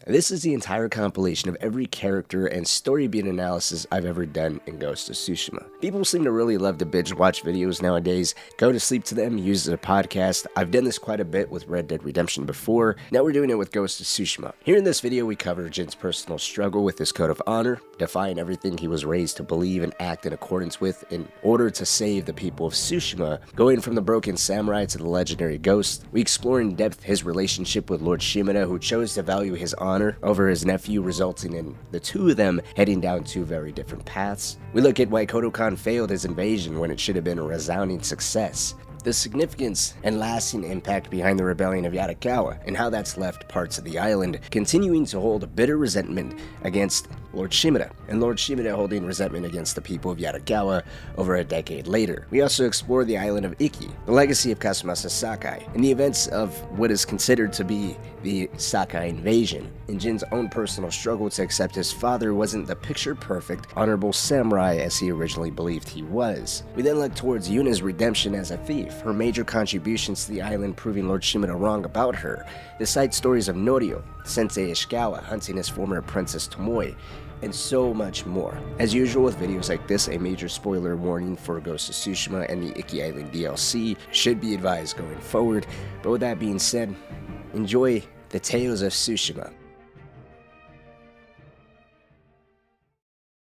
This is the entire compilation of every character and story beat analysis I've ever done in Ghost of Tsushima. People seem to really love to binge watch videos nowadays, go to sleep to them, use it as a podcast. I've done this quite a bit with Red Dead Redemption before, now we're doing it with Ghost of Tsushima. Here in this video we cover Jin's personal struggle with his code of honor, defying everything he was raised to believe and act in accordance with in order to save the people of Tsushima, going from the broken samurai to the legendary ghost. We explore in depth his relationship with Lord Shimura, who chose to value his honor over his nephew, resulting in the two of them heading down two very different paths. We look at why Khotun Khan failed his invasion when it should have been a resounding success, the significance and lasting impact behind the rebellion of Yarikawa, and how that's left parts of the island continuing to hold a bitter resentment against Lord Shimura, and Lord Shimura holding resentment against the people of Yarikawa over a decade later. We also explore the island of Iki, the legacy of Kazumasa Sakai, and the events of what is considered to be the Sakai invasion, and Jin's own personal struggle to accept his father wasn't the picture-perfect, honorable samurai as he originally believed he was. We then look towards Yuna's redemption as a thief, her major contributions to the island proving Lord Shimura wrong about her, the side stories of Norio, Sensei Ishikawa hunting his former apprentice Tomoe, and so much more. As usual with videos like this, a major spoiler warning for Ghost of Tsushima and the Iki Island DLC should be advised going forward, but with that being said, enjoy the Tales of Tsushima.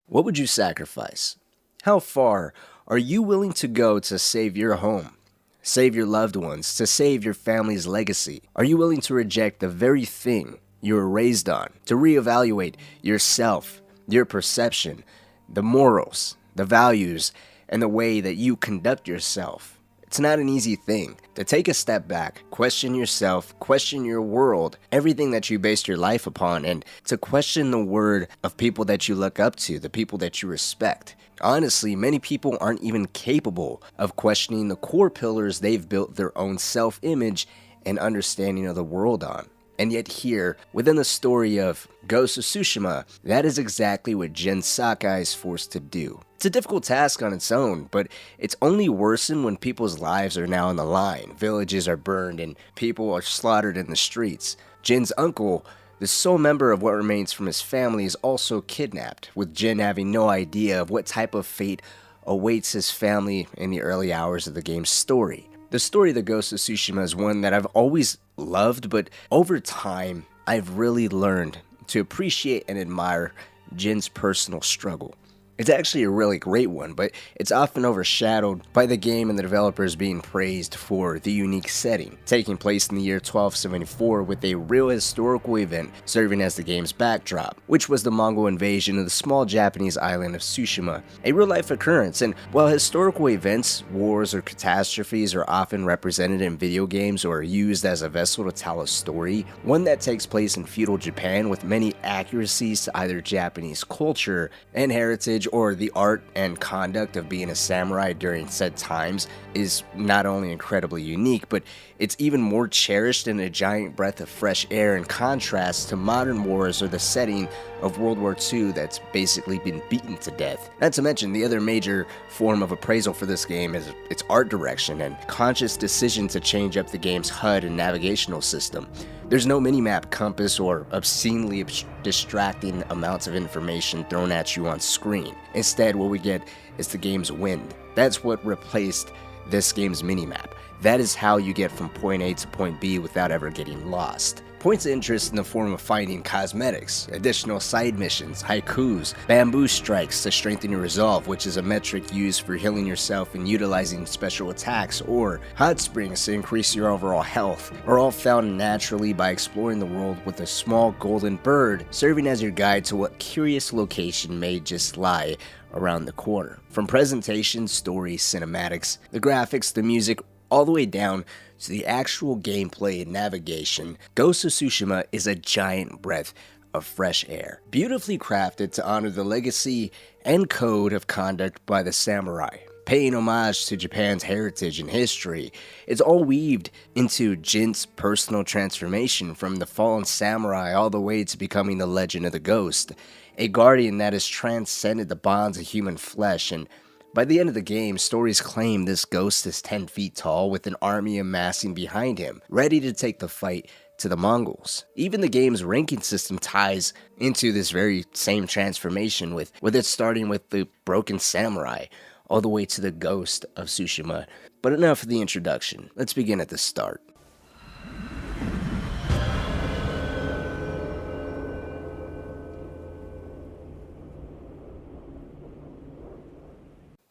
What would you sacrifice? How far are you willing to go to save your home? Save your loved ones, to save your family's legacy? Are you willing to reject the very thing you were raised on, to reevaluate yourself, your perception, the morals, the values, and the way that you conduct yourself? It's not an easy thing. To take a step back, question yourself, question your world, everything that you based your life upon, and to question the word of people that you look up to, the people that you respect. Honestly, many people aren't even capable of questioning the core pillars they've built their own self-image and understanding of the world on. And yet here, within the story of Ghost of Tsushima, that is exactly what Jin Sakai is forced to do. It's a difficult task on its own, but it's only worsened when people's lives are now on the line, villages are burned, and people are slaughtered in the streets. Jin's uncle, the sole member of what remains from his family, is also kidnapped, with Jin having no idea of what type of fate awaits his family in the early hours of the game's story. The story of the Ghost of Tsushima is one that I've always loved, but over time, I've really learned to appreciate and admire Jin's personal struggle. It's actually a really great one, but it's often overshadowed by the game and the developers being praised for the unique setting, taking place in the year 1274 with a real historical event serving as the game's backdrop, which was the Mongol invasion of the small Japanese island of Tsushima, a real-life occurrence. And while historical events, wars, or catastrophes are often represented in video games or used as a vessel to tell a story, one that takes place in feudal Japan with many accuracies to either Japanese culture and heritage or the art and conduct of being a samurai during said times is not only incredibly unique, but it's even more cherished in a giant breath of fresh air in contrast to modern wars or the setting of World War II that's basically been beaten to death. Not to mention, the other major form of appraisal for this game is its art direction and conscious decision to change up the game's HUD and navigational system. There's no minimap, compass, or obscenely distracting amounts of information thrown at you on screen. Instead, what we get is the game's wind. That's what replaced this game's minimap. That is how you get from point A to point B without ever getting lost. Points of interest in the form of finding cosmetics, additional side missions, haikus, bamboo strikes to strengthen your resolve, which is a metric used for healing yourself and utilizing special attacks, or hot springs to increase your overall health, are all found naturally by exploring the world with a small golden bird serving as your guide to what curious location may just lie around the corner. From presentation, story, cinematics, the graphics, the music, all the way down to the actual gameplay and navigation, Ghost of Tsushima is a giant breath of fresh air, beautifully crafted to honor the legacy and code of conduct by the samurai, paying homage to Japan's heritage and history. It's all weaved into Jin's personal transformation from the fallen samurai all the way to becoming the legend of the ghost, a guardian that has transcended the bonds of human flesh. And by the end of the game, stories claim this ghost is 10 feet tall with an army amassing behind him, ready to take the fight to the Mongols. Even the game's ranking system ties into this very same transformation, with it starting with the broken samurai all the way to the Ghost of Tsushima. But enough of the introduction, let's begin at the start.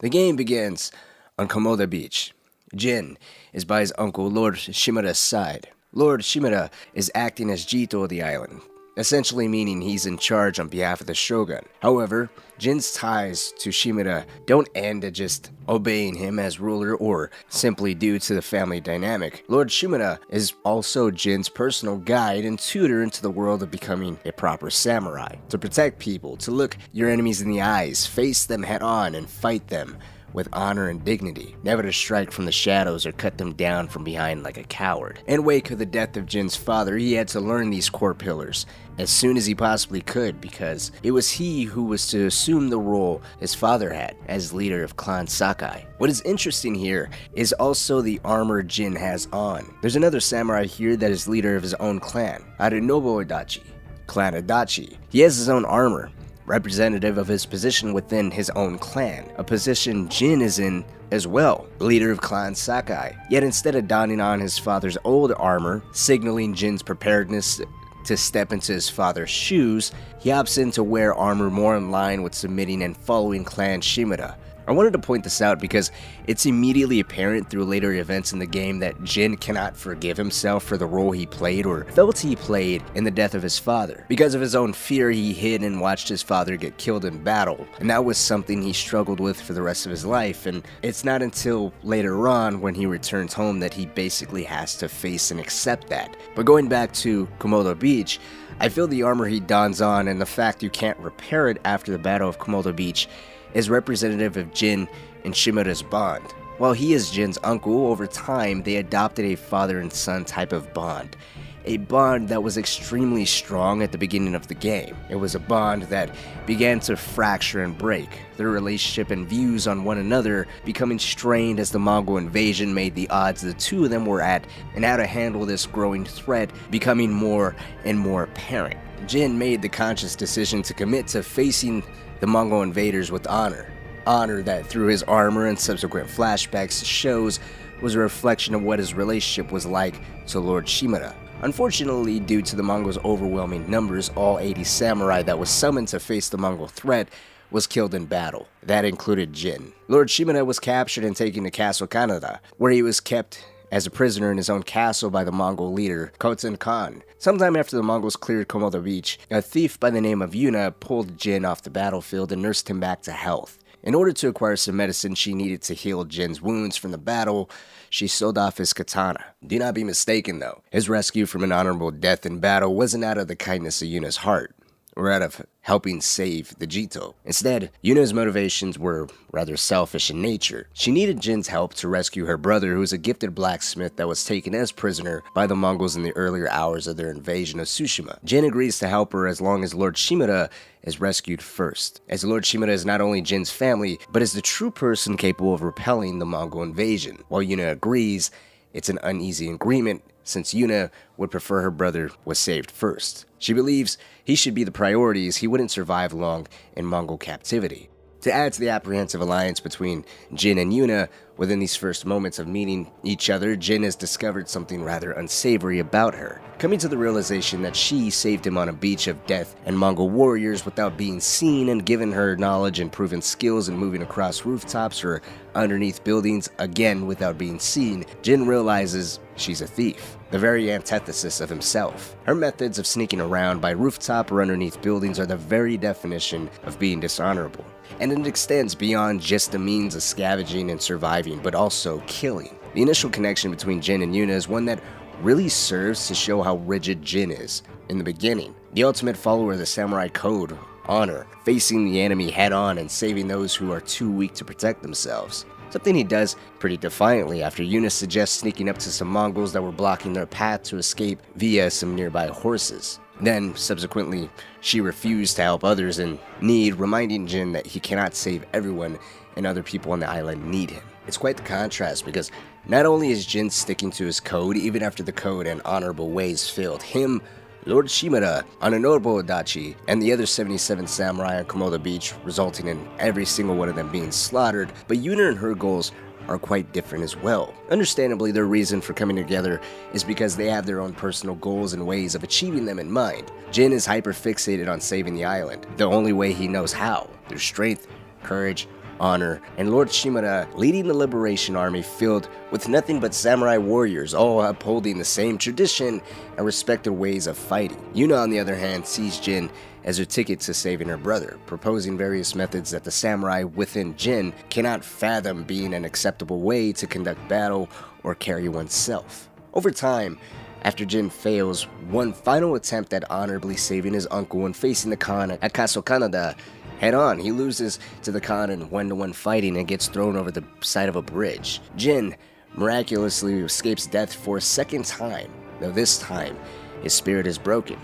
The game begins on Komoda Beach. Jin is by his uncle Lord Shimura's side. Lord Shimura is acting as Jito of the island, essentially meaning he's in charge on behalf of the shogun. However, Jin's ties to Shimura don't end at just obeying him as ruler or simply due to the family dynamic. Lord Shimura is also Jin's personal guide and tutor into the world of becoming a proper samurai, to protect people, to look your enemies in the eyes, face them head on, and fight them with honor and dignity, never to strike from the shadows or cut them down from behind like a coward. In wake of the death of Jin's father, he had to learn these core pillars as soon as he possibly could, because it was he who was to assume the role his father had as leader of Clan Sakai. What is interesting here is also the armor Jin has on. There's another samurai here that is leader of his own clan, Harunobu Adachi, Clan Adachi. He has his own armor, representative of his position within his own clan, a position Jin is in as well, leader of Clan Sakai. Yet instead of donning on his father's old armor, signaling Jin's preparedness to step into his father's shoes, he opts in to wear armor more in line with submitting and following Clan Shimura. I wanted to point this out because it's immediately apparent through later events in the game that Jin cannot forgive himself for the role he played or felt he played in the death of his father. Because of his own fear, he hid and watched his father get killed in battle, and that was something he struggled with for the rest of his life. And it's not until later on when he returns home that he basically has to face and accept that. But going back to Komodo Beach, I feel the armor he dons on and the fact you can't repair it after the Battle of Komodo Beach is representative of Jin and Shimura's bond. While he is Jin's uncle, over time they adopted a father and son type of bond. A bond that was extremely strong at the beginning of the game. It was a bond that began to fracture and break, their relationship and views on one another becoming strained as the Mongol invasion made the odds the two of them were at and how to handle this growing threat becoming more and more apparent. Jin made the conscious decision to commit to facing the Mongol invaders with honor. Honor that through his armor and subsequent flashbacks shows was a reflection of what his relationship was like to Lord Shimura. Unfortunately, due to the Mongols' overwhelming numbers, all 80 samurai that was summoned to face the Mongol threat was killed in battle. That included Jin. Lord Shimura was captured and taken to Castle Kaneda, where he was kept as a prisoner in his own castle by the Mongol leader, Khotun Khan. Sometime after the Mongols cleared Komodo Beach, a thief by the name of Yuna pulled Jin off the battlefield and nursed him back to health. In order to acquire some medicine she needed to heal Jin's wounds from the battle, she sold off his katana. Do not be mistaken though, his rescue from an honorable death in battle wasn't out of the kindness of Yuna's heart, or out of helping save the Jito. Instead, Yuna's motivations were rather selfish in nature. She needed Jin's help to rescue her brother, who was a gifted blacksmith that was taken as prisoner by the Mongols in the earlier hours of their invasion of Tsushima. Jin agrees to help her as long as Lord Shimura is rescued first, as Lord Shimura is not only Jin's family, but is the true person capable of repelling the Mongol invasion. While Yuna agrees, it's an uneasy agreement, since Yuna would prefer her brother was saved first. She believes he should be the priority as he wouldn't survive long in Mongol captivity. To add to the apprehensive alliance between Jin and Yuna, within these first moments of meeting each other, Jin has discovered something rather unsavory about her, coming to the realization that she saved him on a beach of death and Mongol warriors without being seen, and given her knowledge and proven skills in moving across rooftops or underneath buildings, again without being seen, Jin realizes she's a thief, the very antithesis of himself. Her methods of sneaking around by rooftop or underneath buildings are the very definition of being dishonorable. And it extends beyond just the means of scavenging and surviving, but also killing. The initial connection between Jin and Yuna is one that really serves to show how rigid Jin is. In the beginning, the ultimate follower of the samurai code, honor, facing the enemy head-on and saving those who are too weak to protect themselves. Something he does pretty defiantly after Yuna suggests sneaking up to some Mongols that were blocking their path to escape via some nearby horses. Then, subsequently, she refused to help others in need, reminding Jin that he cannot save everyone and other people on the island need him. It's quite the contrast because not only is Jin sticking to his code even after the code and honorable ways failed him, Lord Shimura on Honorable Adachi, and the other 77 samurai on Komoda Beach, resulting in every single one of them being slaughtered, but Yuna and her goals are quite different as well. Understandably, their reason for coming together is because they have their own personal goals and ways of achieving them in mind. Jin is hyper-fixated on saving the island, the only way he knows how, through strength, courage, honor, and Lord Shimura leading the liberation army filled with nothing but samurai warriors, all upholding the same tradition and respected ways of fighting. Yuna, on the other hand, sees Jin as her ticket to saving her brother, proposing various methods that the samurai within Jin cannot fathom being an acceptable way to conduct battle or carry oneself. Over time, after Jin fails one final attempt at honorably saving his uncle and facing the Khan at Kasokanada head-on, he loses to the Khan in one-to-one fighting and gets thrown over the side of a bridge. Jin miraculously escapes death for a second time, though this time his spirit is broken,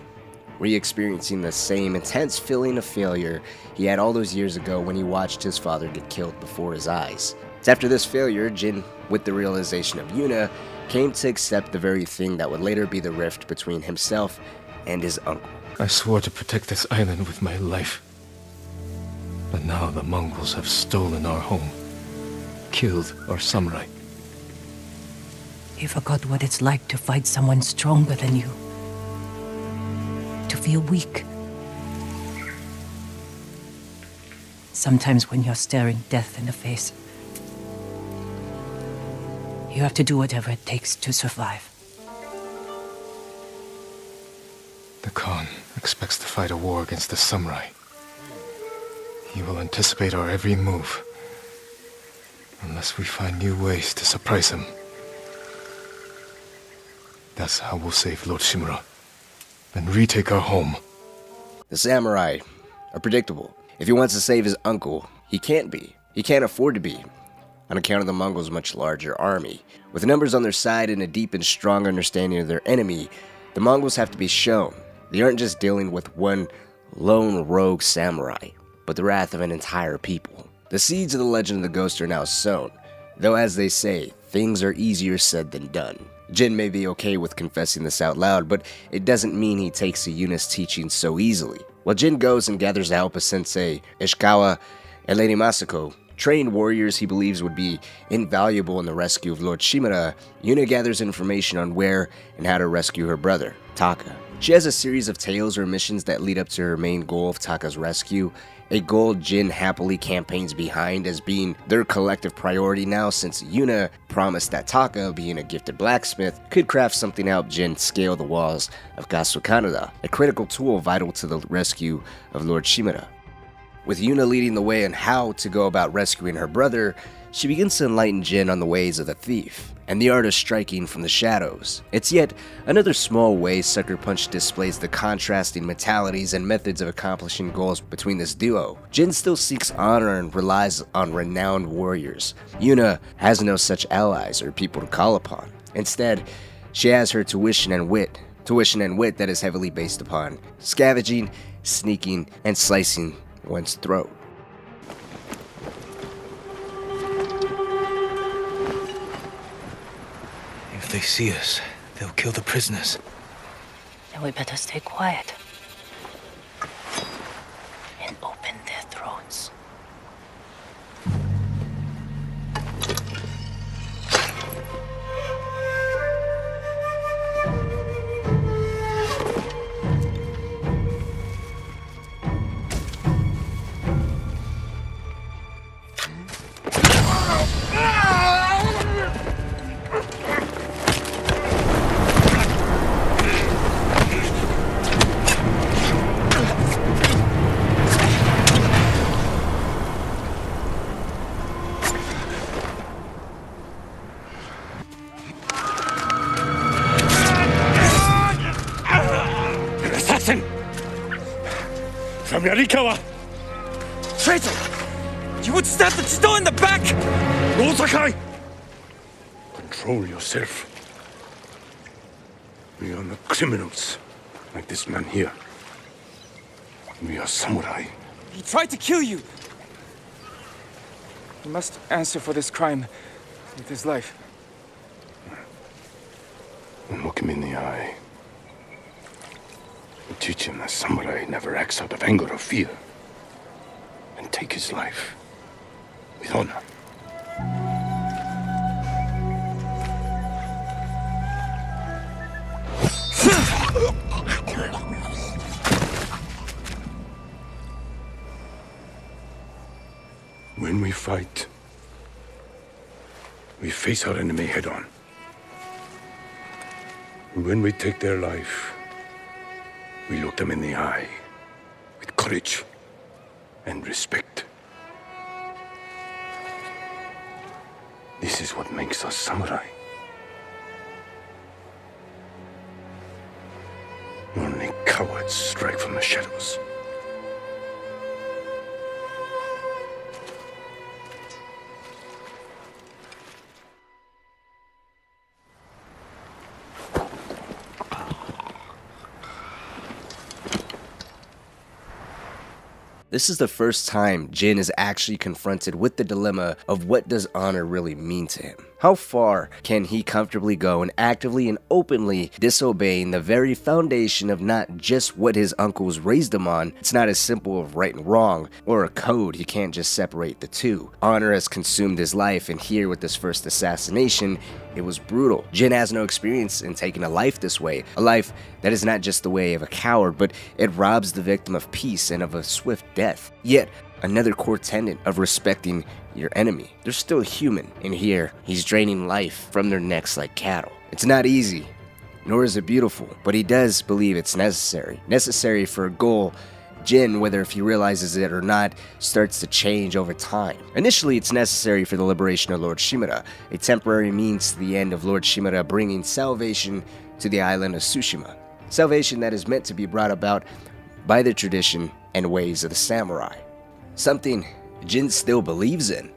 re-experiencing the same intense feeling of failure he had all those years ago when he watched his father get killed before his eyes. It's after this failure, Jin, with the realization of Yuna, came to accept the very thing that would later be the rift between himself and his uncle. I swore to protect this island with my life. But now the Mongols have stolen our home, killed our samurai. You forgot what it's like to fight someone stronger than you. To feel weak. Sometimes when you're staring death in the face, you have to do whatever it takes to survive. The Khan expects to fight a war against the samurai. He will anticipate our every move, unless we find new ways to surprise him. That's how we'll save Lord Shimura, and retake our home. The samurai are predictable. If he wants to save his uncle, he can't be. He can't afford to be, on account of the Mongols' much larger army. With numbers on their side and a deep and strong understanding of their enemy, the Mongols have to be shown they aren't just dealing with one lone rogue samurai, but the wrath of an entire people. The seeds of the legend of the Ghost are now sown, though as they say, things are easier said than done. Jin may be okay with confessing this out loud, but it doesn't mean he takes to Yuna's teachings so easily. While Jin goes and gathers the help of Sensei, Ishikawa, and Lady Masako, trained warriors he believes would be invaluable in the rescue of Lord Shimura, Yuna gathers information on where and how to rescue her brother, Taka. She has a series of tales or missions that lead up to her main goal of Taka's rescue, a goal Jin happily campaigns behind as being their collective priority now, since Yuna promised that Taka, being a gifted blacksmith, could craft something to help Jin scale the walls of Kasokanada, a critical tool vital to the rescue of Lord Shimura. With Yuna leading the way on how to go about rescuing her brother, she begins to enlighten Jin on the ways of the thief, and the art of striking from the shadows. It's yet another small way Sucker Punch displays the contrasting mentalities and methods of accomplishing goals between this duo. Jin still seeks honor and relies on renowned warriors. Yuna has no such allies or people to call upon. Instead, she has her tuition and wit that is heavily based upon scavenging, sneaking, and slicing one's throat. If they see us, they'll kill the prisoners. Then we better stay quiet. And open their throats. From Yarikawa! Traitor! You would stab the Chido in the back! Lord Sakai! Control yourself. We are not criminals, like this man here. We are samurai. He tried to kill you! You must answer for this crime. With his life. And look him in the eye. And teach him that samurai never acts out of anger or fear. And take his life with honor. When we fight, we face our enemy head on. And when we take their life, we look them in the eye with courage and respect. This is what makes us samurai. Only cowards strike from the shadows. This is the first time Jin is actually confronted with the dilemma of what does honor really mean to him. How far can he comfortably go in actively and openly disobeying the very foundation of not just what his uncles raised him on? It's not as simple of right and wrong or a code. He can't just separate the two. Honor has consumed his life, and here with this first assassination, it was brutal. Jin has no experience in taking a life this way, a life that is not just the way of a coward, but it robs the victim of peace and of a swift death. Yet, another core tenet of respecting your enemy. They're still human, and here, he's draining life from their necks like cattle. It's not easy, nor is it beautiful, but he does believe it's necessary. Necessary for a goal. Jin, whether if he realizes it or not, starts to change over time. Initially, it's necessary for the liberation of Lord Shimura, a temporary means to the end of Lord Shimura bringing salvation to the island of Tsushima. Salvation that is meant to be brought about by the tradition and ways of the samurai. Something Jin still believes in,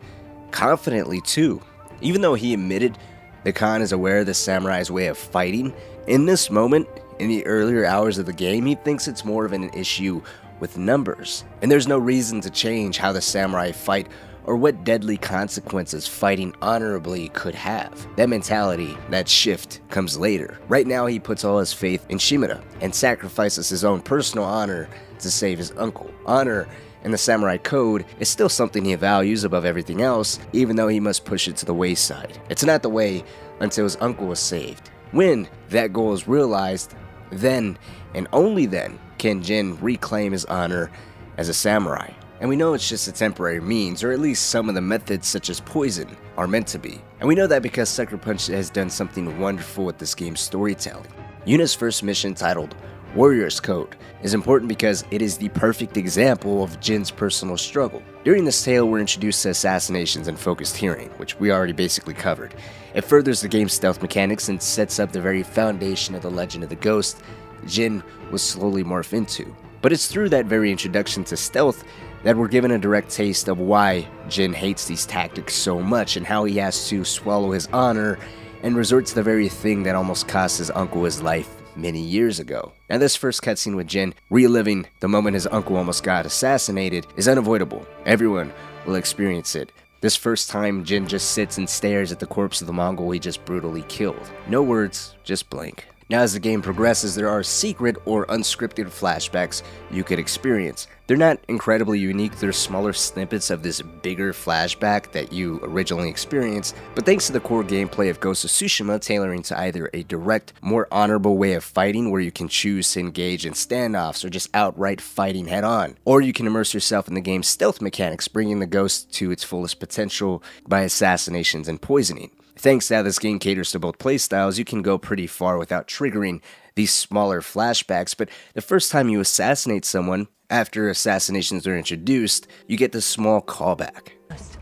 confidently too. Even though he admitted the Khan is aware of the samurai's way of fighting, in this moment, in the earlier hours of the game, he thinks it's more of an issue with numbers, and there's no reason to change how the samurai fight or what deadly consequences fighting honorably could have. That mentality, that shift, comes later. Right now, he puts all his faith in Shimura and sacrifices his own personal honor to save his uncle. Honor in the samurai code is still something he values above everything else, even though he must push it to the wayside. It's not the way until his uncle is saved. When that goal is realized, then and only then can Jin reclaim his honor as a samurai. And we know it's just a temporary means, or at least some of the methods such as poison are meant to be. And we know that because Sucker Punch has done something wonderful with this game's storytelling. Yuna's first mission, titled Warrior's Code, is important because it is the perfect example of Jin's personal struggle. During this tale, we're introduced to assassinations and focused hearing, which we already basically covered. It furthers the game's stealth mechanics and sets up the very foundation of the legend of the ghost Jin was slowly morphed into. But it's through that very introduction to stealth that we're given a direct taste of why Jin hates these tactics so much and how he has to swallow his honor and resort to the very thing that almost cost his uncle his life many years ago. Now, this first cutscene with Jin reliving the moment his uncle almost got assassinated is unavoidable. Everyone will experience it. This first time, Jin just sits and stares at the corpse of the Mongol he just brutally killed. No words, just blank. Now, as the game progresses, there are secret or unscripted flashbacks you could experience. They're not incredibly unique, they're smaller snippets of this bigger flashback that you originally experienced, but thanks to the core gameplay of Ghost of Tsushima tailoring to either a direct, more honorable way of fighting where you can choose to engage in standoffs or just outright fighting head on, or you can immerse yourself in the game's stealth mechanics, bringing the ghost to its fullest potential by assassinations and poisoning. Thanks to how this game caters to both playstyles, you can go pretty far without triggering these smaller flashbacks, but the first time you assassinate someone, after assassinations are introduced, you get this small callback.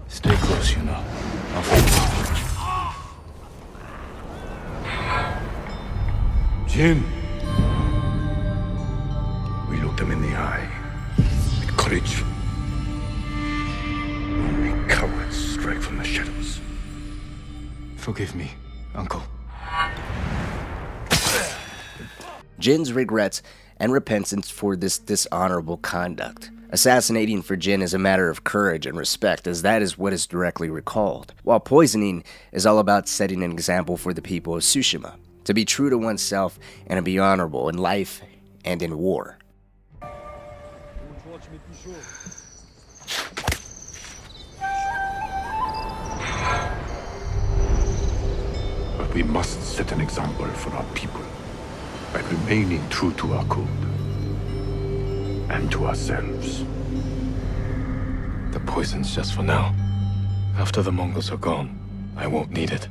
Stay close, Yuna. I'll follow. Jin, we look them in the eye with courage. Only cowards strike from the shadows. Forgive me, Uncle. Jin's regrets and repentance for this dishonorable conduct. Assassinating for Jin is a matter of courage and respect, as that is what is directly recalled, while poisoning is all about setting an example for the people of Tsushima, to be true to oneself and to be honorable in life and in war. But we must set an example for our people by remaining true to our code and to ourselves. The poison's just for now. After the Mongols are gone, I won't need it.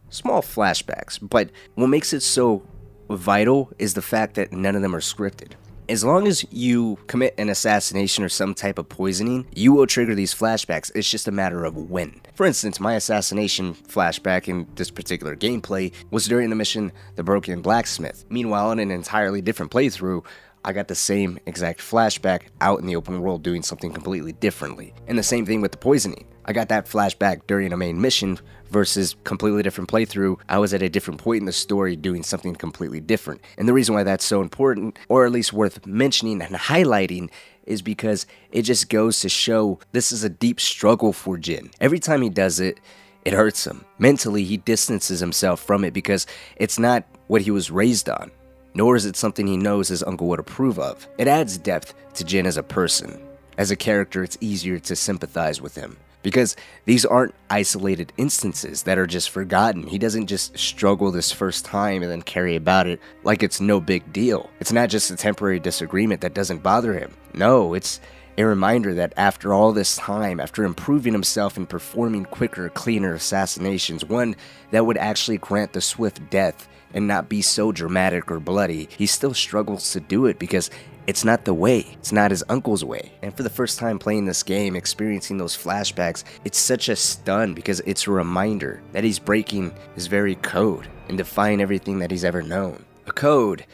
Small flashbacks, but what makes it so vital is the fact that none of them are scripted. As long as you commit an assassination or some type of poisoning, you will trigger these flashbacks. It's just a matter of when. For instance, my assassination flashback in this particular gameplay was during the mission The Broken Blacksmith. Meanwhile, in an entirely different playthrough, I got the same exact flashback out in the open world doing something completely differently. And the same thing with the poisoning. I got that flashback during a main mission versus completely different playthrough. I was at a different point in the story doing something completely different. And the reason why that's so important, or at least worth mentioning and highlighting, is because it just goes to show this is a deep struggle for Jin. Every time he does it, it hurts him. Mentally, he distances himself from it because it's not what he was raised on, nor is it something he knows his uncle would approve of. It adds depth to Jin as a person. As a character, it's easier to sympathize with him, because these aren't isolated instances that are just forgotten. He doesn't just struggle this first time and then carry about it like it's no big deal. It's not just a temporary disagreement that doesn't bother him. No, it's a reminder that after all this time, after improving himself and performing quicker, cleaner assassinations, one that would actually grant the swift death and not be so dramatic or bloody, he still struggles to do it because it's not the way. It's not his uncle's way. And for the first time playing this game, experiencing those flashbacks, it's such a stun because it's a reminder that he's breaking his very code and defying everything that he's ever known. A code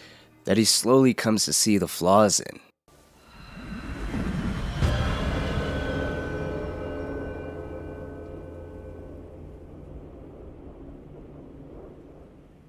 that he slowly comes to see the flaws in.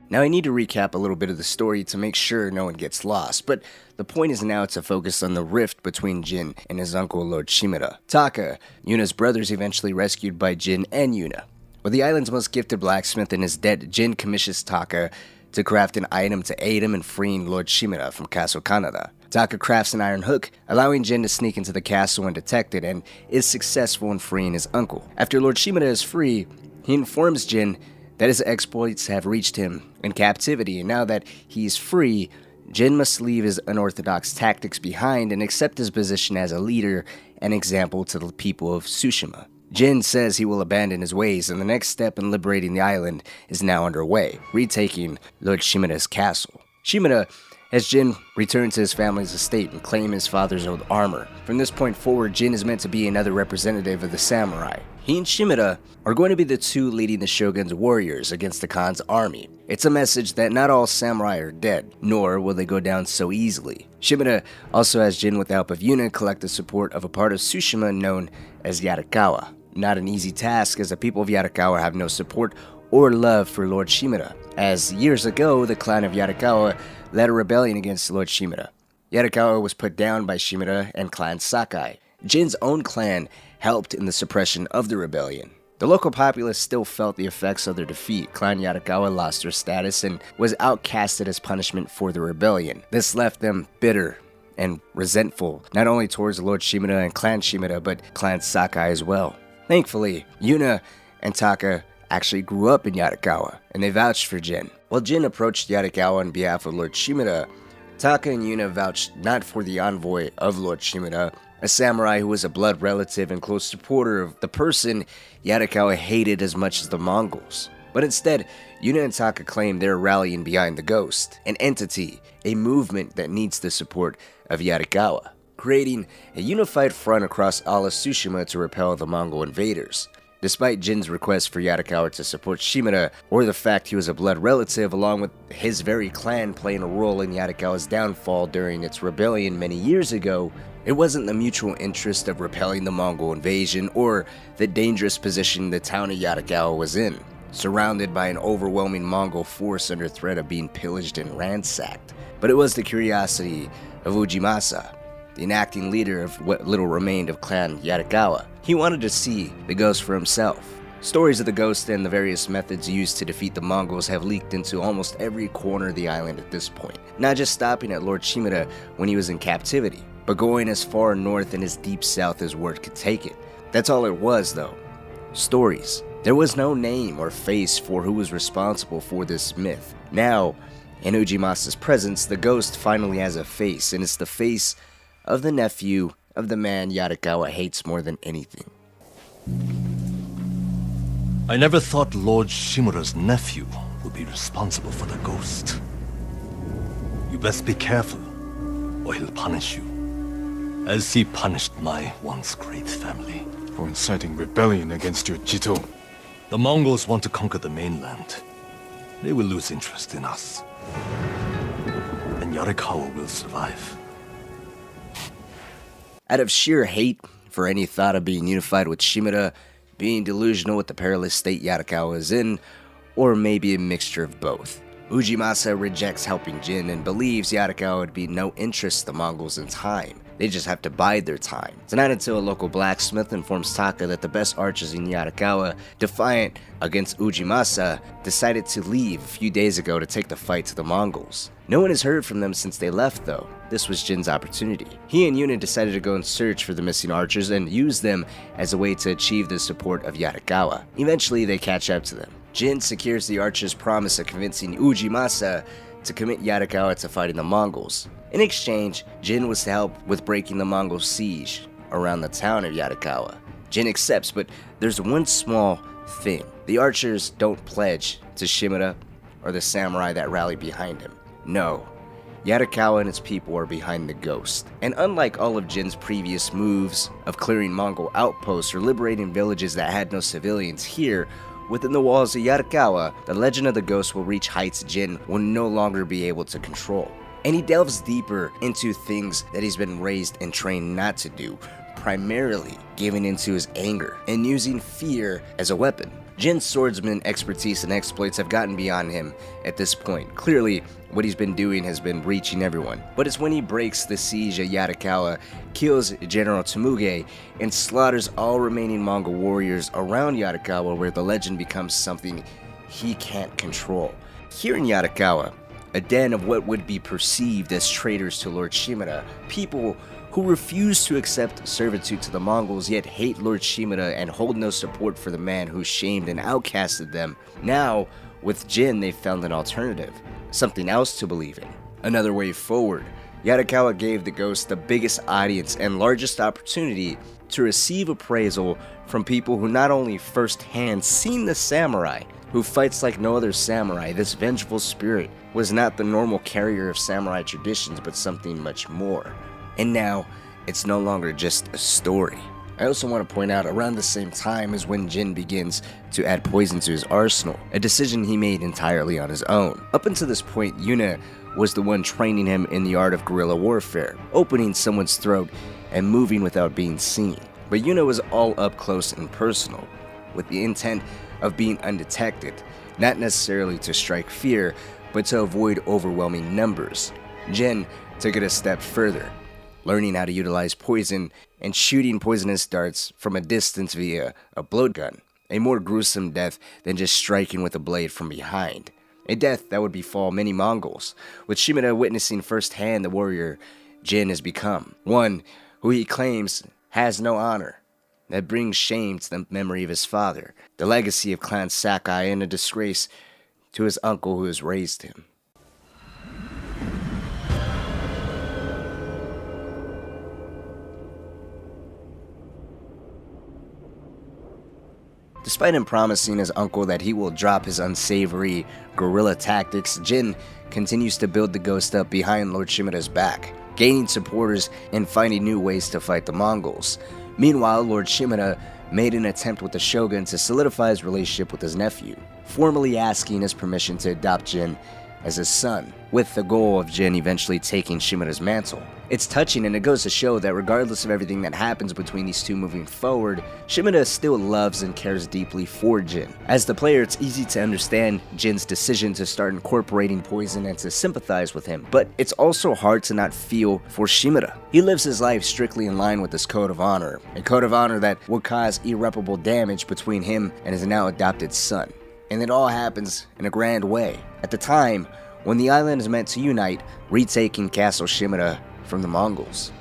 Now I need to recap a little bit of the story to make sure no one gets lost, but the point is now to focus on the rift between Jin and his uncle Lord Shimura. Taka, Yuna's brother, is eventually rescued by Jin and Yuna. With the island's most gifted blacksmith in his debt, Jin commissions Taka to craft an item to aid him in freeing Lord Shimura from Castle Kanada. Taka crafts an iron hook, allowing Jin to sneak into the castle undetected, and is successful in freeing his uncle. After Lord Shimura is free, he informs Jin that his exploits have reached him in captivity, and now that he's free, Jin must leave his unorthodox tactics behind and accept his position as a leader and example to the people of Tsushima. Jin says he will abandon his ways, and the next step in liberating the island is now underway, retaking Lord Shimura's castle. Shimura has Jin return to his family's estate and claim his father's old armor. From this point forward, Jin is meant to be another representative of the samurai. He and Shimura are going to be the two leading the shogun's warriors against the Khan's army. It's a message that not all samurai are dead, nor will they go down so easily. Shimura also has Jin, with the help of Yuna, collect the support of a part of Tsushima known as Yarikawa. Not an easy task, as the people of Yarikawa have no support or love for Lord Shimura, as years ago the clan of Yarikawa led a rebellion against Lord Shimura. Yarikawa was put down by Shimura and Clan Sakai. Jin's own clan helped in the suppression of the rebellion. The local populace still felt the effects of their defeat. Clan Yarikawa lost their status and was outcasted as punishment for the rebellion. This left them bitter and resentful, not only towards Lord Shimura and Clan Shimura, but Clan Sakai as well. Thankfully, Yuna and Taka actually grew up in Yarikawa, and they vouched for Jin. While Jin approached Yarikawa on behalf of Lord Shimura, Taka and Yuna vouched not for the envoy of Lord Shimura, a samurai who was a blood relative and close supporter of the person Yarikawa hated as much as the Mongols. But instead, Yuna and Taka claim they're rallying behind the Ghost, an entity, a movement that needs the support of Yarikawa, creating a unified front across all of Tsushima to repel the Mongol invaders. Despite Jin's request for Yarikawa to support Shimura, or the fact he was a blood relative along with his very clan playing a role in Yarikawa's downfall during its rebellion many years ago, it wasn't the mutual interest of repelling the Mongol invasion or the dangerous position the town of Yarikawa was in, surrounded by an overwhelming Mongol force under threat of being pillaged and ransacked. But it was the curiosity of Ujimasa, the enacting leader of what little remained of Clan Yarikawa. He wanted to see the ghost for himself. Stories of the ghost and the various methods used to defeat the Mongols have leaked into almost every corner of the island at this point, not just stopping at Lord Shimura when he was in captivity, but going as far north and as deep south as word could take it. That's all it was, though. Stories. There was no name or face for who was responsible for this myth. Now, in Ujimasa's presence, the ghost finally has a face, and it's the face of the nephew of the man Yarikawa hates more than anything. I never thought Lord Shimura's nephew would be responsible for the ghost. You best be careful, or he'll punish you, as he punished my once great family. For inciting rebellion against your Jito. The Mongols want to conquer the mainland. They will lose interest in us. And Yarikawa will survive. Out of sheer hate for any thought of being unified with Shimura, being delusional with the perilous state Yarikawa is in, or maybe a mixture of both, Ujimasa rejects helping Jin and believes Yarikawa would be no interest to the Mongols in time. They just have to bide their time. It's not until a local blacksmith informs Taka that the best archers in Yarikawa, defiant against Ujimasa, decided to leave a few days ago to take the fight to the Mongols. No one has heard from them since they left, though. This was Jin's opportunity. He and Yuna decided to go and search for the missing archers and use them as a way to achieve the support of Yarikawa. Eventually, they catch up to them. Jin secures the archers' promise of convincing Ujimasa to commit Yarikawa to fighting the Mongols. In exchange, Jin was to help with breaking the Mongol siege around the town of Yarikawa. Jin accepts, but there's one small thing. The archers don't pledge to Shimura or the samurai that rally behind him. No, Yarikawa and its people are behind the ghost. And unlike all of Jin's previous moves of clearing Mongol outposts or liberating villages that had no civilians, here, within the walls of Yarikawa, the legend of the ghost will reach heights Jin will no longer be able to control. And he delves deeper into things that he's been raised and trained not to do, primarily giving into his anger and using fear as a weapon. Jin's swordsman expertise and exploits have gotten beyond him at this point. Clearly, what he's been doing has been reaching everyone. But it's when he breaks the siege of Yarikawa, kills General Tomoe, and slaughters all remaining Mongol warriors around Yarikawa where the legend becomes something he can't control. Here in Yarikawa, a den of what would be perceived as traitors to Lord Shimura, people who refuse to accept servitude to the Mongols yet hate Lord Shimura and hold no support for the man who shamed and outcasted them. Now, with Jin, they've found an alternative, something else to believe in, another way forward. Yarikawa gave the ghost the biggest audience and largest opportunity to receive appraisal from people who not only firsthand seen the samurai, who fights like no other samurai. This vengeful spirit was not the normal carrier of samurai traditions, but something much more. And now, it's no longer just a story. I also want to point out around the same time is when Jin begins to add poison to his arsenal, a decision he made entirely on his own. Up until this point, Yuna was the one training him in the art of guerrilla warfare, opening someone's throat and moving without being seen. But Yuna was all up close and personal, with the intent of being undetected, not necessarily to strike fear, but to avoid overwhelming numbers. Jin took it a step further, learning how to utilize poison and shooting poisonous darts from a distance via a blowgun, a more gruesome death than just striking with a blade from behind. A death that would befall many Mongols, with Shimura witnessing firsthand the warrior Jin has become, one who he claims has no honor, that brings shame to the memory of his father, the legacy of Clan Sakai, and a disgrace to his uncle who has raised him. Despite him promising his uncle that he will drop his unsavory guerrilla tactics, Jin continues to build the ghost up behind Lord Shimura's back, gaining supporters and finding new ways to fight the Mongols. Meanwhile, Lord Shimura made an attempt with the shogun to solidify his relationship with his nephew, formally asking his permission to adopt Jin as his son, with the goal of Jin eventually taking Shimura's mantle. It's touching, and it goes to show that regardless of everything that happens between these two moving forward, Shimura still loves and cares deeply for Jin. As the player, it's easy to understand Jin's decision to start incorporating poison and to sympathize with him, but it's also hard to not feel for Shimura. He lives his life strictly in line with this code of honor, a code of honor that would cause irreparable damage between him and his now adopted son. And it all happens in a grand way. At the time, when the island is meant to unite, retaking Castle Shimura from the Mongols.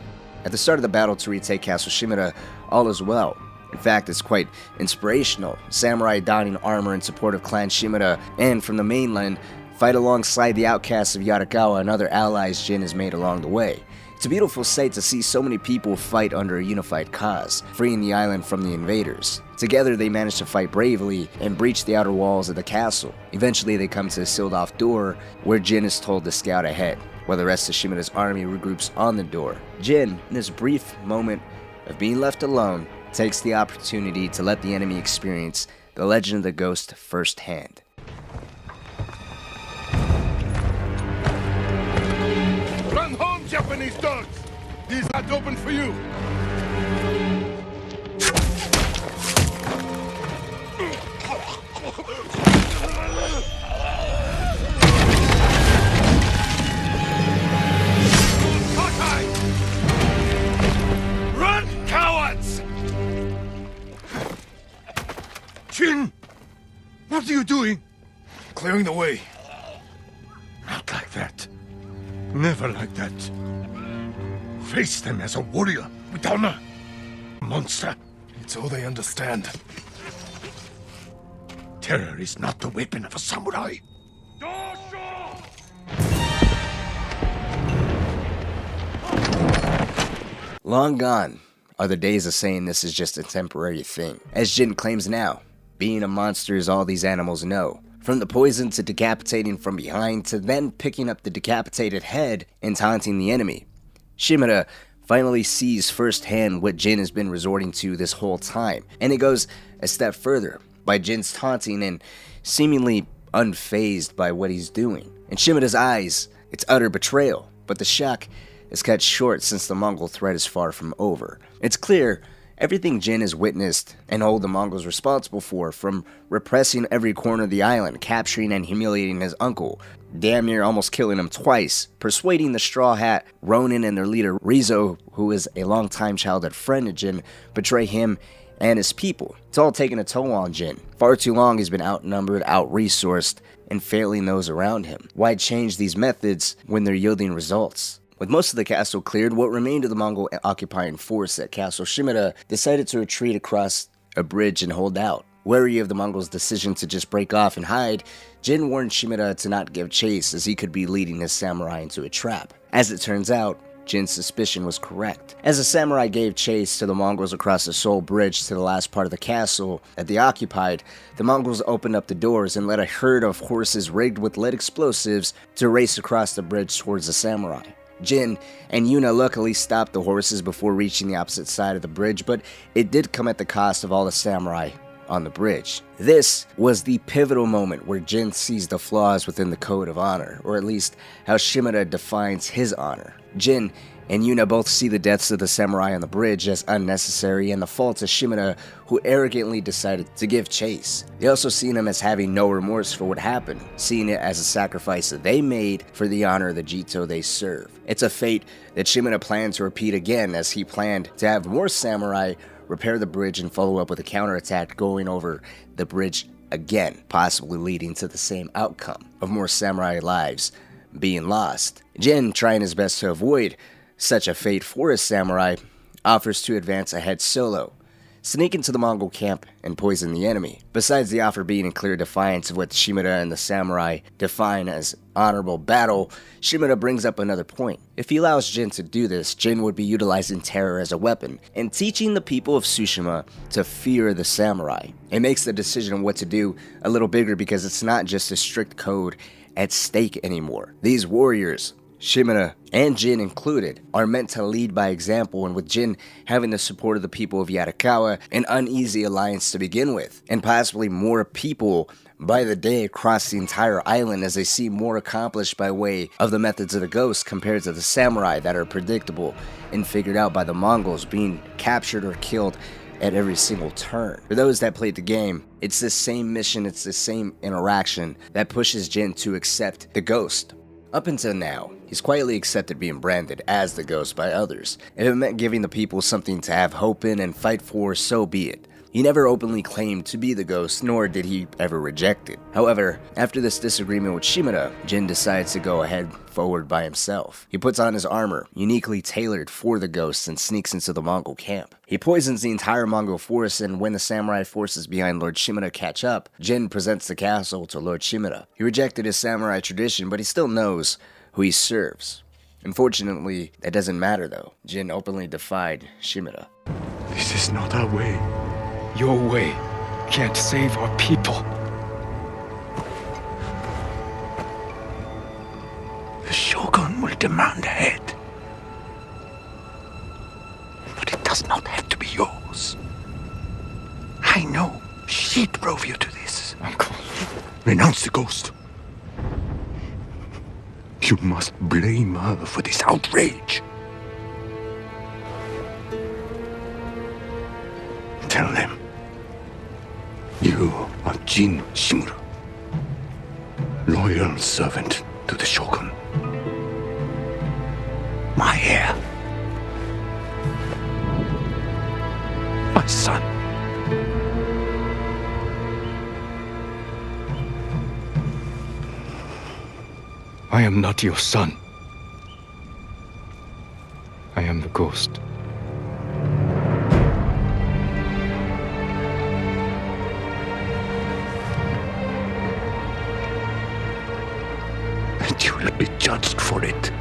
At the start of the battle to retake Castle Shimura, all is well. In fact, it's quite inspirational. Samurai donning armor in support of Clan Shimura and from the mainland fight alongside the outcasts of Yarikawa and other allies Jin has made along the way. It's a beautiful sight to see so many people fight under a unified cause, freeing the island from the invaders. Together they manage to fight bravely and breach the outer walls of the castle. Eventually they come to a sealed off door where Jin is told to scout ahead, while the rest of Shimura's army regroups on the door. Jin, in this brief moment of being left alone, takes the opportunity to let the enemy experience the legend of the ghost firsthand. Run home, Japanese dogs! These aren't open for you! Sakai! Run, cowards! Jin! What are you doing? Clearing the way. Not like that. Never like that. Face them as a warrior with honor. Monster. It's all they understand. Terror is not the weapon of a samurai. Long gone are the days of saying this is just a temporary thing. As Jin claims now, being a monster is all these animals know. From the poison to decapitating from behind to then picking up the decapitated head and taunting the enemy. Shimura finally sees firsthand what Jin has been resorting to this whole time, and it goes a step further by Jin's taunting and seemingly unfazed by what he's doing. In Shimura's eyes, it's utter betrayal, but the shock is cut short since the Mongol threat is far from over. It's clear everything Jin has witnessed and hold the Mongols responsible for, from repressing every corner of the island, capturing and humiliating his uncle, damn near almost killing him twice, persuading the Straw Hat, Ronin, and their leader Ryzuo, who is a longtime childhood friend of Jin, betray him and his people. It's all taken a toll on Jin. Far too long he's been outnumbered, out-resourced, and failing those around him. Why change these methods when they're yielding results? With most of the castle cleared, what remained of the Mongol occupying force at Castle Shimura decided to retreat across a bridge and hold out. Wary of the Mongols' decision to just break off and hide, Jin warned Shimura to not give chase, as he could be leading his samurai into a trap. As it turns out, Jin's suspicion was correct. As the samurai gave chase to the Mongols across the sole bridge to the last part of the castle that they occupied, the Mongols opened up the doors and led a herd of horses rigged with lead explosives to race across the bridge towards the samurai. Jin and Yuna luckily stopped the horses before reaching the opposite side of the bridge, but it did come at the cost of all the samurai on the bridge. This was the pivotal moment where Jin sees the flaws within the code of honor, or at least how Shimura defines his honor. Jin and Yuna both see the deaths of the samurai on the bridge as unnecessary and the fault of Shimura, who arrogantly decided to give chase. They also see him as having no remorse for what happened, seeing it as a sacrifice that they made for the honor of the Jito they serve. It's a fate that Shimura planned to repeat again, as he planned to have more samurai repair the bridge and follow up with a counterattack going over the bridge again, possibly leading to the same outcome of more samurai lives being lost. Jin, trying his best to avoid such a fate for his samurai, offers to advance ahead solo, sneak into the Mongol camp and poison the enemy. Besides the offer being in clear defiance of what Shimura and the samurai define as honorable battle, Shimura brings up another point. If he allows Jin to do this, Jin would be utilizing terror as a weapon and teaching the people of Tsushima to fear the samurai. It makes the decision of what to do a little bigger, because it's not just a strict code at stake anymore. These warriors, Shimura and Jin included, are meant to lead by example, and with Jin having the support of the people of Yarikawa, an uneasy alliance to begin with, and possibly more people by the day across the entire island as they seem more accomplished by way of the methods of the ghost compared to the samurai that are predictable and figured out by the Mongols, being captured or killed at every single turn. For those that played the game, it's the same mission, it's the same interaction that pushes Jin to accept the ghost. Up until now, he's quietly accepted being branded as the ghost by others. If it meant giving the people something to have hope in and fight for, so be it. He never openly claimed to be the ghost, nor did he ever reject it. However, after this disagreement with Shimura, Jin decides to go ahead forward by himself. He puts on his armor, uniquely tailored for the ghost, and sneaks into the Mongol camp. He poisons the entire Mongol force, and when the samurai forces behind Lord Shimura catch up, Jin presents the castle to Lord Shimura. He rejected his samurai tradition, but he still knows who he serves. Unfortunately, that doesn't matter though. Jin openly defied Shimura. This is not our way. Your way can't save our people. The Shogun will demand a head. But it does not have to be yours. I know she drove you to this. Uncle. Renounce the ghost. You must blame her for this outrage. Tell them you are Jin Shimura, loyal servant to the Shogun. My heir. My son. I am not your son. I am the ghost. And you will be judged for it.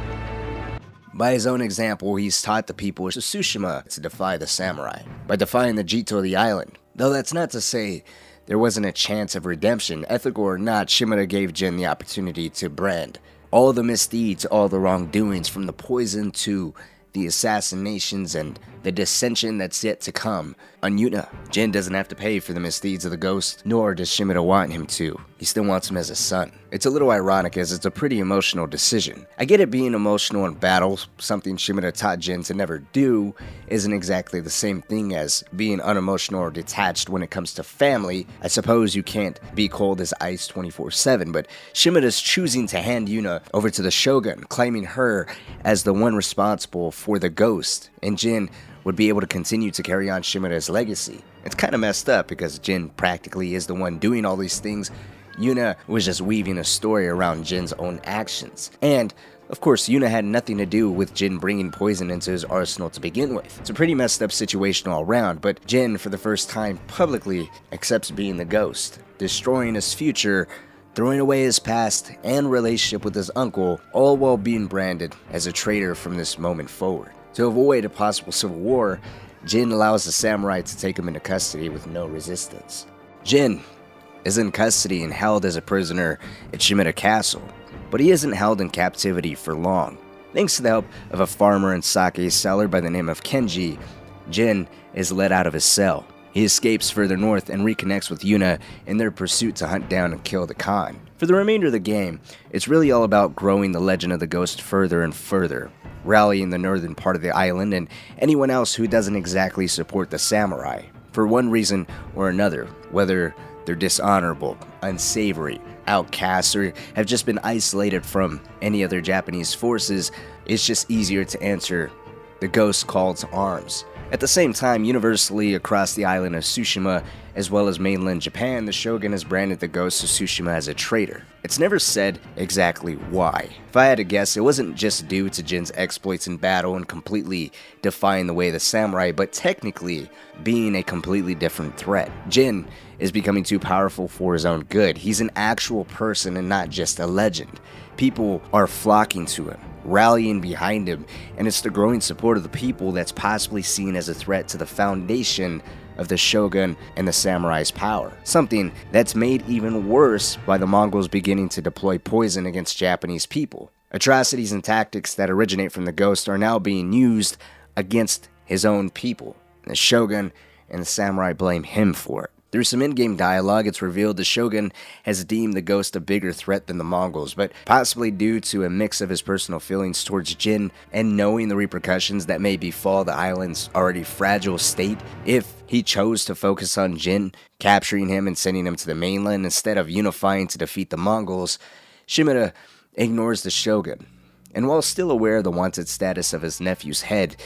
By his own example, he's taught the people of Tsushima to defy the samurai, by defying the Jito of the island. Though that's not to say there wasn't a chance of redemption. Ethical or not, Shimura gave Jin the opportunity to brand all the misdeeds, all the wrongdoings, from the poison to the assassinations and the dissension that's yet to come on Yuna. Jin doesn't have to pay for the misdeeds of the ghost, nor does Shimura want him to. He still wants him as a son. It's a little ironic as it's a pretty emotional decision. I get it being emotional in battle, something Shimura taught Jin to never do, isn't exactly the same thing as being unemotional or detached when it comes to family. I suppose you can't be cold as ice 24/7, but Shimura's choosing to hand Yuna over to the Shogun, claiming her as the one responsible for the ghost, and Jin would be able to continue to carry on Shimura's legacy. It's kind of messed up because Jin practically is the one doing all these things. Yuna was just weaving a story around Jin's own actions. And, of course, Yuna had nothing to do with Jin bringing poison into his arsenal to begin with. It's a pretty messed up situation all around, but Jin, for the first time publicly, accepts being the ghost, destroying his future, throwing away his past and relationship with his uncle, all while being branded as a traitor from this moment forward. To avoid a possible civil war, Jin allows the samurai to take him into custody with no resistance. Jin is in custody and held as a prisoner at Shimura Castle, but he isn't held in captivity for long. Thanks to the help of a farmer and sake seller by the name of Kenji, Jin is let out of his cell. He escapes further north and reconnects with Yuna in their pursuit to hunt down and kill the Khan. For the remainder of the game, it's really all about growing the legend of the ghost further and further, rallying the northern part of the island and anyone else who doesn't exactly support the samurai, for one reason or another, whether they're dishonorable, unsavory, outcasts, or have just been isolated from any other Japanese forces. It's just easier to answer the ghost call to arms. At the same time, universally across the island of Tsushima, as well as mainland Japan, the Shogun has branded the Ghost of Tsushima as a traitor. It's never said exactly why. If I had to guess, it wasn't just due to Jin's exploits in battle and completely defying the way of the samurai, but technically being a completely different threat. Jin is becoming too powerful for his own good. He's an actual person and not just a legend. People are flocking to him, rallying behind him, and it's the growing support of the people that's possibly seen as a threat to the foundation of the Shogun and the samurai's power. Something that's made even worse by the Mongols beginning to deploy poison against Japanese people. Atrocities and tactics that originate from the ghost are now being used against his own people. The Shogun and the samurai blame him for it. Through some in-game dialogue, it's revealed the Shogun has deemed the ghost a bigger threat than the Mongols, but possibly due to a mix of his personal feelings towards Jin and knowing the repercussions that may befall the island's already fragile state if he chose to focus on Jin, capturing him and sending him to the mainland instead of unifying to defeat the Mongols. Shimura ignores the Shogun, and while still aware of the wanted status of his nephew's head,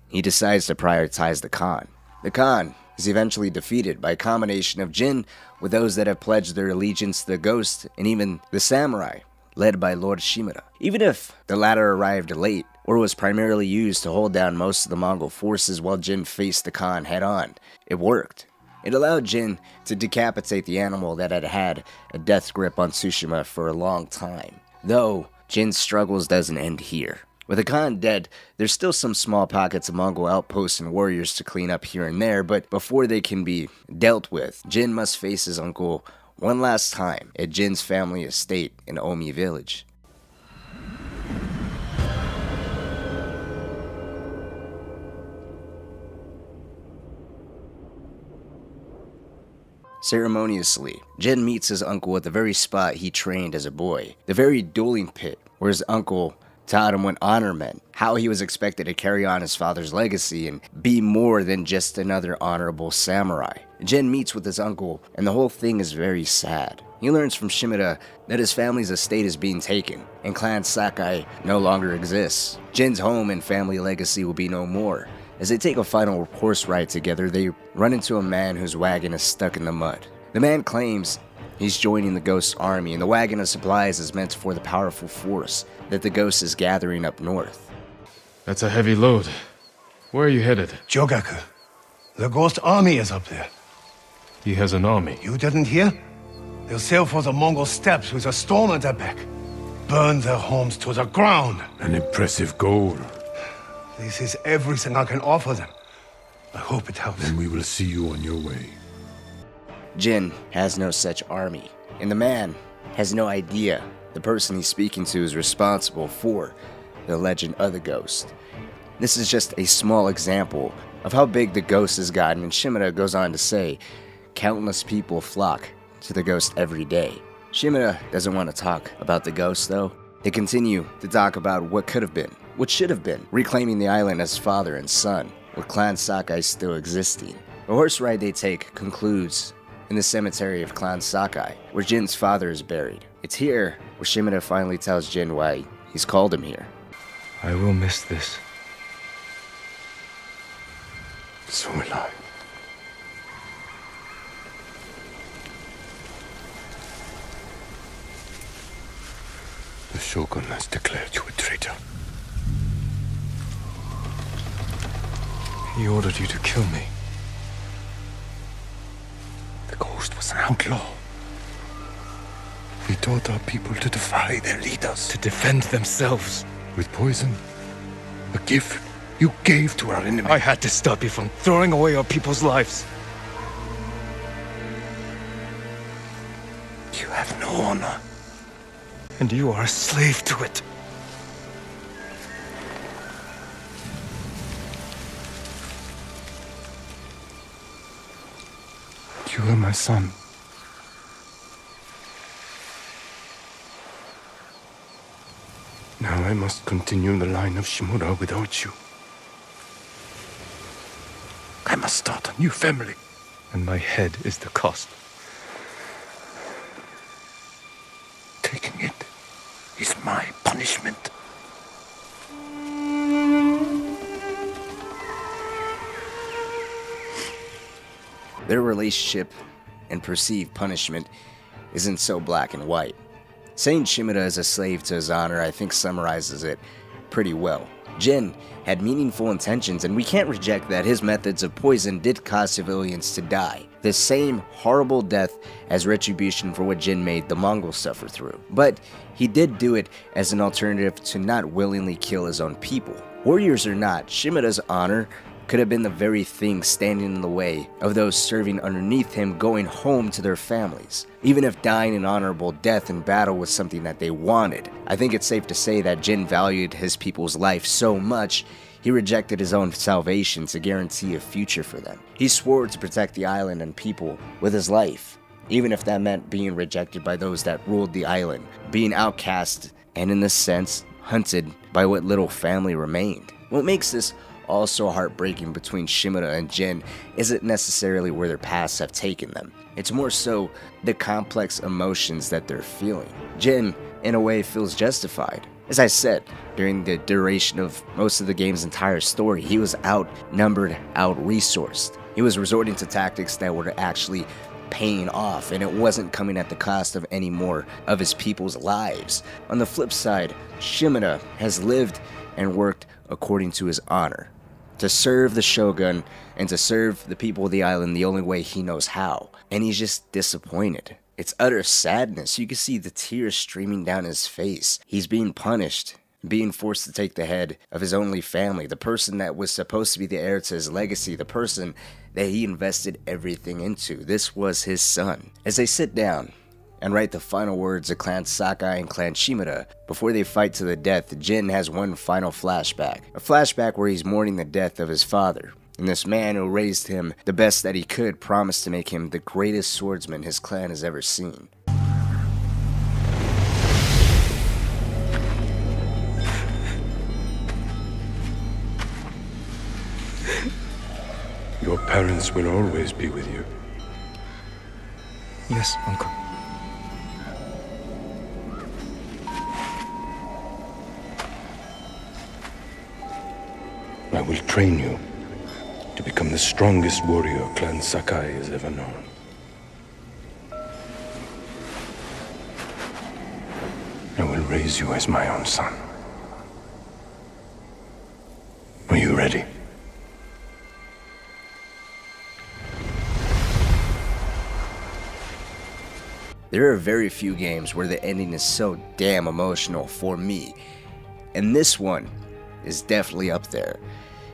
he decides to prioritize the Khan. The Khan is eventually defeated by a combination of Jin with those that have pledged their allegiance to the ghost, and even the samurai, led by Lord Shimura. Even if the latter arrived late, or was primarily used to hold down most of the Mongol forces while Jin faced the Khan head-on, it worked. It allowed Jin to decapitate the animal that had had a death grip on Tsushima for a long time. Though, Jin's struggles doesn't end here. With the Khan dead, there's still some small pockets of Mongol outposts and warriors to clean up here and there, but before they can be dealt with, Jin must face his uncle one last time at Jin's family estate in Omi village. Ceremoniously, Jin meets his uncle at the very spot he trained as a boy, the very dueling pit where his uncle taught him what honor meant, how he was expected to carry on his father's legacy and be more than just another honorable samurai. Jin meets with his uncle, and the whole thing is very sad. He learns from Shimura that his family's estate is being taken, and Clan Sakai no longer exists. Jin's home and family legacy will be no more. As they take a final horse ride together, they run into a man whose wagon is stuck in the mud. The man claims he's joining the Ghost's army, and the wagon of supplies is meant for the powerful force that the Ghost is gathering up north. That's a heavy load. Where are you headed? Jogaku. The Ghost army is up there. He has an army. You didn't hear? They'll sail for the Mongol steppes with a storm at their back. Burn their homes to the ground. An impressive goal. This is everything I can offer them. I hope it helps. Then we will see you on your way. Jin has no such army, and the man has no idea the person he's speaking to is responsible for the legend of the Ghost. This is just a small example of how big the Ghost has gotten, and Shimura goes on to say, countless people flock to the Ghost every day. Shimura doesn't want to talk about the Ghost though. They continue to talk about what could have been, what should have been, reclaiming the island as father and son, with Clan Sakai still existing. The horse ride they take concludes in the cemetery of Clan Sakai, where Jin's father is buried. It's here where Shimura finally tells Jin why he's called him here. I will miss this. So will I. The Shogun has declared you a traitor. He ordered you to kill me. The Ghost was an outlaw. He taught our people to defy their leaders. To defend themselves. With poison. A gift you gave to our enemy. I had to stop you from throwing away our people's lives. You have no honor. And you are a slave to it. You are my son. Now I must continue the line of Shimura without you. I must start a new family. And my head is the cost. Taking it is my punishment. Their relationship and perceived punishment isn't so black and white. Saying Shimura is a slave to his honor, I think, summarizes it pretty well. Jin had meaningful intentions, and we can't reject that his methods of poison did cause civilians to die. The same horrible death as retribution for what Jin made the Mongols suffer through. But he did do it as an alternative to not willingly kill his own people. Warriors or not, Shimura's honor could have been the very thing standing in the way of those serving underneath him going home to their families. Even if dying an honorable death in battle was something that they wanted, I think it's safe to say that Jin valued his people's life so much, He rejected his own salvation to guarantee a future for them. He swore to protect the island and people with his life, even if that meant being rejected by those that ruled the island, being outcast, and in this sense, hunted by what little family remained. What makes this also heartbreaking between Shimura and Jin isn't necessarily where their paths have taken them. It's more so the complex emotions that they're feeling. Jin, in a way, feels justified. As I said, during the duration of most of the game's entire story, he was outnumbered, out-resourced. He was resorting to tactics that were actually paying off, and it wasn't coming at the cost of any more of his people's lives. On the flip side, Shimura has lived and worked according to his honor, to serve the shogun and to serve the people of the island the only way he knows how. And he's just disappointed. It's utter sadness. You can see the tears streaming down his face. He's being punished, being forced to take the head of his only family, the person that was supposed to be the heir to his legacy, the person that he invested everything into. This was his son. As they sit down and write the final words of Clan Sakai and Clan Shimura before they fight to the death, Jin has one final flashback. A flashback where he's mourning the death of his father. And this man who raised him the best that he could promised to make him the greatest swordsman his clan has ever seen. Your parents will always be with you. Yes, Uncle. I will train you to become the strongest warrior Clan Sakai has ever known. I will raise you as my own son. Are you ready? There are very few games where the ending is so damn emotional for me, and this one is definitely up there.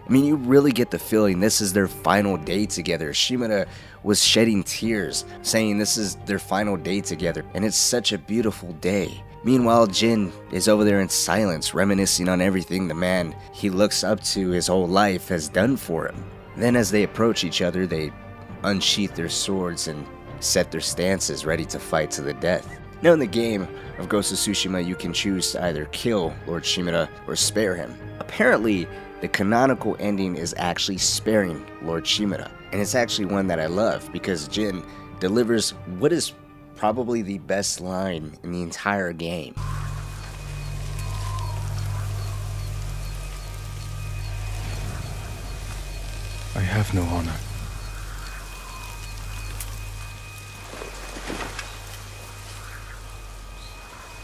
I mean, you really get the feeling this is their final day together. Shimura was shedding tears, saying this is their final day together, and it's such a beautiful day. Meanwhile, Jin is over there in silence, reminiscing on everything the man he looks up to his whole life has done for him. Then as they approach each other, they unsheath their swords and set their stances, ready to fight to the death. Now in the game of Ghost of Tsushima, you can choose to either kill Lord Shimura or spare him. Apparently, the canonical ending is actually sparing Lord Shimura, and it's actually one that I love because Jin delivers what is probably the best line in the entire game. I have no honor.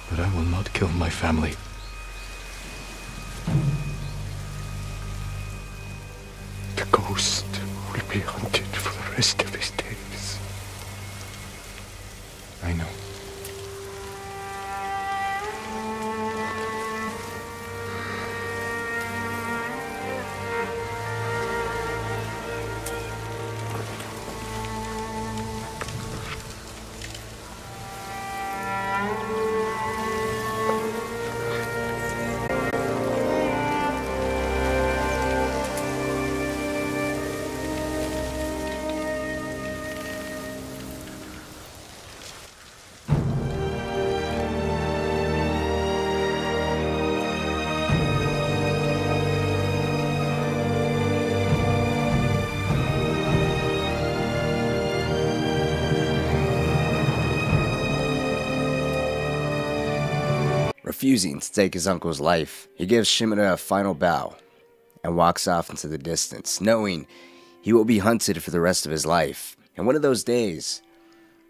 But I will not kill my family. The ghost will be hunted for the rest of his days. I know. Refusing to take his uncle's life, he gives Shimura a final bow and walks off into the distance, knowing he will be hunted for the rest of his life. And one of those days,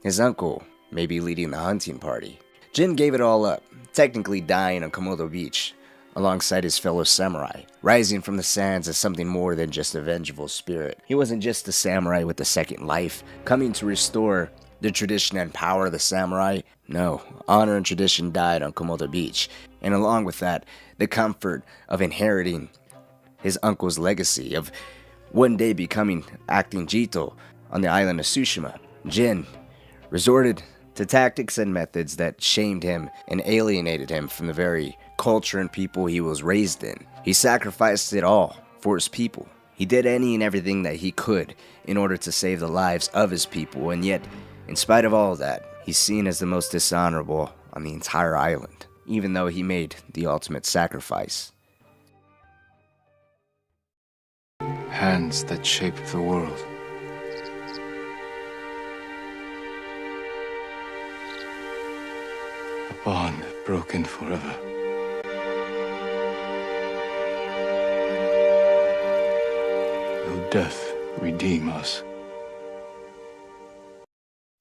his uncle may be leading the hunting party. Jin gave it all up, technically dying on Komodo Beach, alongside his fellow samurai, rising from the sands as something more than just a vengeful spirit. He wasn't just a samurai with a second life, coming to restore the tradition and power of the samurai. No, honor and tradition died on Komodo Beach, and along with that, the comfort of inheriting his uncle's legacy, of one day becoming acting Jito on the island of Tsushima. Jin resorted to tactics and methods that shamed him and alienated him from the very culture and people he was raised in. He sacrificed it all for his people. He did any and everything that he could in order to save the lives of his people, and yet, in spite of all that, he's seen as the most dishonorable on the entire island, even though he made the ultimate sacrifice. Hands that shaped the world. A bond broken forever. Will death redeem us?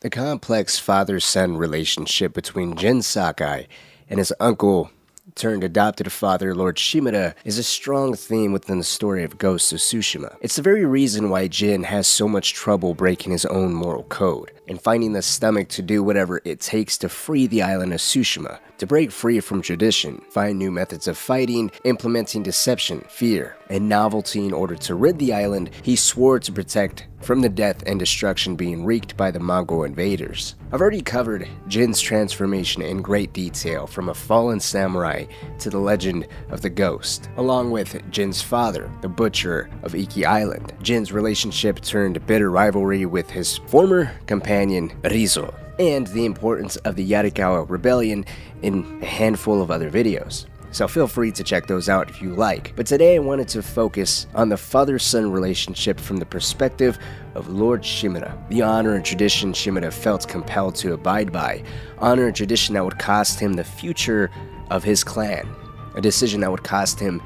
The complex father-son relationship between Jin Sakai and his uncle turned adopted father Lord Shimura is a strong theme within the story of Ghost of Tsushima. It's the very reason why Jin has so much trouble breaking his own moral code and finding the stomach to do whatever it takes to free the island of Tsushima, to break free from tradition, find new methods of fighting, implementing deception, fear, and novelty in order to rid the island he swore to protect from the death and destruction being wreaked by the Mongol invaders. I've already covered Jin's transformation in great detail, from a fallen samurai to the legend of the ghost, along with Jin's father, the butcher of Iki Island, Jin's relationship turned bitter rivalry with his former companion Ryzuo, and the importance of the Yarikawa Rebellion in a handful of other videos. So feel free to check those out if you like. But today I wanted to focus on the father-son relationship from the perspective of Lord Shimura. The honor and tradition Shimura felt compelled to abide by. Honor and tradition that would cost him the future of his clan. A decision that would cost him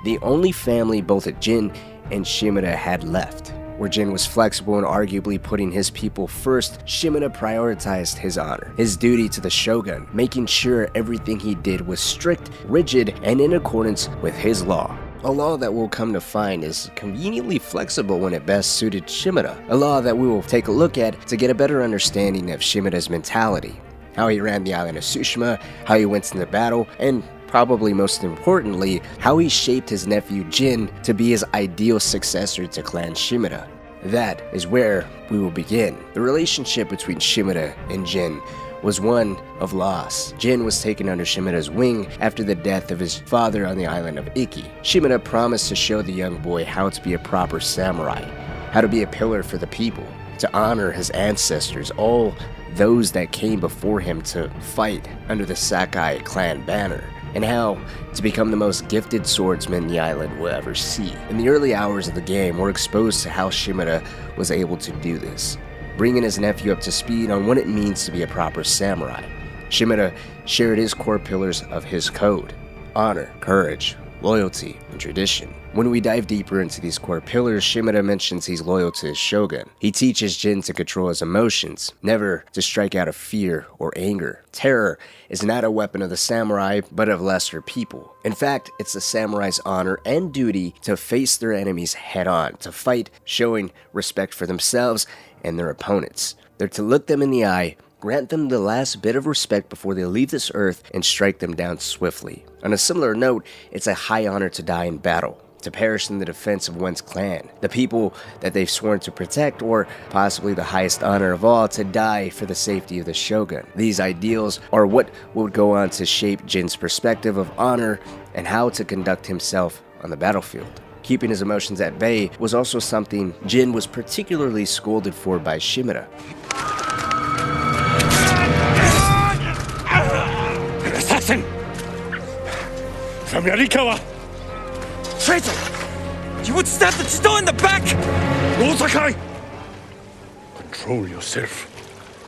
the only family both Jin and Shimura had left. Where Jin was flexible and arguably putting his people first, Shimura prioritized his honor, his duty to the shogun, making sure everything he did was strict, rigid, and in accordance with his law. A law that we'll come to find is conveniently flexible when it best suited Shimura. A law that we will take a look at to get a better understanding of Shimura's mentality, how he ran the island of Tsushima, how he went into battle, and probably most importantly, how he shaped his nephew Jin to be his ideal successor to Clan Shimura. That is where we will begin. The relationship between Shimura and Jin was one of loss. Jin was taken under Shimura's wing after the death of his father on the island of Iki. Shimura promised to show the young boy how to be a proper samurai, how to be a pillar for the people, to honor his ancestors, all those that came before him to fight under the Sakai clan banner, and how to become the most gifted swordsman the island will ever see. In the early hours of the game, we're exposed to how Shimura was able to do this, bringing his nephew up to speed on what it means to be a proper samurai. Shimura shared his core pillars of his code: honor, courage, loyalty, and tradition. When we dive deeper into these core pillars, Shimura mentions he's loyal to his shogun. He teaches Jin to control his emotions, never to strike out of fear or anger. Terror is not a weapon of the samurai, but of lesser people. In fact, it's the samurai's honor and duty to face their enemies head-on, to fight, showing respect for themselves and their opponents. They're to look them in the eye, grant them the last bit of respect before they leave this earth, and strike them down swiftly. On a similar note, it's a high honor to die in battle, to perish in the defense of one's clan, the people that they've sworn to protect, or possibly the highest honor of all, to die for the safety of the shogun. These ideals are what would go on to shape Jin's perspective of honor and how to conduct himself on the battlefield. Keeping his emotions at bay was also something Jin was particularly scolded for by Shimura. An assassin! From Yarikawa! Traitor! You would stab the Chido in the back! Sakai! Control yourself.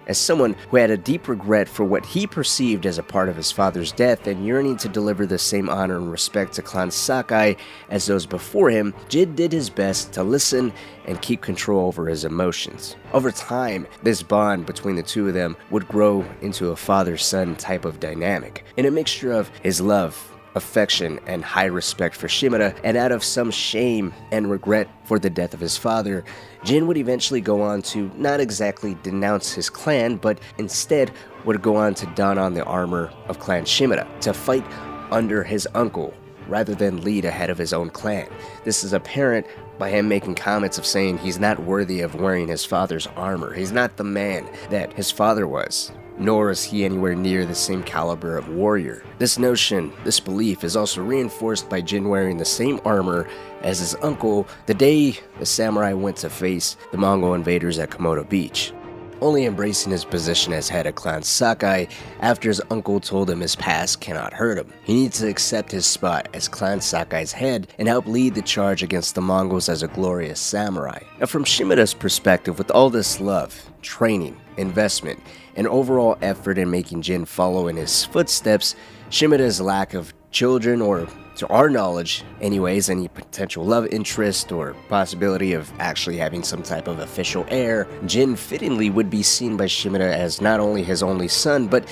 As someone who had a deep regret for what he perceived as a part of his father's death and yearning to deliver the same honor and respect to Clan Sakai as those before him, Jin did his best to listen and keep control over his emotions. Over time, this bond between the two of them would grow into a father-son type of dynamic, in a mixture of his love, affection, and high respect for Shimura, and out of some shame and regret for the death of his father, Jin would eventually go on to not exactly denounce his clan, but instead would go on to don on the armor of Clan Shimura, to fight under his uncle, rather than lead ahead of his own clan. This is apparent by him making comments of saying he's not worthy of wearing his father's armor. He's not the man that his father was. nor is he anywhere near the same caliber of warrior. This notion, this belief, is also reinforced by Jin wearing the same armor as his uncle the day the samurai went to face the Mongol invaders at Komodo Beach, only embracing his position as head of Clan Sakai after his uncle told him his past cannot hurt him. He needs to accept his spot as Clan Sakai's head and help lead the charge against the Mongols as a glorious samurai. Now from Shimura's perspective, with all this love, training, investment, and overall effort in making Jin follow in his footsteps, Shimura's lack of children, or to our knowledge anyways, any potential love interest or possibility of actually having some type of official heir, Jin fittingly would be seen by Shimura as not only his only son, but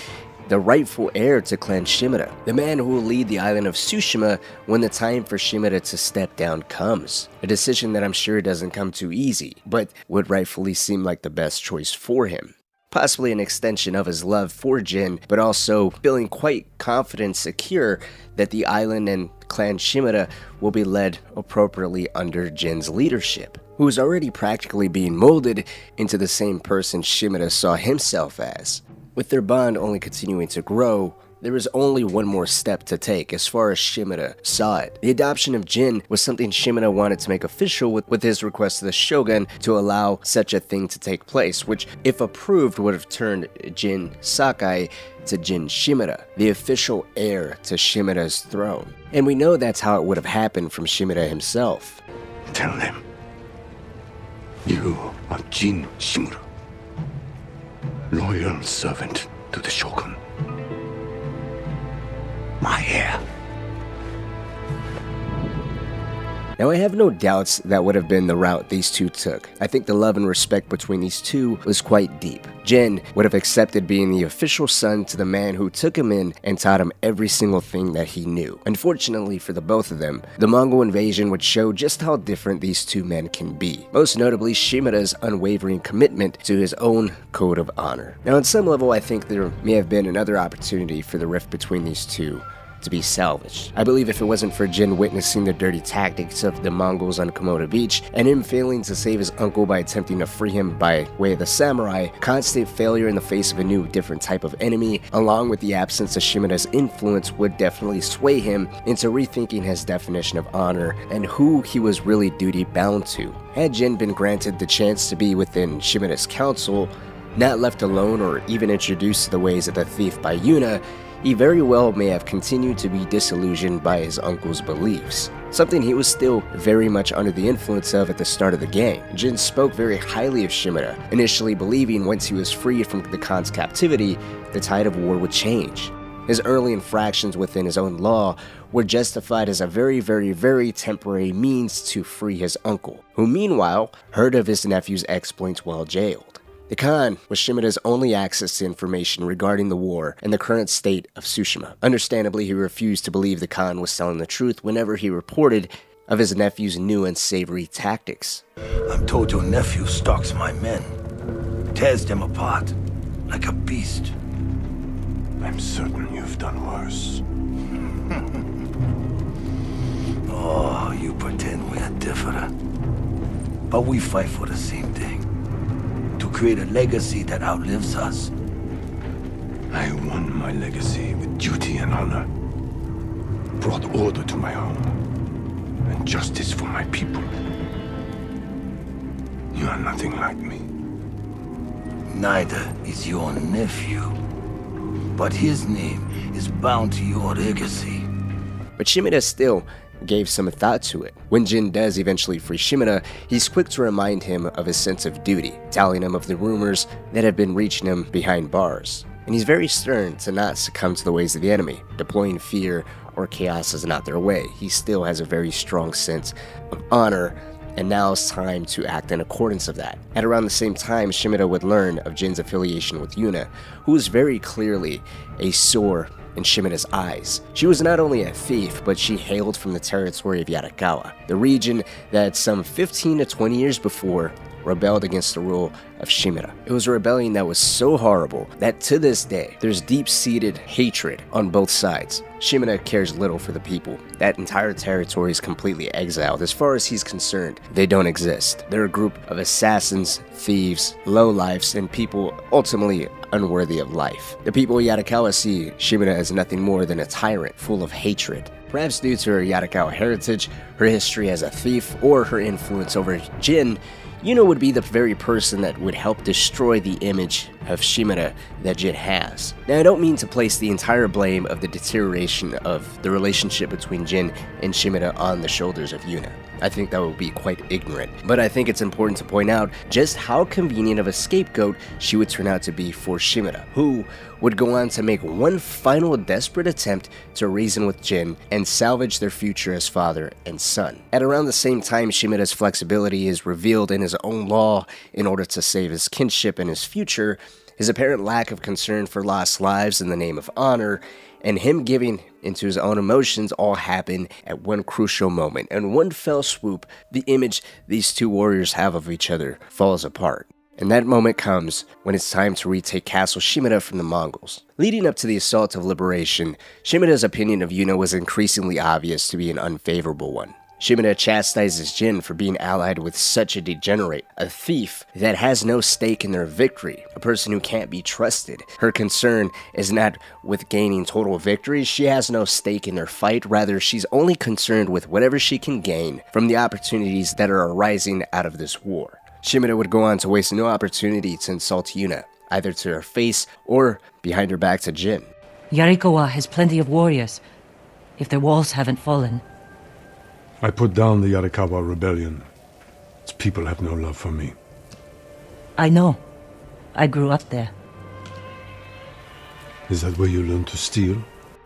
the rightful heir to Clan Shimura, the man who will lead the island of Tsushima when the time for Shimura to step down comes. A decision that I'm sure doesn't come too easy, but would rightfully seem like the best choice for him. Possibly an extension of his love for Jin, but also feeling quite confident and secure that the island and Clan Shimura will be led appropriately under Jin's leadership, who is already practically being molded into the same person Shimura saw himself as. With their bond only continuing to grow, there was only one more step to take as far as Shimura saw it. The adoption of Jin was something Shimura wanted to make official with his request to the Shogun to allow such a thing to take place, which, if approved, would have turned Jin Sakai to Jin Shimura, the official heir to Shimura's throne. And we know that's how it would have happened from Shimura himself. Tell them, you are Jin Shimura, loyal servant to the Shogun. My heir. Now I have no doubts that would have been the route these two took. I think the love and respect between these two was quite deep. Jin would have accepted being the official son to the man who took him in and taught him every single thing that he knew. Unfortunately for the both of them, the Mongol invasion would show just how different these two men can be. Most notably, Shimura's unwavering commitment to his own code of honor. Now on some level, I think there may have been another opportunity for the rift between these two to be salvaged. I believe if it wasn't for Jin witnessing the dirty tactics of the Mongols on Komodo Beach, and him failing to save his uncle by attempting to free him by way of the samurai, constant failure in the face of a new, different type of enemy, along with the absence of Shimura's influence, would definitely sway him into rethinking his definition of honor and who he was really duty bound to. Had Jin been granted the chance to be within Shimura's council, not left alone or even introduced to the ways of the thief by Yuna, he very well may have continued to be disillusioned by his uncle's beliefs, something he was still very much under the influence of at the start of the game. Jin spoke very highly of Shimura, initially believing once he was freed from the Khan's captivity, the tide of war would change. His early infractions within his own law were justified as a very temporary means to free his uncle, who meanwhile heard of his nephew's exploits while jailed. The Khan was Shimura's only access to information regarding the war and the current state of Tsushima. Understandably, he refused to believe the Khan was telling the truth whenever he reported of his nephew's new and savory tactics. I'm told your nephew stalks my men, tears them apart like a beast. I'm certain you've done worse. Oh, you pretend we're different. But we fight for the same thing. To create a legacy that outlives us. I won my legacy with duty and honor. Brought order to my home. And justice for my people. You are nothing like me. Neither is your nephew. But his name is bound to your legacy. But Shimura still gave some thought to it. When Jin does eventually free Shimura, he's quick to remind him of his sense of duty, telling him of the rumors that have been reaching him behind bars. And he's very stern to not succumb to the ways of the enemy, deploying fear or chaos is not their way. He still has a very strong sense of honor, and now it's time to act in accordance of that. At around the same time, Shimura would learn of Jin's affiliation with Yuna, who is very clearly a sore in Shimura's eyes. She was not only a thief, but she hailed from the territory of Yarikawa, the region that some 15 to 20 years before rebelled against the rule of Shimura. It was a rebellion that was so horrible that to this day, there's deep-seated hatred on both sides. Shimura cares little for the people. That entire territory is completely exiled. As far as he's concerned, they don't exist. They're a group of assassins, thieves, lowlifes, and people ultimately unworthy of life. The people of Yarikawa see Shimura as nothing more than a tyrant full of hatred. Perhaps due to her Yarikawa heritage, her history as a thief, or her influence over Jin, Yuna would be the very person that would help destroy the image of Shimura that Jin has. Now, I don't mean to place the entire blame of the deterioration of the relationship between Jin and Shimura on the shoulders of Yuna. I think that would be quite ignorant, but I think it's important to point out just how convenient of a scapegoat she would turn out to be for Shimura, who would go on to make one final desperate attempt to reason with Jin and salvage their future as father and son. At around the same time, Shimura's flexibility is revealed in his own law in order to save his kinship and his future, his apparent lack of concern for lost lives in the name of honor, and him giving into his own emotions all happen at one crucial moment. And one fell swoop, the image these two warriors have of each other falls apart. And that moment comes when it's time to retake Castle Shimura from the Mongols. Leading up to the assault of liberation, Shimura's opinion of Yuna was increasingly obvious to be an unfavorable one. Shimura chastises Jin for being allied with such a degenerate, a thief that has no stake in their victory, a person who can't be trusted. Her concern is not with gaining total victory, she has no stake in their fight, rather she's only concerned with whatever she can gain from the opportunities that are arising out of this war. Shimura would go on to waste no opportunity to insult Yuna, either to her face or behind her back to Jin. Yarikawa has plenty of warriors, if their walls haven't fallen. I put down the Yarikawa Rebellion. Its people have no love for me. I know. I grew up there. Is that where you learned to steal?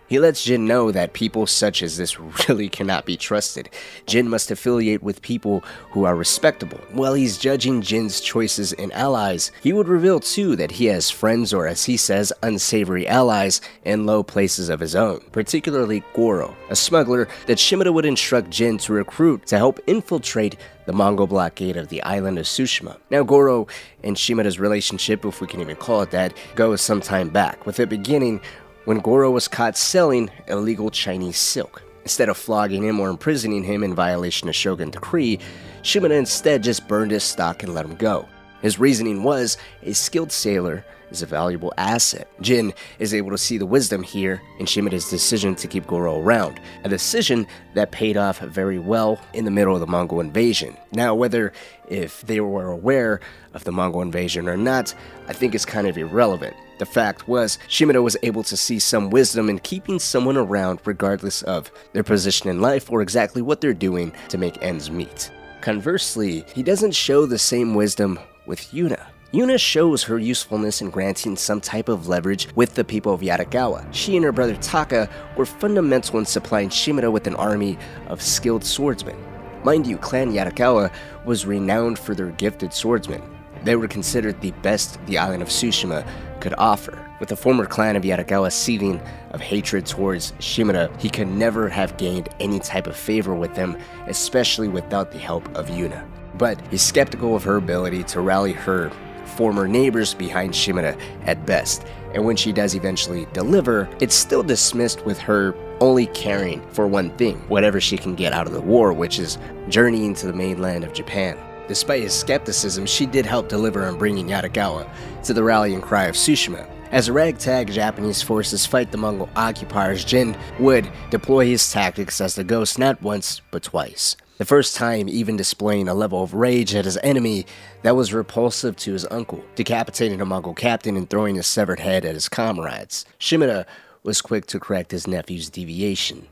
He lets Jin know that people such as this really cannot be trusted. Jin must affiliate with people who are respectable. While he's judging Jin's choices in allies, he would reveal too that he has friends, or as he says, unsavory allies in low places of his own, particularly Goro, a smuggler that Shimura would instruct Jin to recruit to help infiltrate the Mongol blockade of the island of Tsushima. Now, Goro and Shimura's relationship, if we can even call it that, goes some time back, with it beginning when Goro was caught selling illegal Chinese silk. Instead of flogging him or imprisoning him in violation of Shogun decree, Shimura instead just burned his stock and let him go. His reasoning was, a skilled sailor is a valuable asset. Jin is able to see the wisdom here in Shimura's decision to keep Goro around, a decision that paid off very well in the middle of the Mongol invasion. Now, whether if they were aware of the Mongol invasion or not, I think is kind of irrelevant. The fact was, Shimura was able to see some wisdom in keeping someone around regardless of their position in life or exactly what they're doing to make ends meet. Conversely, he doesn't show the same wisdom with Yuna. Yuna shows her usefulness in granting some type of leverage with the people of Yarikawa. She and her brother Taka were fundamental in supplying Shimura with an army of skilled swordsmen. Mind you, Clan Yarikawa was renowned for their gifted swordsmen. They were considered the best the island of Tsushima could offer. With the former clan of Yarikawa seething of hatred towards Shimura, he could never have gained any type of favor with them, especially without the help of Yuna. But he's skeptical of her ability to rally her former neighbors behind Shimura at best, and when she does eventually deliver, it's still dismissed with her only caring for one thing, whatever she can get out of the war, which is journeying to the mainland of Japan. Despite his skepticism, she did help deliver on bringing Yarikawa to the rallying cry of Tsushima. As ragtag Japanese forces fight the Mongol occupiers, Jin would deploy his tactics as the Ghost not once, but twice. The first time even displaying a level of rage at his enemy that was repulsive to his uncle, decapitating a Mongol captain and throwing his severed head at his comrades. Shimura was quick to correct his nephew's deviation.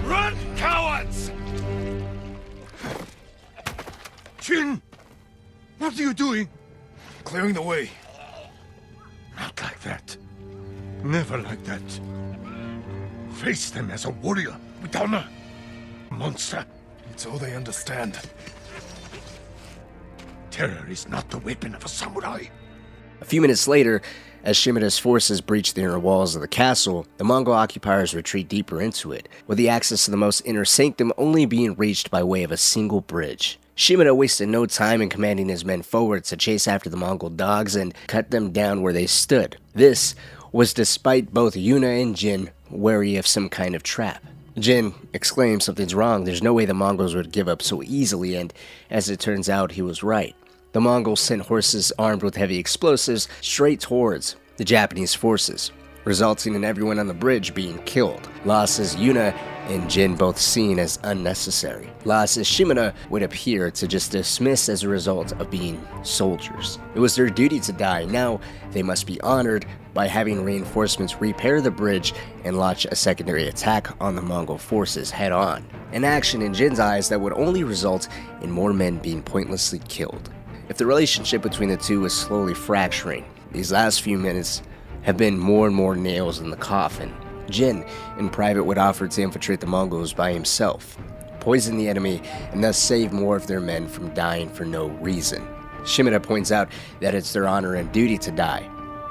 Run, cowards! Jin! What are you doing? Clearing the way. Not like that. Never like that. Face them as a warrior with honor. Monster. It's all they understand. Terror is not the weapon of a samurai. A few minutes later, as Shimura's forces breach the inner walls of the castle, the Mongol occupiers retreat deeper into it, with the access to the most inner sanctum only being reached by way of a single bridge. Shimura wasted no time in commanding his men forward to chase after the Mongol dogs and cut them down where they stood. This was despite both Yuna and Jin wary of some kind of trap. Jin exclaims something's wrong, there's no way the Mongols would give up so easily, and as it turns out, he was right. The Mongols sent horses armed with heavy explosives straight towards the Japanese forces, resulting in everyone on the bridge being killed. Losses Yuna and Jin both seen as unnecessary. Losses Shimura would appear to just dismiss as a result of being soldiers. It was their duty to die, now they must be honored by having reinforcements repair the bridge and launch a secondary attack on the Mongol forces head-on. An action in Jin's eyes that would only result in more men being pointlessly killed. If the relationship between the two was slowly fracturing, these last few minutes have been more and more nails in the coffin. Jin, in private, would offer to infiltrate the Mongols by himself, poison the enemy, and thus save more of their men from dying for no reason. Shimura points out that it's their honor and duty to die.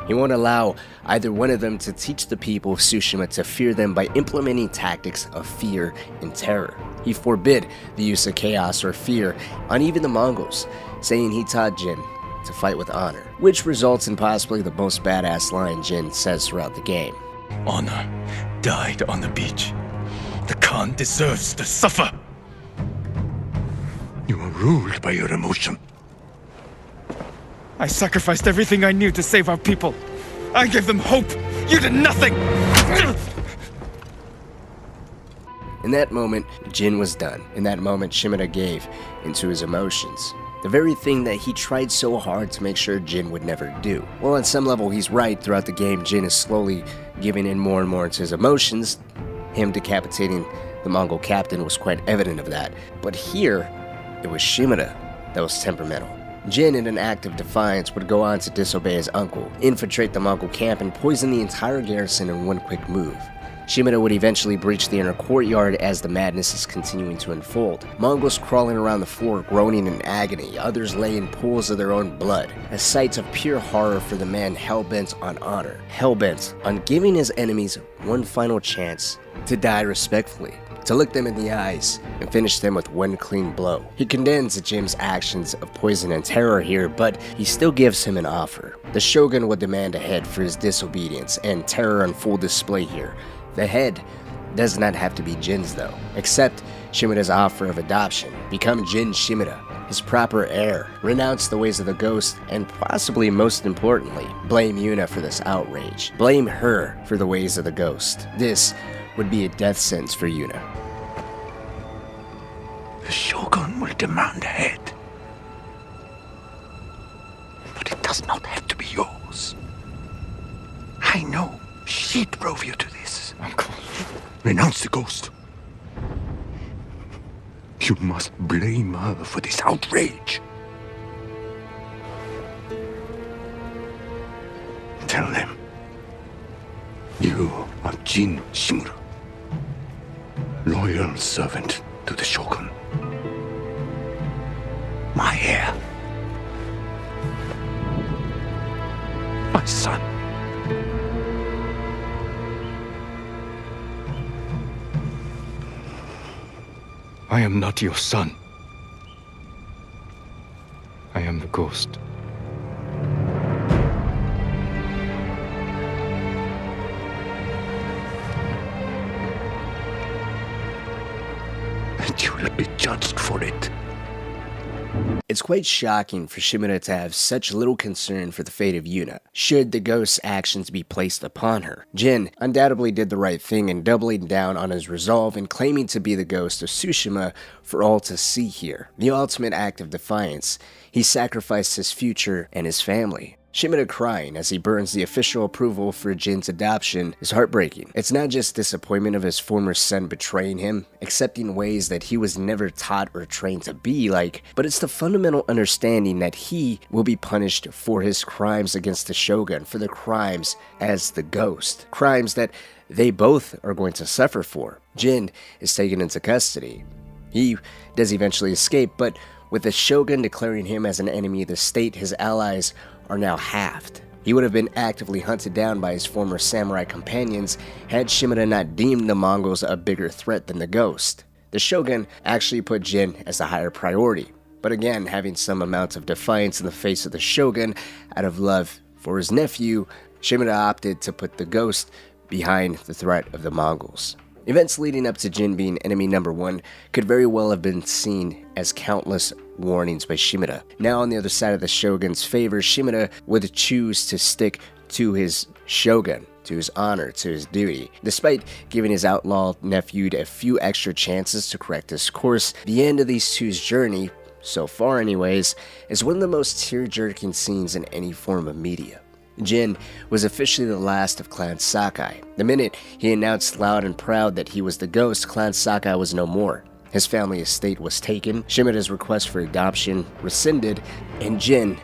He won't allow either one of them to teach the people of Tsushima to fear them by implementing tactics of fear and terror. He forbid the use of chaos or fear on even the Mongols, saying he taught Jin to fight with honor, which results in possibly the most badass line Jin says throughout the game. Honor died on the beach. The Khan deserves to suffer. You are ruled by your emotion. I sacrificed everything I knew to save our people. I gave them hope. You did nothing. In that moment, Jin was done. In that moment, Shimura gave into his emotions. The very thing that he tried so hard to make sure Jin would never do. Well, on some level, he's right. Throughout the game, Jin is slowly giving in more and more into his emotions. Him decapitating the Mongol captain was quite evident of that. But here, it was Shimura that was temperamental. Jin, in an act of defiance, would go on to disobey his uncle, infiltrate the Mongol camp, and poison the entire garrison in one quick move. Shimura would eventually breach the inner courtyard as the madness is continuing to unfold. Mongols crawling around the floor, groaning in agony, others lay in pools of their own blood. A sight of pure horror for the man hell-bent on honor, hell-bent on giving his enemies one final chance to die respectfully, to look them in the eyes and finish them with one clean blow. He condemns Jin's actions of poison and terror here, but he still gives him an offer. The shogun would demand a head for his disobedience and terror on full display here. The head does not have to be Jin's though. Accept Shimura's offer of adoption. Become Jin Shimura, his proper heir. Renounce the ways of the ghost, and possibly most importantly, blame Yuna for this outrage. Blame her for the ways of the ghost. This would be a death sentence for Yuna. The Shogun will demand a head. But it does not have to be yours. I know she drove you to this. Uncle, renounce the ghost. You must blame her for this outrage. Tell them you are Jin Shimura, loyal servant to the Shogun. My heir. My son. I am not your son. I am the ghost. And you will be judged for it. It's quite shocking for Shimura to have such little concern for the fate of Yuna, should the ghost's actions be placed upon her. Jin undoubtedly did the right thing in doubling down on his resolve and claiming to be the Ghost of Tsushima for all to see here. The ultimate act of defiance. He sacrificed his future and his family. Shimura crying as he burns the official approval for Jin's adoption is heartbreaking. It's not just disappointment of his former son betraying him, accepting ways that he was never taught or trained to be like, but it's the fundamental understanding that he will be punished for his crimes against the Shogun, for the crimes as the ghost. Crimes that they both are going to suffer for. Jin is taken into custody. He does eventually escape, but with the Shogun declaring him as an enemy of the state, his allies are now halved. He would have been actively hunted down by his former samurai companions had Shimura not deemed the Mongols a bigger threat than the ghost. The Shogun actually put Jin as a higher priority, but again, having some amount of defiance in the face of the Shogun out of love for his nephew, Shimura opted to put the ghost behind the threat of the Mongols. Events leading up to Jin being enemy number 1 could very well have been seen as countless warnings by Shimura. Now on the other side of the shogun's favor, Shimura would choose to stick to his shogun, to his honor, to his duty. Despite giving his outlawed nephew a few extra chances to correct his course, the end of these two's journey, so far anyways, is one of the most tear-jerking scenes in any form of media. Jin was officially the last of Clan Sakai. The minute he announced loud and proud that he was the ghost, Clan Sakai was no more. His family estate was taken, Shimura's request for adoption rescinded, and Jin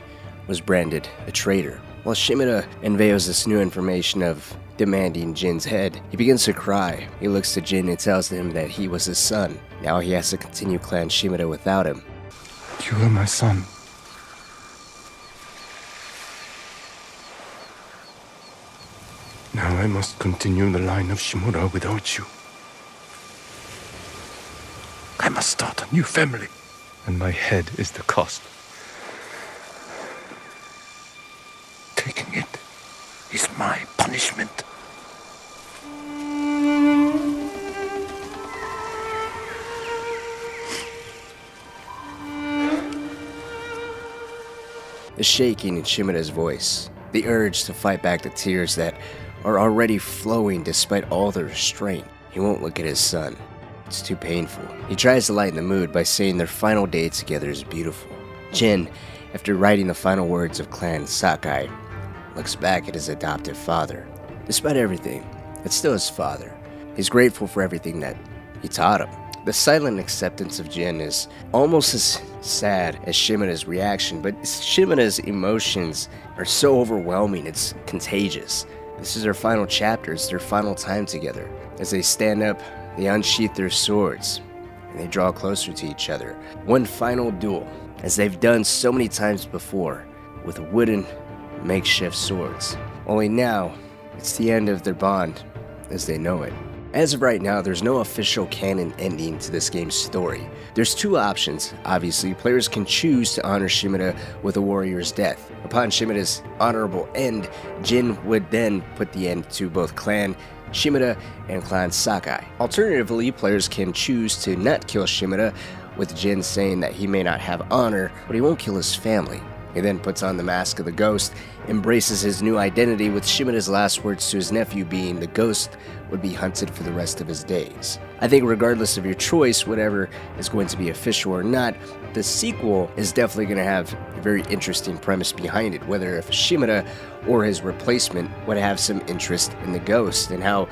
was branded a traitor. While Shimura unveils this new information of demanding Jin's head, he begins to cry. He looks to Jin and tells him that he was his son. Now he has to continue Clan Shimura without him. You are my son. Now I must continue the line of Shimura without you. I must start a new family. And my head is the cost. Taking it is my punishment. The shaking in Shimura's voice, the urge to fight back the tears that are already flowing despite all the restraint. He won't look at his son. It's too painful. He tries to lighten the mood by saying their final day together is beautiful. Jin, after writing the final words of Clan Sakai, looks back at his adoptive father. Despite everything, it's still his father. He's grateful for everything that he taught him. The silent acceptance of Jin is almost as sad as Shimura's reaction, but Shimura's emotions are so overwhelming, it's contagious. This is their final chapter, it's their final time together. As they stand up, they unsheath their swords, and they draw closer to each other. One final duel, as they've done so many times before, with wooden makeshift swords. Only now, it's the end of their bond as they know it. As of right now, there's no official canon ending to this game's story. There's two options. Obviously, players can choose to honor Shimura with a warrior's death. Upon Shimura's honorable end, Jin would then put the end to both Clan Shimura and Clan Sakai. Alternatively, players can choose to not kill Shimura, with Jin saying that he may not have honor, but he won't kill his family. He then puts on the mask of the ghost, embraces his new identity, with Shimura's last words to his nephew being the ghost would be hunted for the rest of his days. I think regardless of your choice, whatever is going to be official or not, the sequel is definitely going to have a very interesting premise behind it, whether if Shimura or his replacement would have some interest in the ghost and how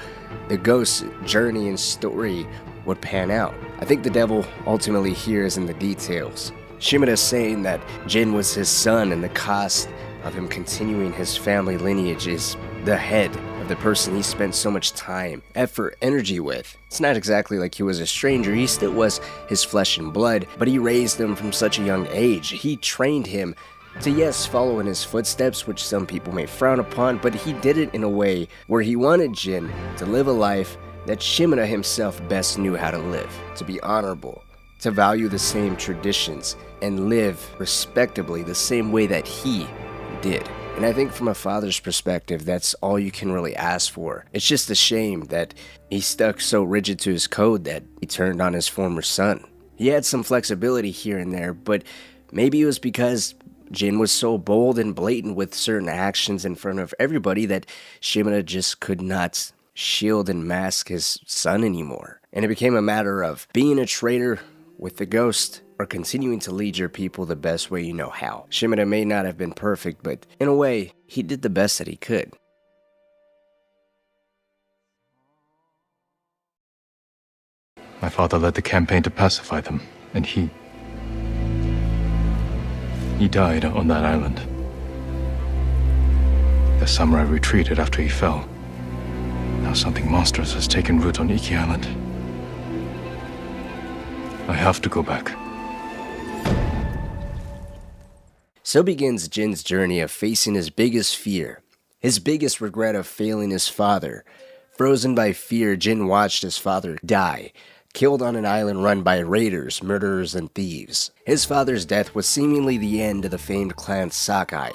the ghost's journey and story would pan out. I think the devil ultimately here is in the details. Shimura saying that Jin was his son and the cost of him continuing his family lineage is the head of the person he spent so much time, effort, energy with. It's not exactly like he was a stranger, he still was his flesh and blood, but he raised him from such a young age. He trained him to, yes, follow in his footsteps, which some people may frown upon, but he did it in a way where he wanted Jin to live a life that Shimura himself best knew how to live, to be honorable, to value the same traditions, and live respectably the same way that he did. And I think from a father's perspective, that's all you can really ask for. It's just a shame that he stuck so rigid to his code that he turned on his former son. He had some flexibility here and there, but maybe it was because Jin was so bold and blatant with certain actions in front of everybody that Shimura just could not shield and mask his son anymore. And it became a matter of being a traitor with the ghost or continuing to lead your people the best way you know how. Shimura may not have been perfect, but in a way, he did the best that he could. My father led the campaign to pacify them, and he died on that island. The samurai retreated after he fell. Now something monstrous has taken root on Iki Island. I have to go back. So begins Jin's journey of facing his biggest fear, his biggest regret of failing his father. Frozen by fear, Jin watched his father die, killed on an island run by raiders, murderers, and thieves. His father's death was seemingly the end of the famed Clan Sakai.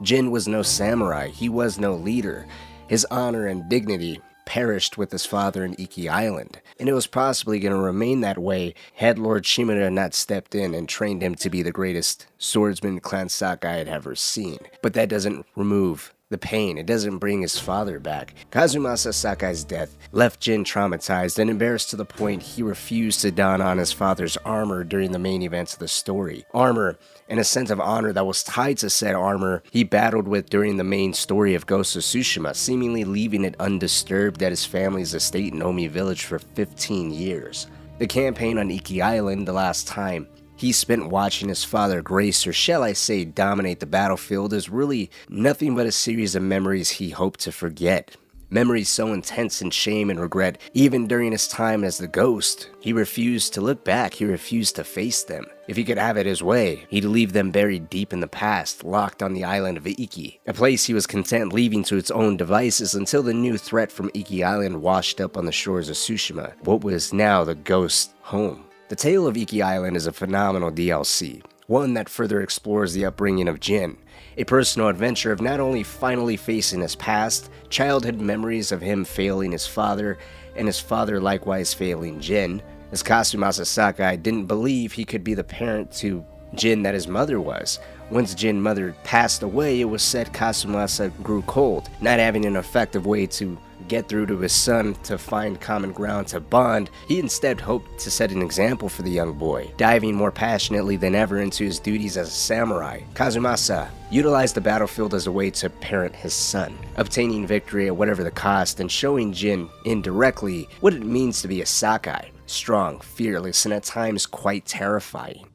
Jin was no samurai, he was no leader. His honor and dignity perished with his father in Iki Island, and it was possibly going to remain that way had Lord Shimura not stepped in and trained him to be the greatest swordsman Clan Sakai had ever seen. But that doesn't remove the pain, it doesn't bring his father back. Kazumasa Sakai's death left Jin traumatized and embarrassed to the point he refused to don on his father's armor during the main events of the story. Armor, and a sense of honor that was tied to said armor he battled with during the main story of Ghost of Tsushima, seemingly leaving it undisturbed at his family's estate in Omi village for 15 years. The campaign on Iki Island, the last time he spent watching his father grace, or shall I say dominate the battlefield, is really nothing but a series of memories he hoped to forget. Memories so intense in shame and regret, even during his time as the ghost. He refused to look back, he refused to face them. If he could have it his way, he'd leave them buried deep in the past, locked on the island of Iki, a place he was content leaving to its own devices until the new threat from Iki Island washed up on the shores of Tsushima, what was now the ghost home. The Tale of Iki Island is a phenomenal DLC, one that further explores the upbringing of Jin, a personal adventure of not only finally facing his past, childhood memories of him failing his father, and his father likewise failing Jin, as Kazumasa Sakai didn't believe he could be the parent to Jin that his mother was. Once Jin's mother passed away, it was said Kazumasa grew cold, not having an effective way to get through to his son to find common ground to bond. He instead hoped to set an example for the young boy, diving more passionately than ever into his duties as a samurai. Kazumasa utilized the battlefield as a way to parent his son, obtaining victory at whatever the cost and showing Jin indirectly what it means to be a Sakai, strong, fearless, and at times quite terrifying.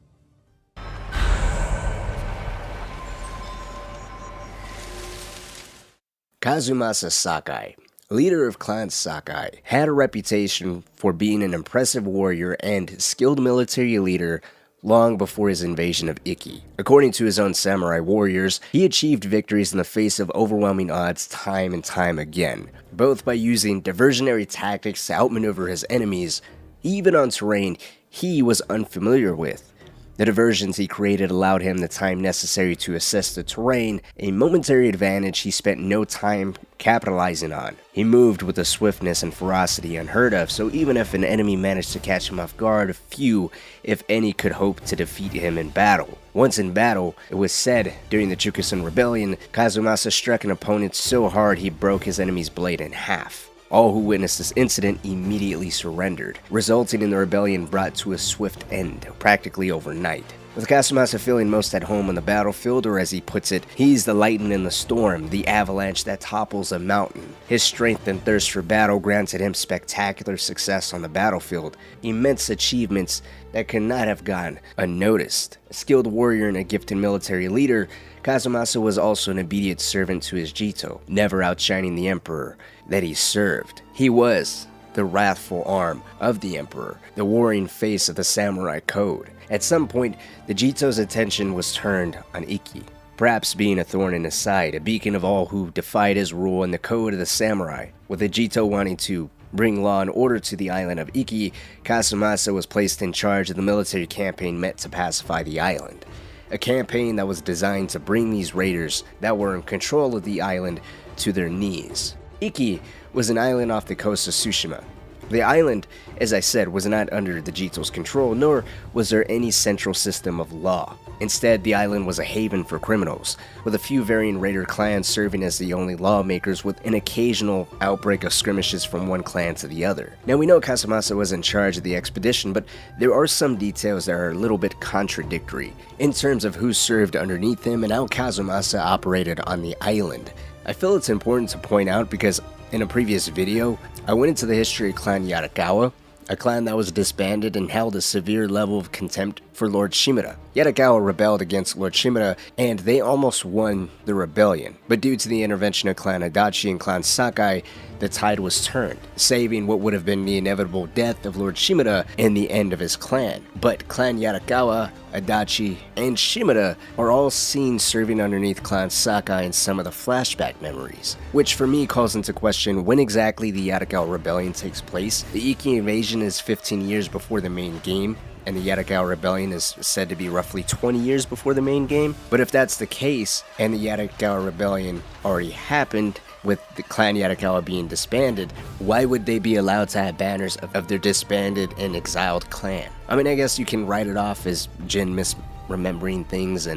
Kazumasa Sakai, leader of Clan Sakai, had a reputation for being an impressive warrior and skilled military leader long before his invasion of Iki. According to his own samurai warriors, he achieved victories in the face of overwhelming odds time and time again, both by using diversionary tactics to outmaneuver his enemies, even on terrain he was unfamiliar with. The diversions he created allowed him the time necessary to assess the terrain, a momentary advantage he spent no time capitalizing on. He moved with a swiftness and ferocity unheard of, so even if an enemy managed to catch him off guard, few, if any, could hope to defeat him in battle. Once in battle, it was said during the Khotun Rebellion, Kazumasa struck an opponent so hard he broke his enemy's blade in half. All who witnessed this incident immediately surrendered, resulting in the rebellion brought to a swift end, practically overnight. With Kazumasa feeling most at home on the battlefield, or as he puts it, he's the lightning in the storm, the avalanche that topples a mountain. His strength and thirst for battle granted him spectacular success on the battlefield, immense achievements that could not have gone unnoticed. A skilled warrior and a gifted military leader, Kazumasa was also an obedient servant to his Jito, never outshining the emperor that he served. He was the wrathful arm of the emperor, the warring face of the samurai code. At some point, the Jito's attention was turned on Iki, perhaps being a thorn in his side, a beacon of all who defied his rule and the code of the samurai. With the Jito wanting to bring law and order to the island of Iki, Kazumasa was placed in charge of the military campaign meant to pacify the island. A campaign that was designed to bring these raiders that were in control of the island to their knees. Iki was an island off the coast of Tsushima. The island, as I said, was not under the Jito's control, nor was there any central system of law. Instead, the island was a haven for criminals, with a few varying raider clans serving as the only lawmakers, with an occasional outbreak of skirmishes from one clan to the other. Now, we know Kazumasa was in charge of the expedition, but there are some details that are a little bit contradictory in terms of who served underneath him and how Kazumasa operated on the island. I feel it's important to point out because in a previous video, I went into the history of Clan Yarikawa, a clan that was disbanded and held a severe level of contempt for Lord Shimura. Yarikawa rebelled against Lord Shimura, and they almost won the rebellion. But due to the intervention of Clan Adachi and Clan Sakai, the tide was turned, saving what would have been the inevitable death of Lord Shimura and the end of his clan. But Clan Yarikawa, Adachi, and Shimura are all seen serving underneath Clan Sakai in some of the flashback memories, which for me calls into question when exactly the Yarikawa Rebellion takes place. The Iki invasion is 15 years before the main game, and the Yarikawa Rebellion is said to be roughly 20 years before the main game. But if that's the case, and the Yarikawa Rebellion already happened, with the clan Yarikawa being disbanded, why would they be allowed to have banners of their disbanded and exiled clan? I mean, I guess you can write it off as Jin misremembering things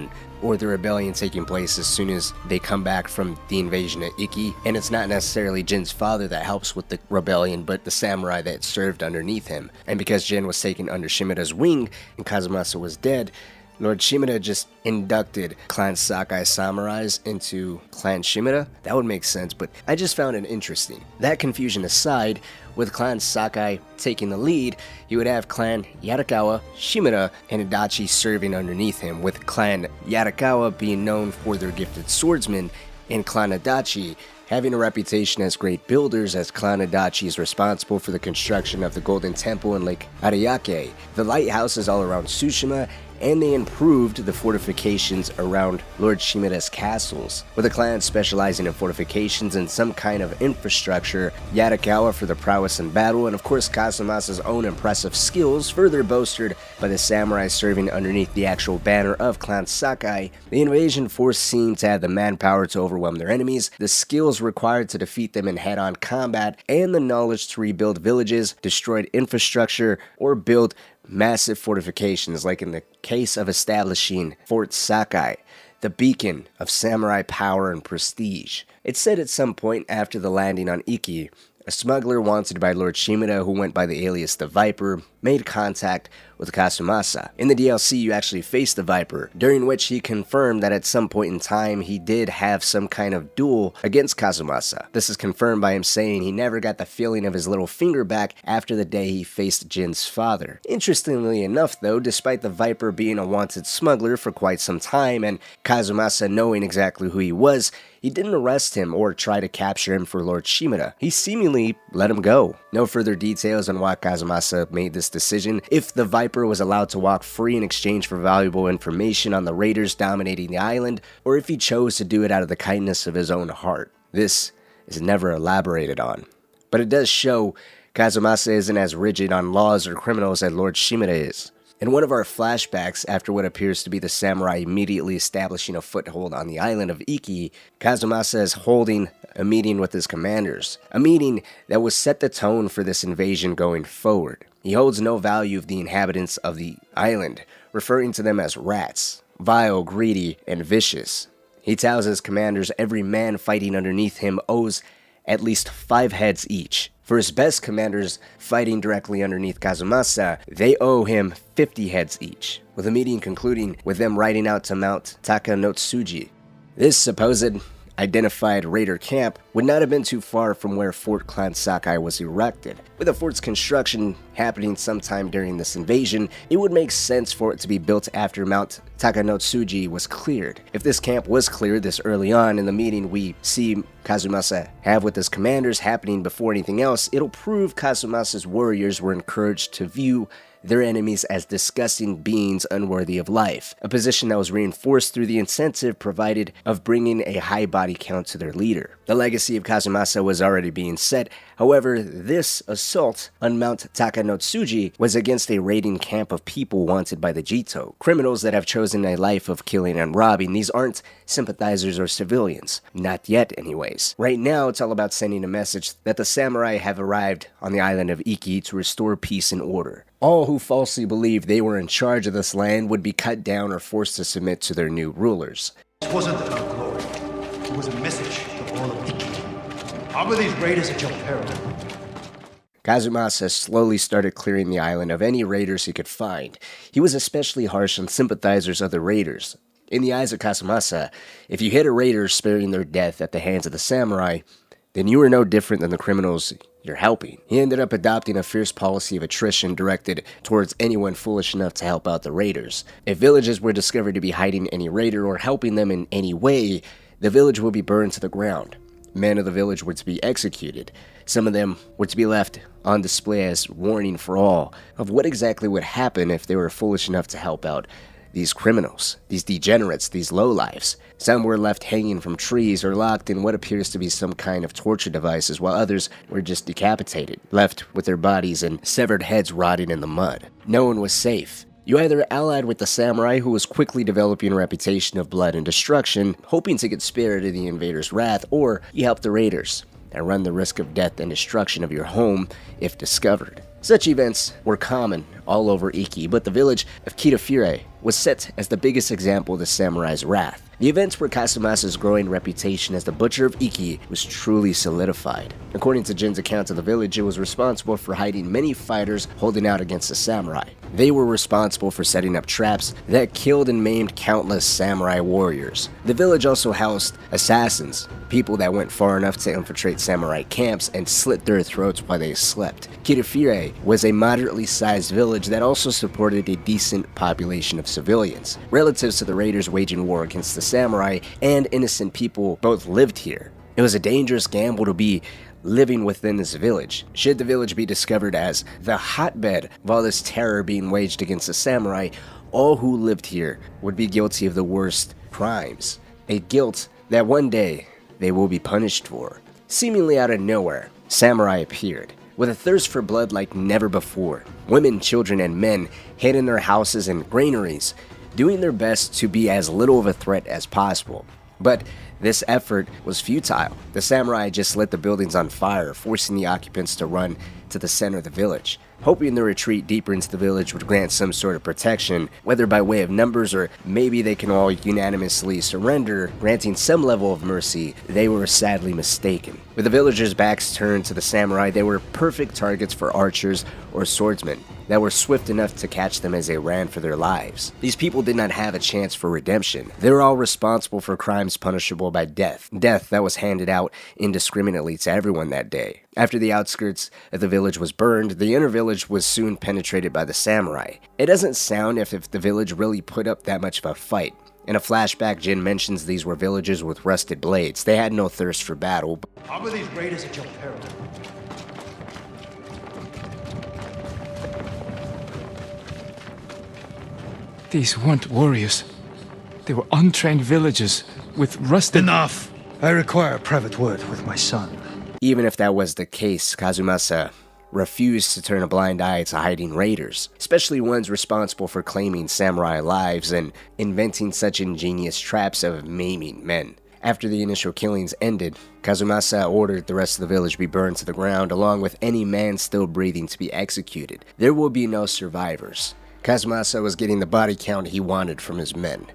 or the rebellion taking place as soon as they come back from the invasion of Iki, and it's not necessarily Jin's father that helps with the rebellion, but the samurai that served underneath him. And because Jin was taken under Shimura's wing and Kazumasa was dead, Lord Shimura just inducted Clan Sakai samurais into Clan Shimura. That would make sense, but I just found it interesting. That confusion aside, with Clan Sakai taking the lead, you would have Clan Yarikawa, Shimura, and Adachi serving underneath him, with Clan Yarikawa being known for their gifted swordsmen, and Clan Adachi having a reputation as great builders, as Clan Adachi is responsible for the construction of the Golden Temple in Lake Ariake, the lighthouses all around Tsushima, and they improved the fortifications around Lord Shimura's castles, with the clan specializing in fortifications and some kind of infrastructure, Yarikawa for the prowess in battle, and of course Kazumasa's own impressive skills, further bolstered by the samurai serving underneath the actual banner of Clan Sakai. The invasion force seemed to have the manpower to overwhelm their enemies, the skills required to defeat them in head-on combat, and the knowledge to rebuild villages, destroyed infrastructure, or build massive fortifications, like in the case of establishing Fort Sakai, the beacon of samurai power and prestige. It's said at some point after the landing on Iki, a smuggler wanted by Lord Shimura, who went by the alias the Viper, made contact with Kazumasa. In the DLC, you actually face the Viper, during which he confirmed that at some point in time he did have some kind of duel against Kazumasa. This is confirmed by him saying he never got the feeling of his little finger back after the day he faced Jin's father. Interestingly enough though, despite the Viper being a wanted smuggler for quite some time and Kazumasa knowing exactly who he was, he didn't arrest him or try to capture him for Lord Shimura. He seemingly let him go. No further details on why Kazumasa made this decision, if the Viper was allowed to walk free in exchange for valuable information on the raiders dominating the island, or if he chose to do it out of the kindness of his own heart. This is never elaborated on. But it does show Kazumasa isn't as rigid on laws or criminals as Lord Shimura is. In one of our flashbacks, after what appears to be the samurai immediately establishing a foothold on the island of Iki, Kazumasa is holding a meeting with his commanders, a meeting that will set the tone for this invasion going forward. He holds no value of the inhabitants of the island, referring to them as rats, vile, greedy, and vicious. He tells his commanders every man fighting underneath him owes at least 5 heads each. For his best commanders fighting directly underneath Kazumasa, they owe him 50 heads each, with the meeting concluding with them riding out to Mount Takanotsuji. This supposed identified raider camp would not have been too far from where Fort Clan Sakai was erected. With the fort's construction happening sometime during this invasion, it would make sense for it to be built after Mount Takanotsuji was cleared. If this camp was cleared this early on in the meeting we see Kazumasa have with his commanders happening before anything else, it'll prove Kazumasa's warriors were encouraged to view their enemies as disgusting beings unworthy of life, a position that was reinforced through the incentive provided of bringing a high body count to their leader. The legacy of Kazumasa was already being set, however, this assault on Mount Takanotsuji was against a raiding camp of people wanted by the Jito, criminals that have chosen a life of killing and robbing. These aren't sympathizers or civilians, not yet anyways. Right now, it's all about sending a message that the samurai have arrived on the island of Iki to restore peace and order. All who falsely believed they were in charge of this land would be cut down or forced to submit to their new rulers. This wasn't about glory. It was a message to all of Iki. How were these raiders at your peril? Kazumasa slowly started clearing the island of any raiders he could find. He was especially harsh on sympathizers of the raiders. In the eyes of Kazumasa, if you hit a raider sparing their death at the hands of the samurai, then you were no different than the criminals you're helping. He ended up adopting a fierce policy of attrition directed towards anyone foolish enough to help out the raiders. If villages were discovered to be hiding any raider or helping them in any way, the village would be burned to the ground. Men of the village were to be executed. Some of them were to be left on display as warning for all of what exactly would happen if they were foolish enough to help out these criminals, these degenerates, these lowlifes. Some were left hanging from trees or locked in what appears to be some kind of torture devices, while others were just decapitated, left with their bodies and severed heads rotting in the mud. No one was safe. You either allied with the samurai, who was quickly developing a reputation of blood and destruction, hoping to get spared of the invaders' wrath, or you helped the raiders and run the risk of death and destruction of your home if discovered. Such events were common all over Iki, but the village of Kitafure was set as the biggest example of the samurai's wrath. The events where Kazumasa's growing reputation as the Butcher of Iki was truly solidified. According to Jin's account of the village, it was responsible for hiding many fighters holding out against the samurai. They were responsible for setting up traps that killed and maimed countless samurai warriors. The village also housed assassins, people that went far enough to infiltrate samurai camps and slit their throats while they slept. Kitafure was a moderately sized village that also supported a decent population of civilians. Relatives to the raiders waging war against the samurai and innocent people both lived here. It was a dangerous gamble to be living within this village. Should the village be discovered as the hotbed of all this terror being waged against the samurai, all who lived here would be guilty of the worst crimes, a guilt that one day they will be punished for. Seemingly out of nowhere, samurai appeared, with a thirst for blood like never before. Women, children, and men hid in their houses and granaries, doing their best to be as little of a threat as possible. But this effort was futile. The samurai just lit the buildings on fire, forcing the occupants to run to the center of the village, hoping the retreat deeper into the village would grant some sort of protection, whether by way of numbers or maybe they can all unanimously surrender, granting some level of mercy. They were sadly mistaken. With the villagers' backs turned to the samurai, they were perfect targets for archers or swordsmen that were swift enough to catch them as they ran for their lives. These people did not have a chance for redemption. They were all responsible for crimes punishable by death. Death that was handed out indiscriminately to everyone that day. After the outskirts of the village was burned, the inner village was soon penetrated by the samurai. It doesn't sound as if the village really put up that much of a fight. In a flashback, Jin mentions these were villages with rusted blades. They had no thirst for battle. How were these raiders at your peril? These weren't warriors. They were untrained villagers with rusted... Enough! I require a private word with my son. Even if that was the case, Kazumasa refused to turn a blind eye to hiding raiders, especially ones responsible for claiming samurai lives and inventing such ingenious traps of maiming men. After the initial killings ended, Kazumasa ordered the rest of the village be burned to the ground, along with any man still breathing to be executed. There will be no survivors. Kazumasa was getting the body count he wanted from his men.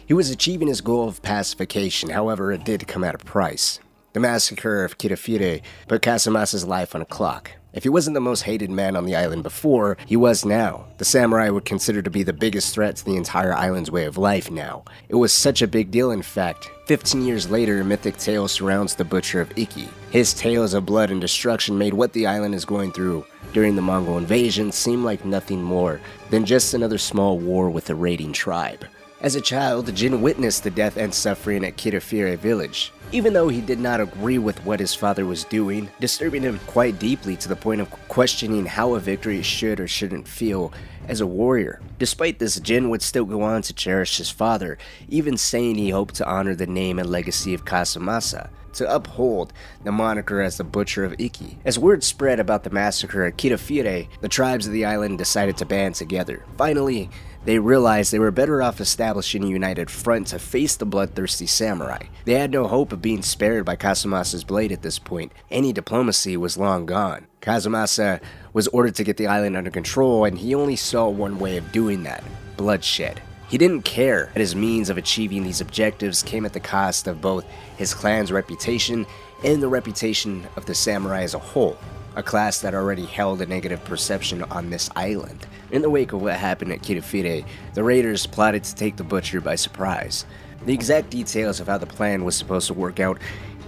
He was achieving his goal of pacification, however it did come at a price. The massacre of Kitafure put Kazumasa's life on a clock. If he wasn't the most hated man on the island before, he was now. The samurai were considered to be the biggest threat to the entire island's way of life now. It was such a big deal, in fact. 15 years later, a mythic tale surrounds the Butcher of Iki. His tales of blood and destruction made what the island is going through during the Mongol invasion seem like nothing more than just another small war with a raiding tribe. As a child, Jin witnessed the death and suffering at Kitafure village. Even though he did not agree with what his father was doing, disturbing him quite deeply to the point of questioning how a victory should or shouldn't feel as a warrior. Despite this, Jin would still go on to cherish his father, even saying he hoped to honor the name and legacy of Kazumasa, to uphold the moniker as the Butcher of Iki. As word spread about the massacre at Kitafure, the tribes of the island decided to band together. Finally, they realized they were better off establishing a united front to face the bloodthirsty samurai. They had no hope of being spared by Kazumasa's blade at this point. Any diplomacy was long gone. Kazumasa was ordered to get the island under control, and he only saw one way of doing that: bloodshed. He didn't care that his means of achieving these objectives came at the cost of both his clan's reputation and the reputation of the samurai as a whole, a class that already held a negative perception on this island. In the wake of what happened at Kitafure, the raiders plotted to take the Butcher by surprise. The exact details of how the plan was supposed to work out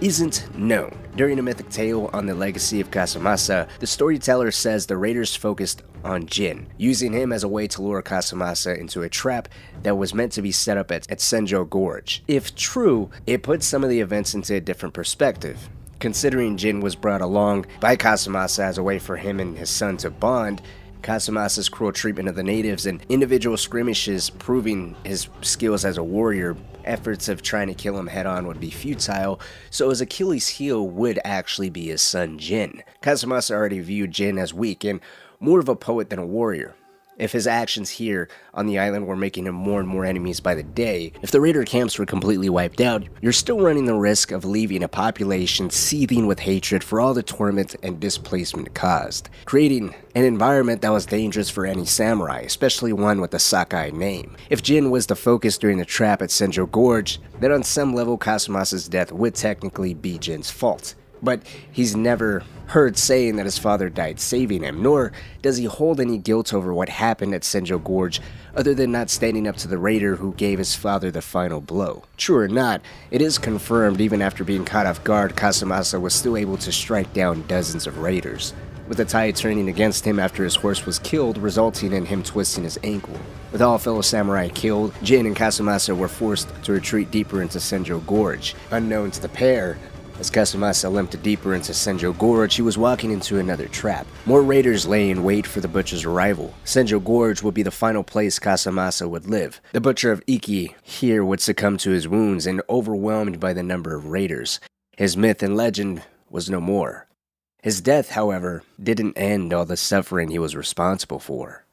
isn't known. During a mythic tale on the legacy of Kazumasa, the storyteller says the raiders focused on Jin, using him as a way to lure Kazumasa into a trap that was meant to be set up at Senjo Gorge. If true, it puts some of the events into a different perspective. Considering Jin was brought along by Kazumasa as a way for him and his son to bond, Kazumasa's cruel treatment of the natives and individual skirmishes proving his skills as a warrior, efforts of trying to kill him head-on would be futile, so his Achilles heel would actually be his son Jin. Kazumasa already viewed Jin as weak and more of a poet than a warrior. If his actions here on the island were making him more and more enemies by the day, if the raider camps were completely wiped out, you're still running the risk of leaving a population seething with hatred for all the torment and displacement caused, creating an environment that was dangerous for any samurai, especially one with a Sakai name. If Jin was the focus during the trap at Senjo Gorge, then on some level Kazumasa's death would technically be Jin's fault. But he's never heard saying that his father died saving him, nor does he hold any guilt over what happened at Senjo Gorge other than not standing up to the raider who gave his father the final blow. True or not, it is confirmed even after being caught off guard, Kazumasa was still able to strike down dozens of raiders, with the tide turning against him after his horse was killed, resulting in him twisting his ankle. With all fellow samurai killed, Jin and Kazumasa were forced to retreat deeper into Senjo Gorge. Unknown to the pair, as Kazumasa limped deeper into Senjo Gorge, he was walking into another trap. More raiders lay in wait for the butcher's arrival. Senjo Gorge would be the final place Kazumasa would live. The butcher of Iki here would succumb to his wounds and overwhelmed by the number of raiders. His myth and legend was no more. His death, however, didn't end all the suffering he was responsible for.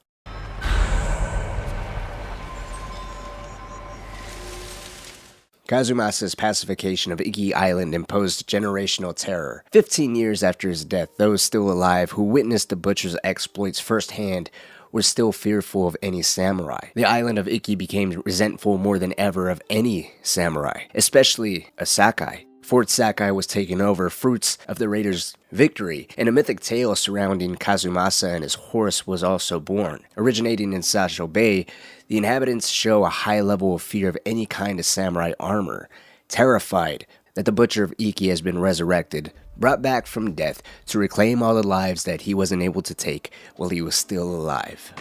Kazumasa's pacification of Iki Island imposed generational terror. 15 years after his death, those still alive who witnessed the butcher's exploits firsthand were still fearful of any samurai. The island of Iki became resentful more than ever of any samurai, especially a Sakai. Fort Sakai was taken over, fruits of the raiders' victory, and a mythic tale surrounding Kazumasa and his horse was also born. Originating in Sasho Bay, the inhabitants show a high level of fear of any kind of samurai armor, terrified that the Butcher of Iki has been resurrected, brought back from death to reclaim all the lives that he wasn't able to take while he was still alive.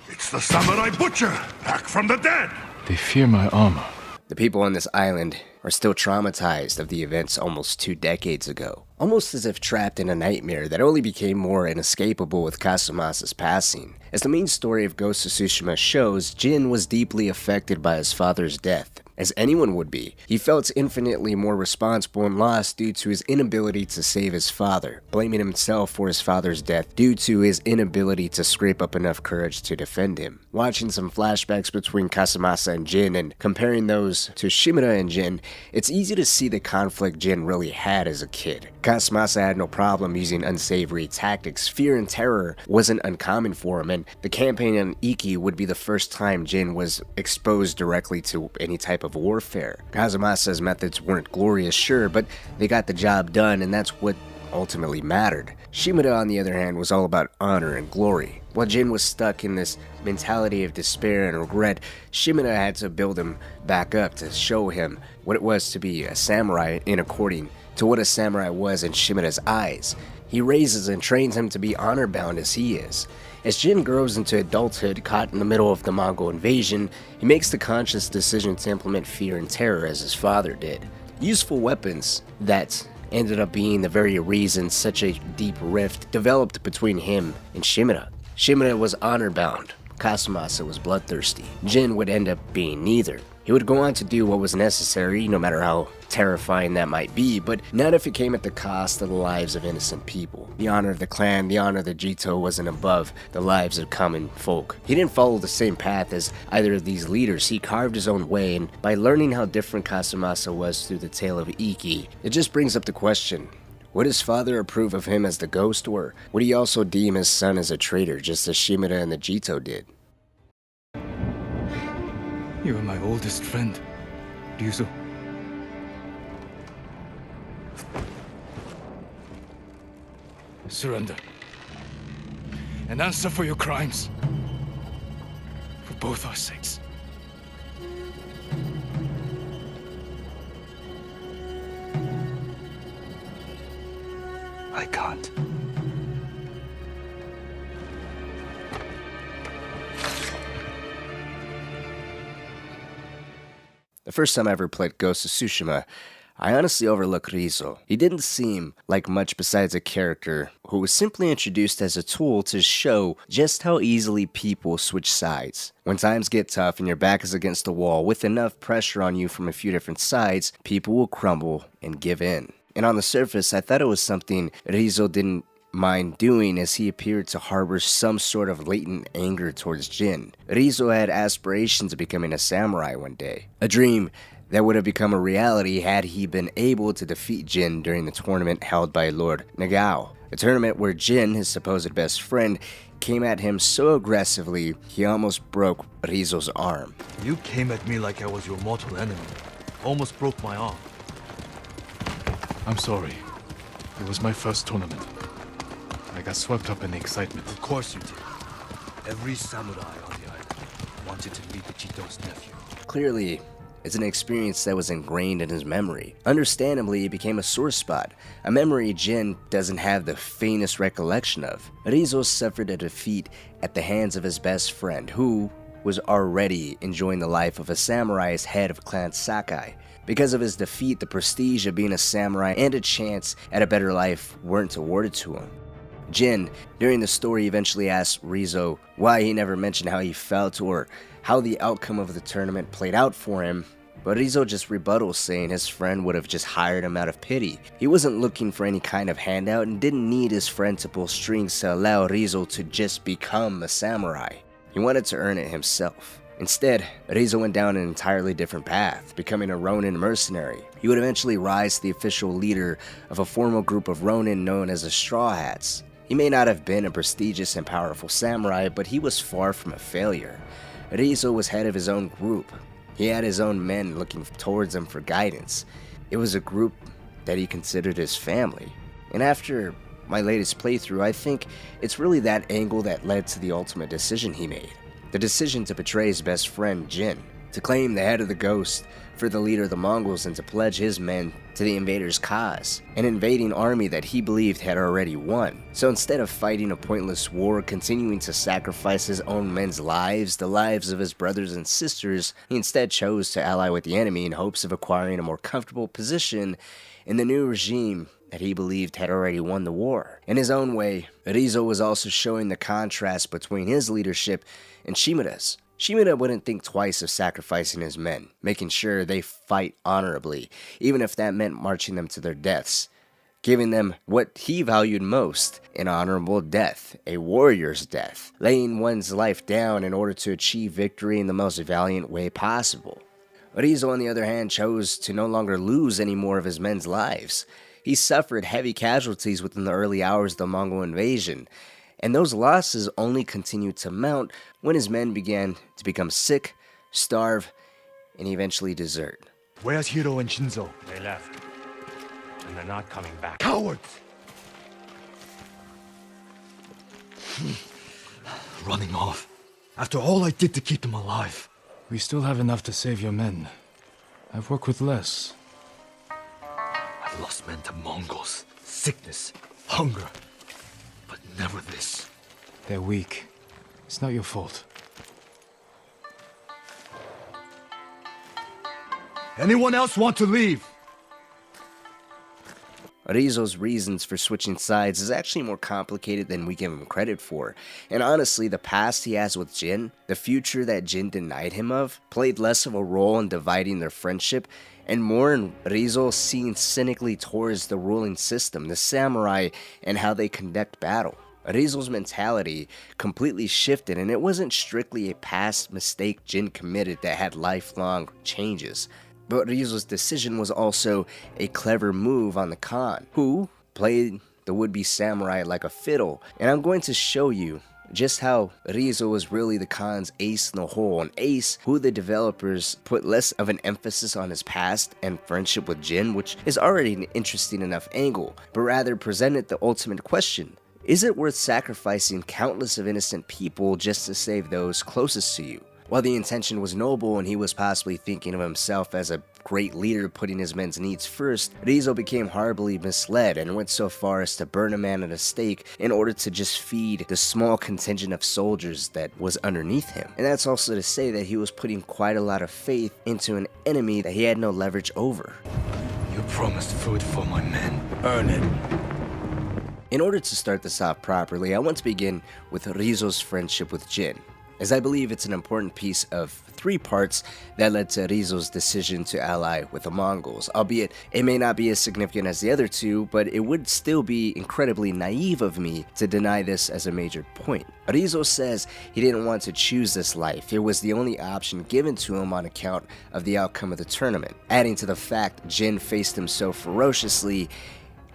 It's the Samurai Butcher, back from the dead! They fear my armor. The people on this island are still traumatized of the events almost 2 decades ago, almost as if trapped in a nightmare that only became more inescapable with Kazumasa's passing. As the main story of Ghost of Tsushima shows, Jin was deeply affected by his father's death, as anyone would be. He felt infinitely more responsible and lost due to his inability to save his father, blaming himself for his father's death due to his inability to scrape up enough courage to defend him. Watching some flashbacks between Kazumasa and Jin and comparing those to Shimura and Jin, it's easy to see the conflict Jin really had as a kid. Kazumasa had no problem using unsavory tactics. Fear and terror wasn't uncommon for him, and the campaign on Iki would be the first time Jin was exposed directly to any type of warfare. Kazumasa's methods weren't glorious, sure, but they got the job done, and that's what ultimately mattered. Shimura, on the other hand, was all about honor and glory. While Jin was stuck in this mentality of despair and regret, Shimura had to build him back up to show him what it was to be a samurai in according to what a samurai was in Shimura's eyes. He raises and trains him to be honor-bound as he is. As Jin grows into adulthood, caught in the middle of the Mongol invasion, he makes the conscious decision to implement fear and terror as his father did. Useful weapons that ended up being the very reason such a deep rift developed between him and Shimura. Shimura was honor-bound, Kazumasa was bloodthirsty. Jin would end up being neither. He would go on to do what was necessary, no matter how terrifying that might be, but not if it came at the cost of the lives of innocent people. The honor of the clan, the honor of the Jito wasn't above the lives of common folk. He didn't follow the same path as either of these leaders. He carved his own way, and by learning how different Kazumasa was through the tale of Iki, it just brings up the question, would his father approve of him as the ghost, or would he also deem his son as a traitor, just as Shimura and the Jito did? You are my oldest friend, Ryzuo. Surrender. And answer for your crimes. For both our sakes. I can't. The first time I ever played Ghost of Tsushima, I honestly overlook Ryzuo. He didn't seem like much besides a character who was simply introduced as a tool to show just how easily people switch sides. When times get tough and your back is against the wall with enough pressure on you from a few different sides, people will crumble and give in. And on the surface, I thought it was something Ryzuo didn't mind doing, as he appeared to harbor some sort of latent anger towards Jin. Ryzuo had aspirations of becoming a samurai one day, a dream that would have become a reality had he been able to defeat Jin during the tournament held by Lord Nagao. A tournament where Jin, his supposed best friend, came at him so aggressively he almost broke Ryzuo's arm. You came at me like I was your mortal enemy. Almost broke my arm. I'm sorry. It was my first tournament. I got swept up in the excitement. Of course you did. Every samurai on the island wanted to meet the Chito's nephew. Clearly, it's an experience that was ingrained in his memory. Understandably, it became a sore spot, a memory Jin doesn't have the faintest recollection of. Ryzuo suffered a defeat at the hands of his best friend, who was already enjoying the life of a samurai as head of Clan Sakai. Because of his defeat, the prestige of being a samurai and a chance at a better life weren't awarded to him. Jin, during the story, eventually asked Ryzuo why he never mentioned how he felt or how the outcome of the tournament played out for him, but Ryzuo just rebutted, saying his friend would have just hired him out of pity. He wasn't looking for any kind of handout and didn't need his friend to pull strings to allow Ryzuo to just become a samurai. He wanted to earn it himself. Instead, Ryzuo went down an entirely different path, becoming a Ronin mercenary. He would eventually rise to the official leader of a formal group of Ronin known as the Straw Hats. He may not have been a prestigious and powerful samurai, but he was far from a failure. Ryzuo was head of his own group. He had his own men looking towards him for guidance. It was a group that he considered his family. And after my latest playthrough, I think it's really that angle that led to the ultimate decision he made. The decision to betray his best friend, Jin, to claim the head of the Ghost for the leader of the Mongols and to pledge his men to the invaders' cause, an invading army that he believed had already won. So instead of fighting a pointless war, continuing to sacrifice his own men's lives, the lives of his brothers and sisters, he instead chose to ally with the enemy in hopes of acquiring a more comfortable position in the new regime that he believed had already won the war. In his own way, Ryzuo was also showing the contrast between his leadership and Shimura's. Shimura wouldn't think twice of sacrificing his men, making sure they fight honorably, even if that meant marching them to their deaths, giving them what he valued most, an honorable death, a warrior's death, laying one's life down in order to achieve victory in the most valiant way possible. Ryzuo, on the other hand, chose to no longer lose any more of his men's lives. He suffered heavy casualties within the early hours of the Mongol invasion, and those losses only continued to mount when his men began to become sick, starve, and eventually desert. Where's Hiro and Shinzo? They left, and they're not coming back. Cowards! Running off. After all I did to keep them alive. We still have enough to save your men. I've worked with less. I've lost men to Mongols, sickness, hunger. But never this. They're weak. It's not your fault. Anyone else want to leave? Ryzuo's reasons for switching sides is actually more complicated than we give him credit for, and honestly, the past he has with Jin, the future that Jin denied him of, played less of a role in dividing their friendship, and more in Ryzuo seeing cynically towards the ruling system, the samurai, and how they conduct battle. Ryzuo's mentality completely shifted, and it wasn't strictly a past mistake Jin committed that had lifelong changes. But Ryzuo's decision was also a clever move on the Khan, who played the would-be samurai like a fiddle. And I'm going to show you just how Ryzuo was really the Khan's ace in the hole, an ace who the developers put less of an emphasis on his past and friendship with Jin, which is already an interesting enough angle, but rather presented the ultimate question. Is it worth sacrificing countless of innocent people just to save those closest to you? While the intention was noble and he was possibly thinking of himself as a great leader putting his men's needs first, Ryzuo became horribly misled and went so far as to burn a man at a stake in order to just feed the small contingent of soldiers that was underneath him. And that's also to say that he was putting quite a lot of faith into an enemy that he had no leverage over. You promised food for my men. Earn it. In order to start this off properly, I want to begin with Ryzuo's friendship with Jin, as I believe it's an important piece of 3 parts that led to Ryzuo's decision to ally with the Mongols, albeit it may not be as significant as the other 2, but it would still be incredibly naive of me to deny this as a major point. Ryzuo says he didn't want to choose this life, it was the only option given to him on account of the outcome of the tournament, adding to the fact Jin faced him so ferociously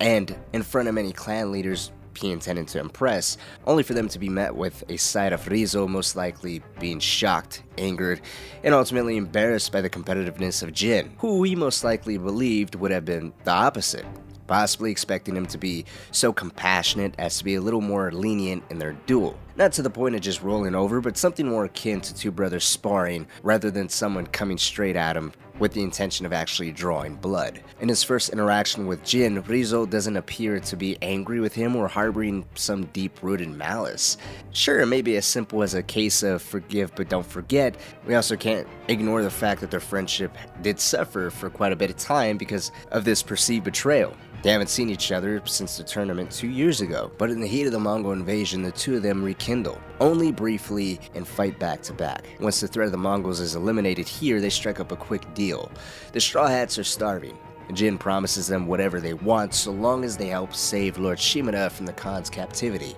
and in front of many clan leaders he intended to impress, only for them to be met with a side of Ryzuo most likely being shocked, angered, and ultimately embarrassed by the competitiveness of Jin, who he most likely believed would have been the opposite, possibly expecting him to be so compassionate as to be a little more lenient in their duel. Not to the point of just rolling over, but something more akin to 2 brothers sparring rather than someone coming straight at him with the intention of actually drawing blood. In his first interaction with Jin, Ryzuo doesn't appear to be angry with him or harboring some deep-rooted malice. Sure, it may be as simple as a case of forgive but don't forget. We also can't ignore the fact that their friendship did suffer for quite a bit of time because of this perceived betrayal. They haven't seen each other since the tournament 2 years ago, but in the heat of the Mongol invasion, the 2 of them rekindle, only briefly, and fight back to back. Once the threat of the Mongols is eliminated here, they strike up a quick deal. The Straw Hats are starving. Jin promises them whatever they want so long as they help save Lord Shimura from the Khan's captivity.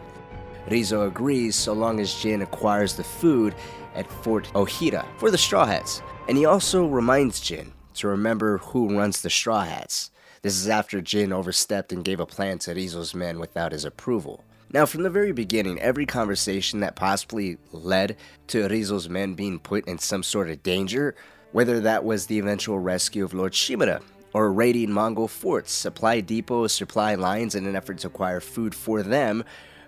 Ryzuo agrees so long as Jin acquires the food at Fort Ohira for the Straw Hats, and he also reminds Jin to remember who runs the Straw Hats. This is after Jin overstepped and gave a plan to Ryzuo's men without his approval. Now, from the very beginning, every conversation that possibly led to Ryzuo's men being put in some sort of danger, whether that was the eventual rescue of Lord Shimura, or raiding Mongol forts, supply depots, supply lines in an effort to acquire food for them,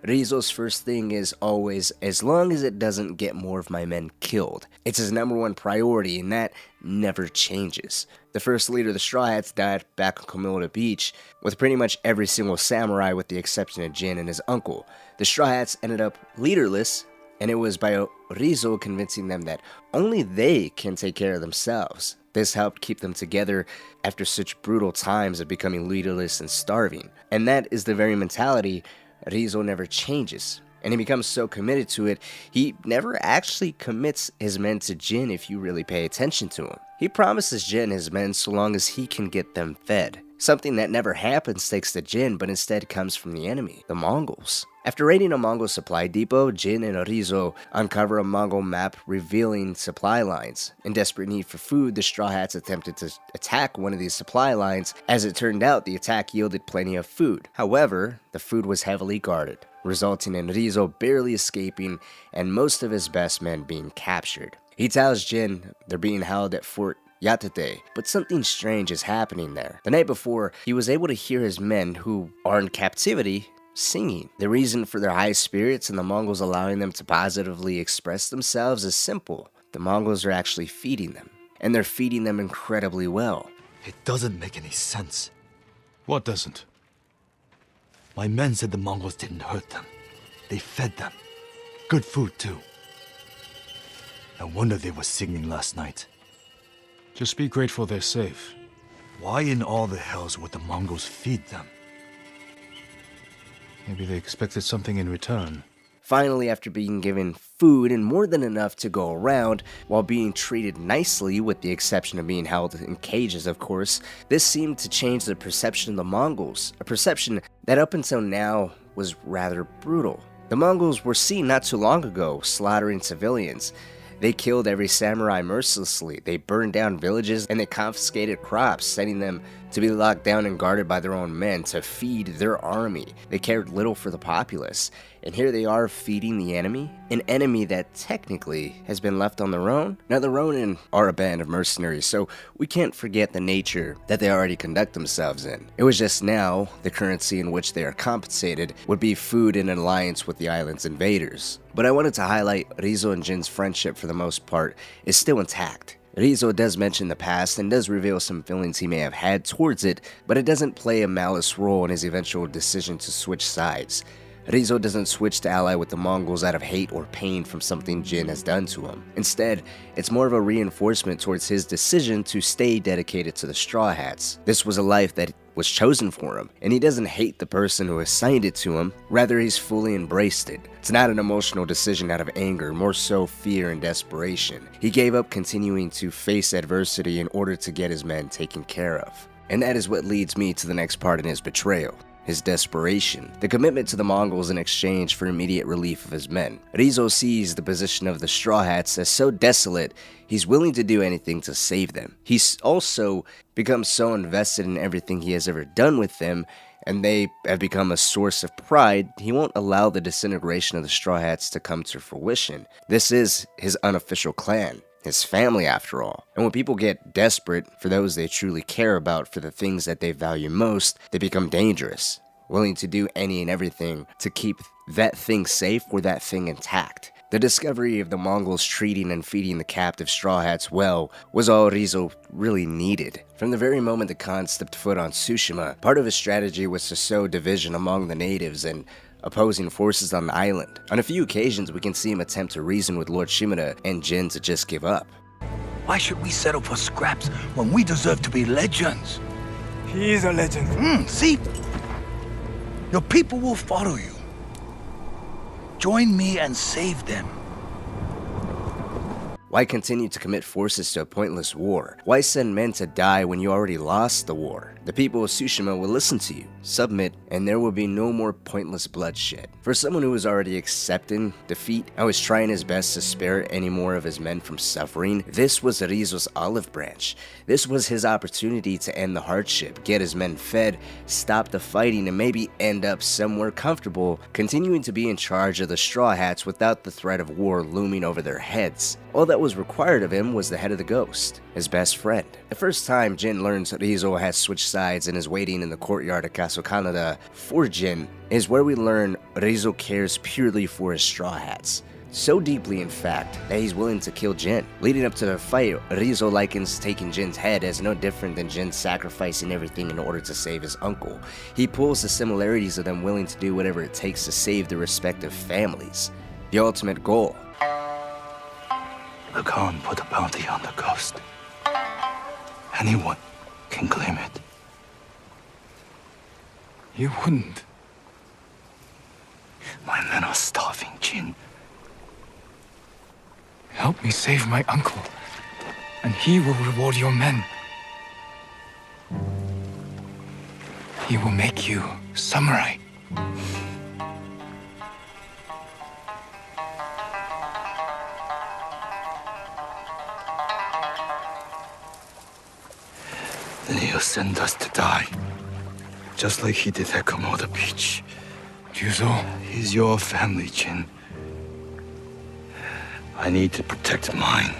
Ryzuo's first thing is always, as long as it doesn't get more of my men killed. It's his #1 priority, and that never changes. The first leader of the Straw Hats died back on Komoda Beach, with pretty much every single samurai with the exception of Jin and his uncle. The Straw Hats ended up leaderless, and it was by Ryzuo convincing them that only they can take care of themselves. This helped keep them together after such brutal times of becoming leaderless and starving. And that is the very mentality Ryzuo never changes, and he becomes so committed to it, he never actually commits his men to Jin if you really pay attention to him. He promises Jin his men so long as he can get them fed, something that never happens thanks to Jin but instead comes from the enemy, the Mongols. After raiding a Mongol supply depot, Jin and Ryzuo uncover a Mongol map revealing supply lines. In desperate need for food, the Straw Hats attempted to attack one of these supply lines. As it turned out, the attack yielded plenty of food. However, the food was heavily guarded, resulting in Ryzuo barely escaping and most of his best men being captured. He tells Jin they're being held at Fort Yatate, but something strange is happening there. The night before, he was able to hear his men, who are in captivity, singing. The reason for their high spirits and the Mongols allowing them to positively express themselves is simple. The Mongols are actually feeding them, and they're feeding them incredibly well. It doesn't make any sense. What doesn't? My men said the Mongols didn't hurt them. They fed them. Good food, too. No wonder they were singing last night. Just be grateful they're safe. Why in all the hells would the Mongols feed them? Maybe they expected something in return. Finally, after being given food and more than enough to go around, while being treated nicely with the exception of being held in cages of course, this seemed to change the perception of the Mongols, a perception that up until now was rather brutal. The Mongols were seen not too long ago slaughtering civilians. They killed every samurai mercilessly, they burned down villages, and they confiscated crops, sending them to be locked down and guarded by their own men to feed their army. They cared little for the populace, and here they are feeding the enemy, an enemy that technically has been left on their own. Now the Ronin are a band of mercenaries, so we can't forget the nature that they already conduct themselves in. It was just now the currency in which they are compensated would be food in an alliance with the island's invaders. But I wanted to highlight Ryzuo and Jin's friendship for the most part is still intact. Ryzuo does mention the past and does reveal some feelings he may have had towards it, but it doesn't play a malice role in his eventual decision to switch sides. Ryzuo doesn't switch to ally with the Mongols out of hate or pain from something Jin has done to him. Instead, it's more of a reinforcement towards his decision to stay dedicated to the Straw Hats. This was a life that was chosen for him, and he doesn't hate the person who assigned it to him, rather he's fully embraced it. It's not an emotional decision out of anger, more so fear and desperation. He gave up continuing to face adversity in order to get his men taken care of. And that is what leads me to the next part in his betrayal. His desperation, the commitment to the Mongols in exchange for immediate relief of his men. Ryzuo sees the position of the Straw Hats as so desolate, he's willing to do anything to save them. He's also become so invested in everything he has ever done with them, and they have become a source of pride, he won't allow the disintegration of the Straw Hats to come to fruition. This is his unofficial clan. His family, after all. And when people get desperate for those they truly care about, for the things that they value most, they become dangerous, willing to do any and everything to keep that thing safe or that thing intact. The discovery of the Mongols treating and feeding the captive Straw Hats well was all Ryzuo really needed. From the very moment the Khan stepped foot on Tsushima, part of his strategy was to sow division among the natives and opposing forces on the island. On a few occasions, we can see him attempt to reason with Lord Shimura and Jin to just give up. Why should we settle for scraps when we deserve to be legends? He is a legend. See? Your people will follow you. Join me and save them. Why continue to commit forces to a pointless war? Why send men to die when you already lost the war? The people of Tsushima will listen to you, submit, and there will be no more pointless bloodshed. For someone who was already accepting defeat and was trying his best to spare any more of his men from suffering, this was Ryzuo's olive branch. This was his opportunity to end the hardship, get his men fed, stop the fighting, and maybe end up somewhere comfortable, continuing to be in charge of the Straw Hats without the threat of war looming over their heads. All that was required of him was the head of the Ghost, his best friend. The first time Jin learns Ryzuo has switched sides and is waiting in the courtyard of Castle Kaneda for Jin is where we learn Ryzuo cares purely for his Straw Hats. So deeply, in fact, that he's willing to kill Jin. Leading up to the fight, Ryzuo likens taking Jin's head as no different than Jin sacrificing everything in order to save his uncle. He pulls the similarities of them willing to do whatever it takes to save their respective families. The ultimate goal. The Khan put a bounty on the Ghost. Anyone can claim it. You wouldn't. My men are starving, Jin. Help me save my uncle, and he will reward your men. He will make you samurai. Then he'll send us to die. Just like he did at Komoda Beach. Ryzuo? He's your family, Jin. I need to protect mine.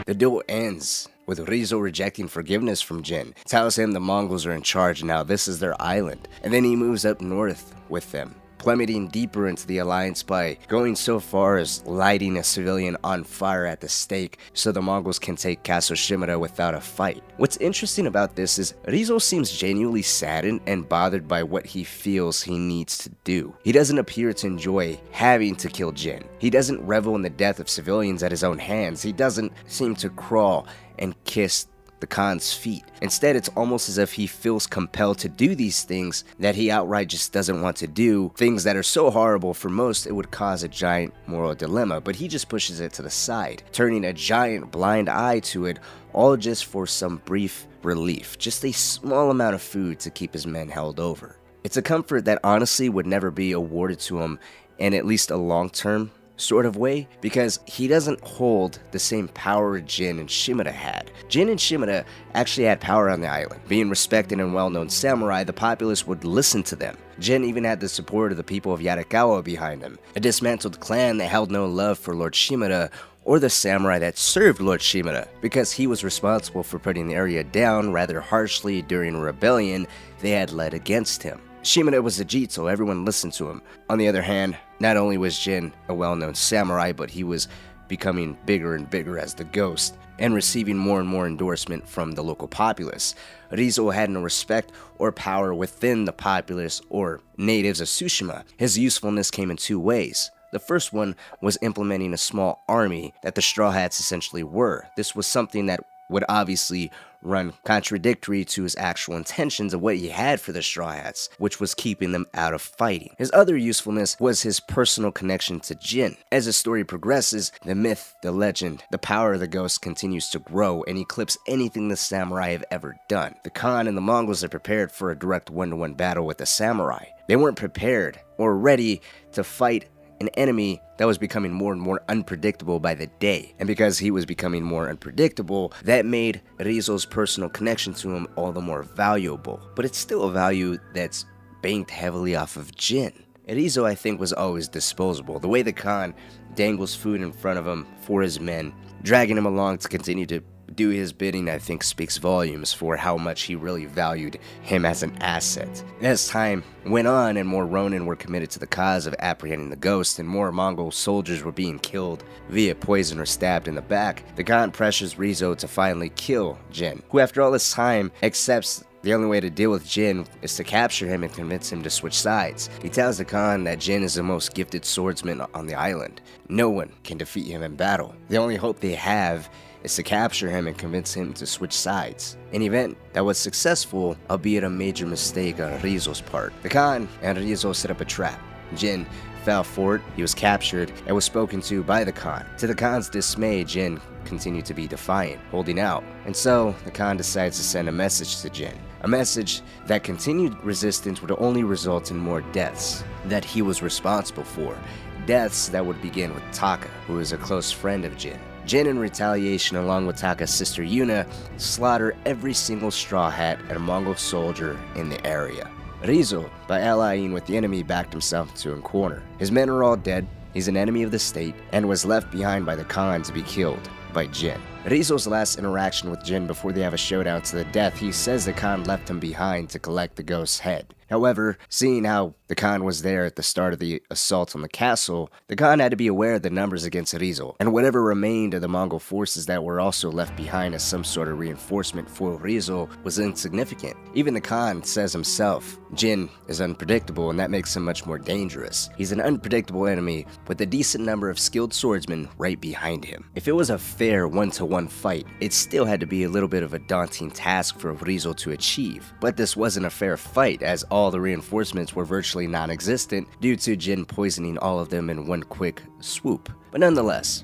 The duel ends with Ryzuo rejecting forgiveness from Jin, tells him the Mongols are in charge and now this is their island, and then he moves up north with them, plummeting deeper into the alliance by going so far as lighting a civilian on fire at the stake so the Mongols can take Castle Shimura without a fight. What's interesting about this is Ryzuo seems genuinely saddened and bothered by what he feels he needs to do. He doesn't appear to enjoy having to kill Jin. He doesn't revel in the death of civilians at his own hands. He doesn't seem to crawl and kiss the Khan's feet. Instead, it's almost as if he feels compelled to do these things that he outright just doesn't want to do, things that are so horrible for most it would cause a giant moral dilemma, but he just pushes it to the side, turning a giant blind eye to it, all just for some brief relief, just a small amount of food to keep his men held over. It's a comfort that honestly would never be awarded to him in at least a long-term sort of way, because he doesn't hold the same power Jin and Shimura had. Jin and Shimura actually had power on the island. Being respected and well-known samurai, the populace would listen to them. Jin even had the support of the people of Yarikawa behind him, a dismantled clan that held no love for Lord Shimura or the samurai that served Lord Shimura, because he was responsible for putting the area down rather harshly during a rebellion they had led against him. Shimura was a Jitsu, everyone listened to him. On the other hand, not only was Jin a well-known samurai, but he was becoming bigger and bigger as the Ghost, and receiving more and more endorsement from the local populace. Ryzuo had no respect or power within the populace or natives of Tsushima. His usefulness came in two ways. The first one was implementing a small army that the Straw Hats essentially were. This was something that would obviously run contradictory to his actual intentions of what he had for the Straw Hats, which was keeping them out of fighting. His other usefulness was his personal connection to Jin. As the story progresses, the myth, the legend, the power of the Ghost continues to grow and eclipse anything the samurai have ever done. The Khan and the Mongols are prepared for a direct one-to-one battle with the samurai. They weren't prepared or ready to fight an enemy that was becoming more and more unpredictable by the day. And because he was becoming more unpredictable, that made Ryzuo's personal connection to him all the more valuable. But it's still a value that's banked heavily off of Jin. Ryzuo, I think, was always disposable. The way the Khan dangles food in front of him for his men, dragging him along to continue to do his bidding, I think speaks volumes for how much he really valued him as an asset. As time went on and more Ronin were committed to the cause of apprehending the Ghost and more Mongol soldiers were being killed via poison or stabbed in the back, the Khan pressures Ryzuo to finally kill Jin, who after all this time accepts the only way to deal with Jin is to capture him and convince him to switch sides. He tells the Khan that Jin is the most gifted swordsman on the island. No one can defeat him in battle. The only hope they have is to capture him and convince him to switch sides. An event that was successful, albeit a major mistake on Ryzuo's part. The Khan and Ryzuo set up a trap. Jin fell for it, he was captured, and was spoken to by the Khan. To the Khan's dismay, Jin continued to be defiant, holding out. And so, the Khan decides to send a message to Jin. A message that continued resistance would only result in more deaths that he was responsible for. Deaths that would begin with Taka, who is a close friend of Jin. Jin, in retaliation, along with Taka's sister Yuna, slaughter every single Straw Hat and a Mongol soldier in the area. Ryzuo, by allying with the enemy, backed himself into a corner. His men are all dead, he's an enemy of the state, and was left behind by the Khan to be killed by Jin. Ryzuo's last interaction with Jin before they have a showdown to the death, he says the Khan left him behind to collect the Ghost's head. However, seeing how the Khan was there at the start of the assault on the castle, the Khan had to be aware of the numbers against Ryzuo, and whatever remained of the Mongol forces that were also left behind as some sort of reinforcement for Ryzuo was insignificant. Even the Khan says himself, Jin is unpredictable and that makes him much more dangerous. He's an unpredictable enemy with a decent number of skilled swordsmen right behind him. If it was a fair one-to-one fight, it still had to be a little bit of a daunting task for Ryzuo to achieve. But this wasn't a fair fight, as all the reinforcements were virtually non-existent due to Jin poisoning all of them in one quick swoop. But nonetheless,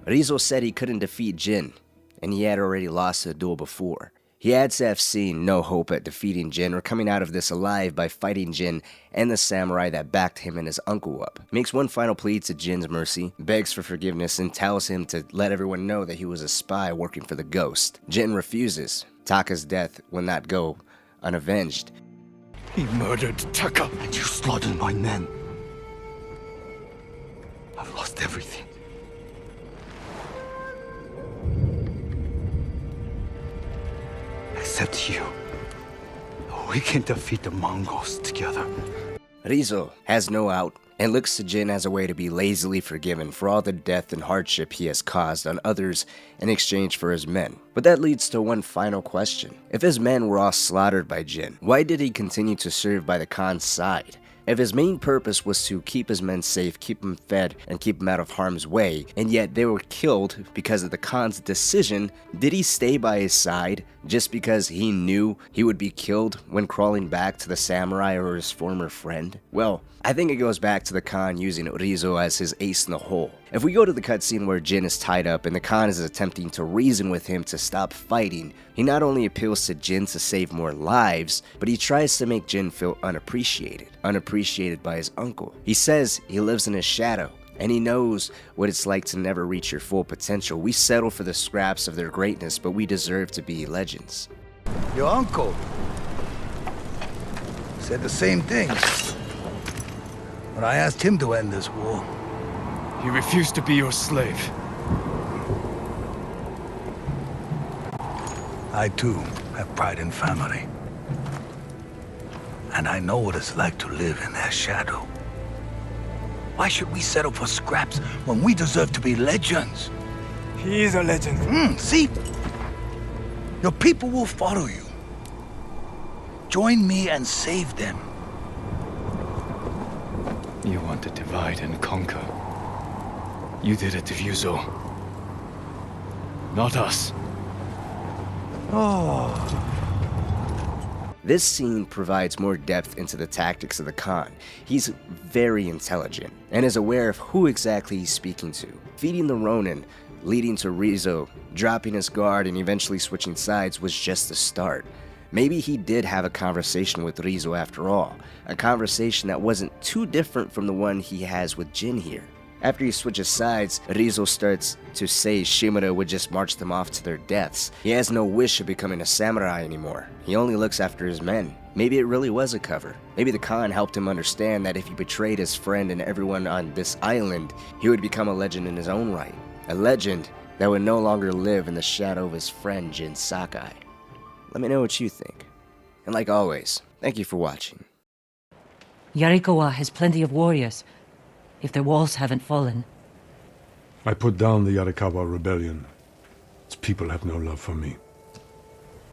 Ryzuo said he couldn't defeat Jin, and he had already lost a duel before. He had to have seen no hope at defeating Jin or coming out of this alive by fighting Jin and the samurai that backed him and his uncle up. Makes one final plea to Jin's mercy, begs for forgiveness, and tells him to let everyone know that he was a spy working for the Ghost. Jin refuses. Taka's death will not go unavenged. He murdered Taka. And you slaughtered my men. I've lost everything. Except you. We can defeat the Mongols together. Ryzuo has no out and looks to Jin as a way to be lazily forgiven for all the death and hardship he has caused on others in exchange for his men. But that leads to one final question. If his men were all slaughtered by Jin, why did he continue to serve by the Khan's side? If his main purpose was to keep his men safe, keep them fed, and keep them out of harm's way, and yet they were killed because of the Khan's decision, did he stay by his side just because he knew he would be killed when crawling back to the samurai or his former friend? Well, I think it goes back to the Khan using Ryzuo as his ace in the hole. If we go to the cutscene where Jin is tied up and the Khan is attempting to reason with him to stop fighting, he not only appeals to Jin to save more lives, but he tries to make Jin feel unappreciated by his uncle. He says he lives in his shadow, and he knows what it's like to never reach your full potential. We settle for the scraps of their greatness, but we deserve to be legends. Your uncle said the same thing when I asked him to end this war. He refused to be your slave. I too have pride in family. And I know what it's like to live in their shadow. Why should we settle for scraps when we deserve to be legends? He is a legend. See? Your people will follow you. Join me and save them. You want to divide and conquer. You did it to Ryzuo. Not us. This scene provides more depth into the tactics of the Khan. He's very intelligent and is aware of who exactly he's speaking to. Feeding the Ronin, leading to Ryzuo, dropping his guard and eventually switching sides was just the start. Maybe he did have a conversation with Ryzuo after all, a conversation that wasn't too different from the one he has with Jin here. After he switches sides, Ryzuo starts to say Shimura would just march them off to their deaths. He has no wish of becoming a samurai anymore. He only looks after his men. Maybe it really was a cover. Maybe the Khan helped him understand that if he betrayed his friend and everyone on this island, he would become a legend in his own right. A legend that would no longer live in the shadow of his friend Jin Sakai. Let me know what you think. And like always, thank you for watching. Yarikawa has plenty of warriors, if their walls haven't fallen. I put down the Yarikawa Rebellion. Its people have no love for me.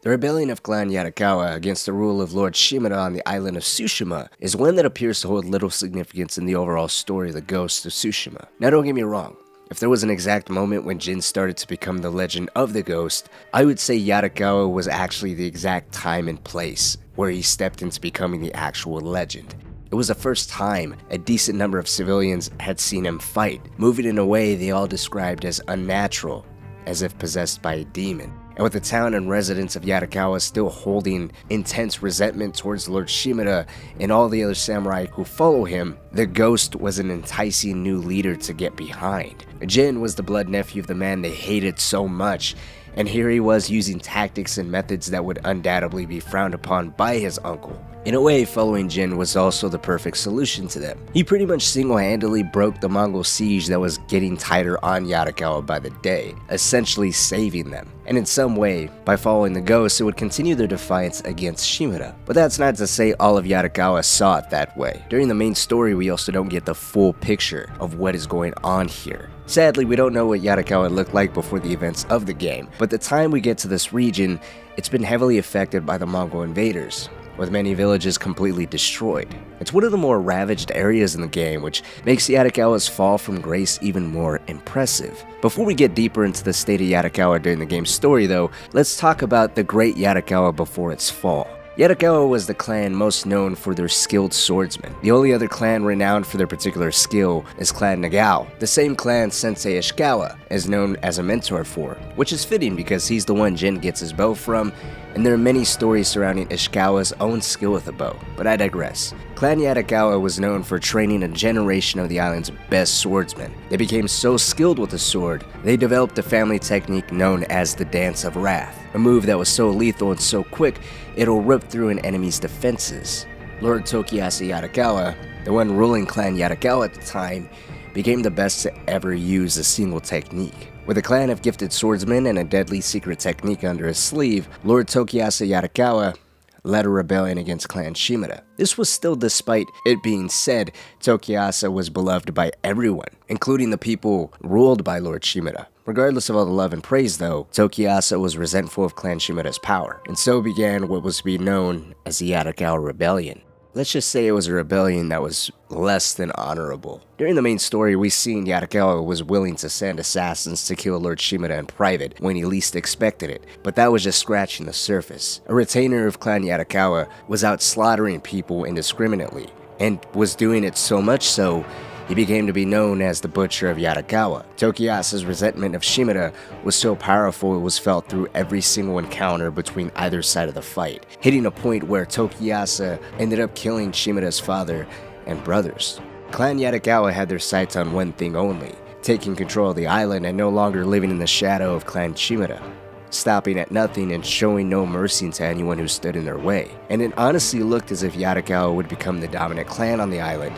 The rebellion of Clan Yarikawa against the rule of Lord Shimura on the island of Tsushima is one that appears to hold little significance in the overall story of the Ghost of Tsushima. Now don't get me wrong, if there was an exact moment when Jin started to become the legend of the Ghost, I would say Yarikawa was actually the exact time and place where he stepped into becoming the actual legend. It was the first time a decent number of civilians had seen him fight, moving in a way they all described as unnatural, as if possessed by a demon. And with the town and residents of Yarikawa still holding intense resentment towards Lord Shimura and all the other samurai who follow him, the Ghost was an enticing new leader to get behind. Jin was the blood nephew of the man they hated so much, and here he was using tactics and methods that would undoubtedly be frowned upon by his uncle. In a way, following Jin was also the perfect solution to them. He pretty much single-handedly broke the Mongol siege that was getting tighter on Yarikawa by the day, essentially saving them. And in some way, by following the Ghost, it would continue their defiance against Shimura. But that's not to say all of Yarikawa saw it that way. During the main story, we also don't get the full picture of what is going on here. Sadly, we don't know what Yarikawa looked like before the events of the game, but the time we get to this region, it's been heavily affected by the Mongol invaders, with many villages completely destroyed. It's one of the more ravaged areas in the game, which makes Yarikawa's fall from grace even more impressive. Before we get deeper into the state of Yarikawa during the game's story though, let's talk about the great Yarikawa before its fall. Yarikawa was the clan most known for their skilled swordsmen. The only other clan renowned for their particular skill is Clan Nagao, the same clan Sensei Ishikawa is known as a mentor for, which is fitting because he's the one Jin gets his bow from, and there are many stories surrounding Ishikawa's own skill with a bow, but I digress. Clan Yarikawa was known for training a generation of the island's best swordsmen. They became so skilled with the sword, they developed a family technique known as the Dance of Wrath, a move that was so lethal and so quick, it'll rip through an enemy's defenses. Lord Tokiyasu Yarikawa, the one ruling Clan Yarikawa at the time, became the best to ever use a single technique. With a clan of gifted swordsmen and a deadly secret technique under his sleeve, Lord Tokiyasu Yarikawa led a rebellion against Clan Shimura. This was still despite it being said Tokiyasu was beloved by everyone, including the people ruled by Lord Shimura. Regardless of all the love and praise though, Tokiyasu was resentful of Clan Shimura's power, and so began what was to be known as the Yarikawa Rebellion. Let's just say it was a rebellion that was less than honorable. During the main story, we seen Yarikawa was willing to send assassins to kill Lord Shimura in private when he least expected it, but that was just scratching the surface. A retainer of Clan Yarikawa was out slaughtering people indiscriminately, and was doing it so much so, he became to be known as the Butcher of Yarikawa. Tokiyasu's resentment of Shimura was so powerful it was felt through every single encounter between either side of the fight, hitting a point where Tokiyasu ended up killing Shimura's father and brothers. Clan Yarikawa had their sights on one thing only, taking control of the island and no longer living in the shadow of Clan Shimura, stopping at nothing and showing no mercy to anyone who stood in their way. And it honestly looked as if Yarikawa would become the dominant clan on the island,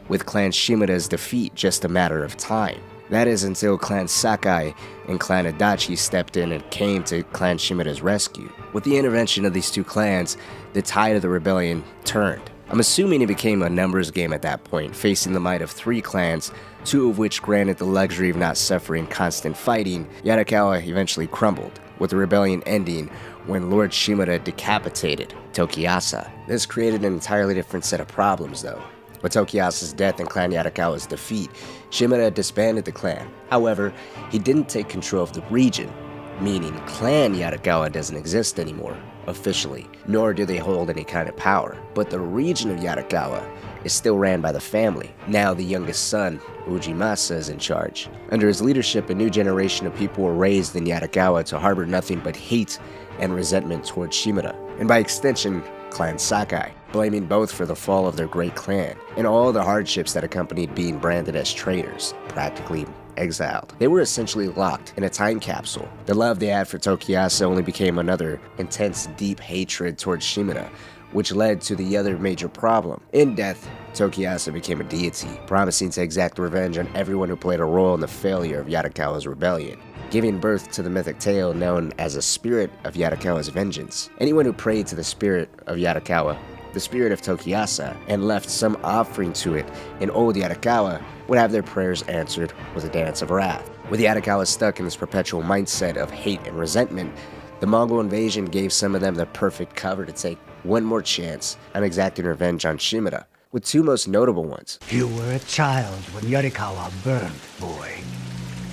with Clan Shimura's defeat just a matter of time. That is until Clan Sakai and Clan Adachi stepped in and came to Clan Shimura's rescue. With the intervention of these two clans, the tide of the rebellion turned. I'm assuming it became a numbers game at that point, facing the might of 3 clans, 2 of which granted the luxury of not suffering constant fighting. Yarikawa eventually crumbled, with the rebellion ending when Lord Shimura decapitated Tokuyasa. This created an entirely different set of problems though. With Tokuyasa's death and Clan Yarikawa's defeat, Shimura disbanded the clan. However, he didn't take control of the region, meaning Clan Yarikawa doesn't exist anymore, officially, nor do they hold any kind of power. But the region of Yarikawa is still ran by the family. Now the youngest son, Ujimasa, is in charge. Under his leadership, a new generation of people were raised in Yarikawa to harbor nothing but hate and resentment towards Shimura, and by extension, Clan Sakai, blaming both for the fall of their great clan and all the hardships that accompanied being branded as traitors, practically exiled. They were essentially locked in a time capsule. The love they had for Tokuyasa only became another intense, deep hatred towards Shimura, which led to the other major problem. In death, Tokuyasa became a deity, promising to exact revenge on everyone who played a role in the failure of Yarikawa's rebellion, giving birth to the mythic tale known as a spirit of Yarikawa's vengeance. Anyone who prayed to the spirit of Yarikawa, the spirit of Tokuyasa, and left some offering to it in old Yarikawa would have their prayers answered with a dance of wrath. With Yarikawa stuck in this perpetual mindset of hate and resentment, the Mongol invasion gave some of them the perfect cover to take one more chance on exacting revenge on Shimura, with 2 most notable ones. You were a child when Yarikawa burned, boy.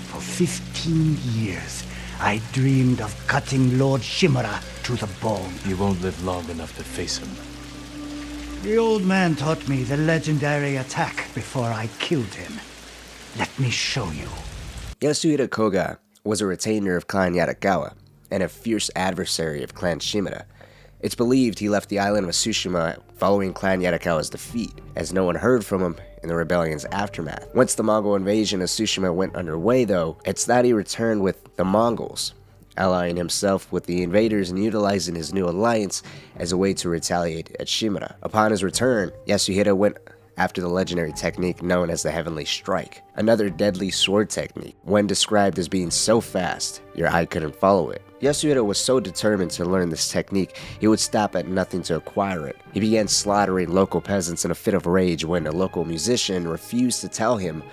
For 15 years, I dreamed of cutting Lord Shimura to the bone. You won't live long enough to face him. The old man taught me the legendary attack before I killed him. Let me show you. Yasuhira Koga was a retainer of Clan Yarikawa and a fierce adversary of Clan Shimura. It's believed he left the island of Tsushima following Clan Yarikawa's defeat, as no one heard from him in the rebellion's aftermath. Once the Mongol invasion of Tsushima went underway though, it's that he returned with the Mongols, allying himself with the invaders and utilizing his new alliance as a way to retaliate at Shimura. Upon his return, Yasuhira went after the legendary technique known as the Heavenly Strike, another deadly sword technique, when described as being so fast, your eye couldn't follow it. Yasuhira was so determined to learn this technique, he would stop at nothing to acquire it. He began slaughtering local peasants in a fit of rage when a local musician refused to tell him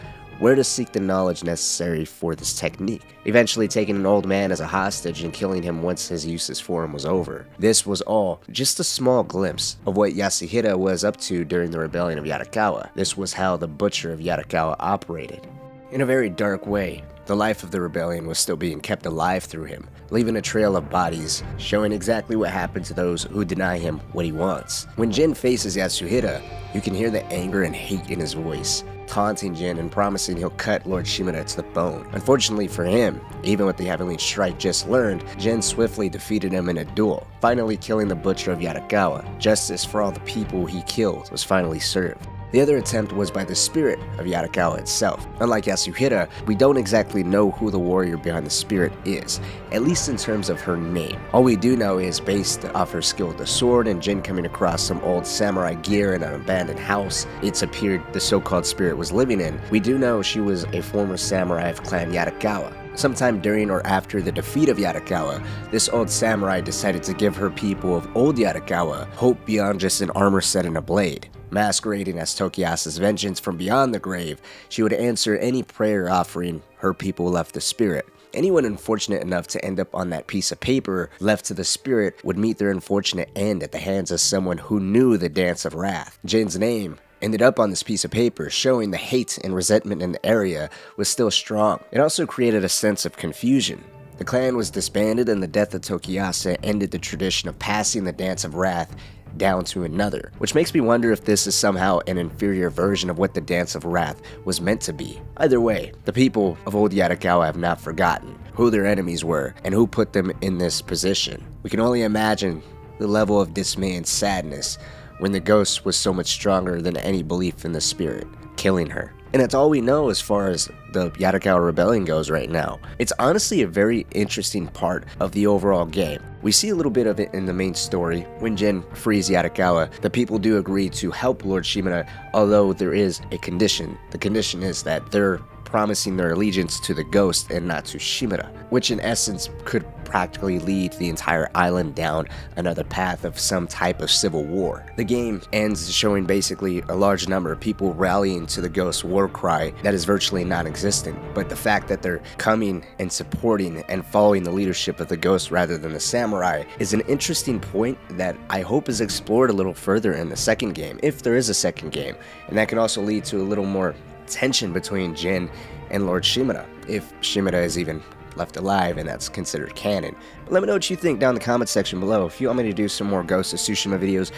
where to seek the knowledge necessary for this technique, eventually taking an old man as a hostage and killing him once his uses for him was over. This was all just a small glimpse of what Yasuhira was up to during the rebellion of Yarikawa. This was how the Butcher of Yarikawa operated. In a very dark way, the life of the rebellion was still being kept alive through him, leaving a trail of bodies, showing exactly what happened to those who deny him what he wants. When Jin faces Yasuhira, you can hear the anger and hate in his voice, taunting Jin and promising he'll cut Lord Shimura to the bone. Unfortunately for him, even with the Heavenly Strike just learned, Jin swiftly defeated him in a duel, finally killing the Butcher of Yarikawa. Justice for all the people he killed was finally served. The other attempt was by the spirit of Yarikawa itself. Unlike Yasuhira, we don't exactly know who the warrior behind the spirit is, at least in terms of her name. All we do know is based off her skill with the sword and Jin coming across some old samurai gear in an abandoned house it's appeared the so-called spirit was living in. We do know she was a former samurai of Clan Yarikawa. Sometime during or after the defeat of Yarikawa, this old samurai decided to give her people of old Yarikawa hope beyond just an armor set and a blade. Masquerading as Tokuyasa's vengeance from beyond the grave, she would answer any prayer offering her people left the spirit. Anyone unfortunate enough to end up on that piece of paper left to the spirit would meet their unfortunate end at the hands of someone who knew the Dance of Wrath. Jin's name ended up on this piece of paper, showing the hate and resentment in the area was still strong. It also created a sense of confusion. The clan was disbanded and the death of Tokuyasa ended the tradition of passing the Dance of Wrath down to another, which makes me wonder if this is somehow an inferior version of what the Dance of Wrath was meant to be. Either way, the people of old Yarikawa have not forgotten who their enemies were and who put them in this position. We can only imagine the level of dismay and sadness when the ghost was so much stronger than any belief in the spirit, killing her. And that's all we know as far as the Yarikawa Rebellion goes right now. It's honestly a very interesting part of the overall game. We see a little bit of it in the main story. When Jin frees Yarikawa, the people do agree to help Lord Shimura, although there is a condition. The condition is that their promising their allegiance to the Ghost and not to Shimura, which in essence could practically lead the entire island down another path of some type of civil war. The game ends showing basically a large number of people rallying to the Ghost's war cry that is virtually non-existent, but the fact that they're coming and supporting and following the leadership of the Ghost rather than the samurai is an interesting point that I hope is explored a little further in the second game, if there is a second game, and that can also lead to a little more tension between Jin and Lord Shimura, if Shimura is even left alive and that's considered canon. But let me know what you think down in the comment section below. If you want me to do some more Ghost of Tsushima videos,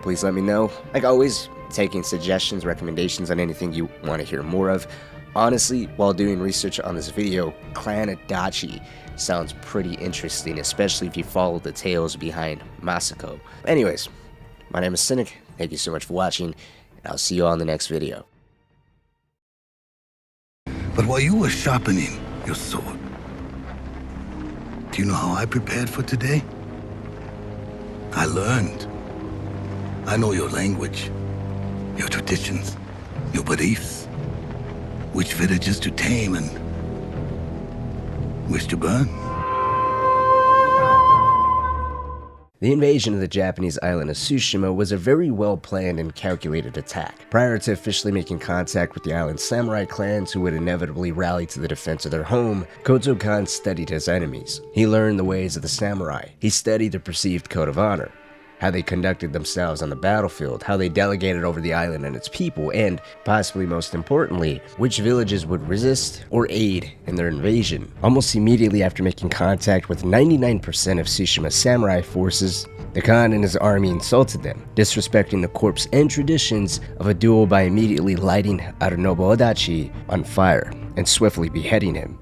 please let me know. Like always, taking suggestions, recommendations on anything you want to hear more of. Honestly, while doing research on this video, Clan Adachi sounds pretty interesting, especially if you follow the tales behind Masako. Anyways, my name is Cynic, thank you so much for watching, and I'll see you all in the next video. But while you were sharpening your sword, do you know how I prepared for today? I learned. I know your language, your traditions, your beliefs, which villages to tame and which to burn. The invasion of the Japanese island of Tsushima was a very well planned and calculated attack. Prior to officially making contact with the island's samurai clans who would inevitably rally to the defense of their home, Khotun Khan studied his enemies. He learned the ways of the samurai. He studied the perceived code of honor, how they conducted themselves on the battlefield, how they delegated over the island and its people, and, possibly most importantly, which villages would resist or aid in their invasion. Almost immediately after making contact with 99% of Tsushima's samurai forces, the Khan and his army insulted them, disrespecting the corpse and traditions of a duel by immediately lighting Aranobu Adachi on fire and swiftly beheading him.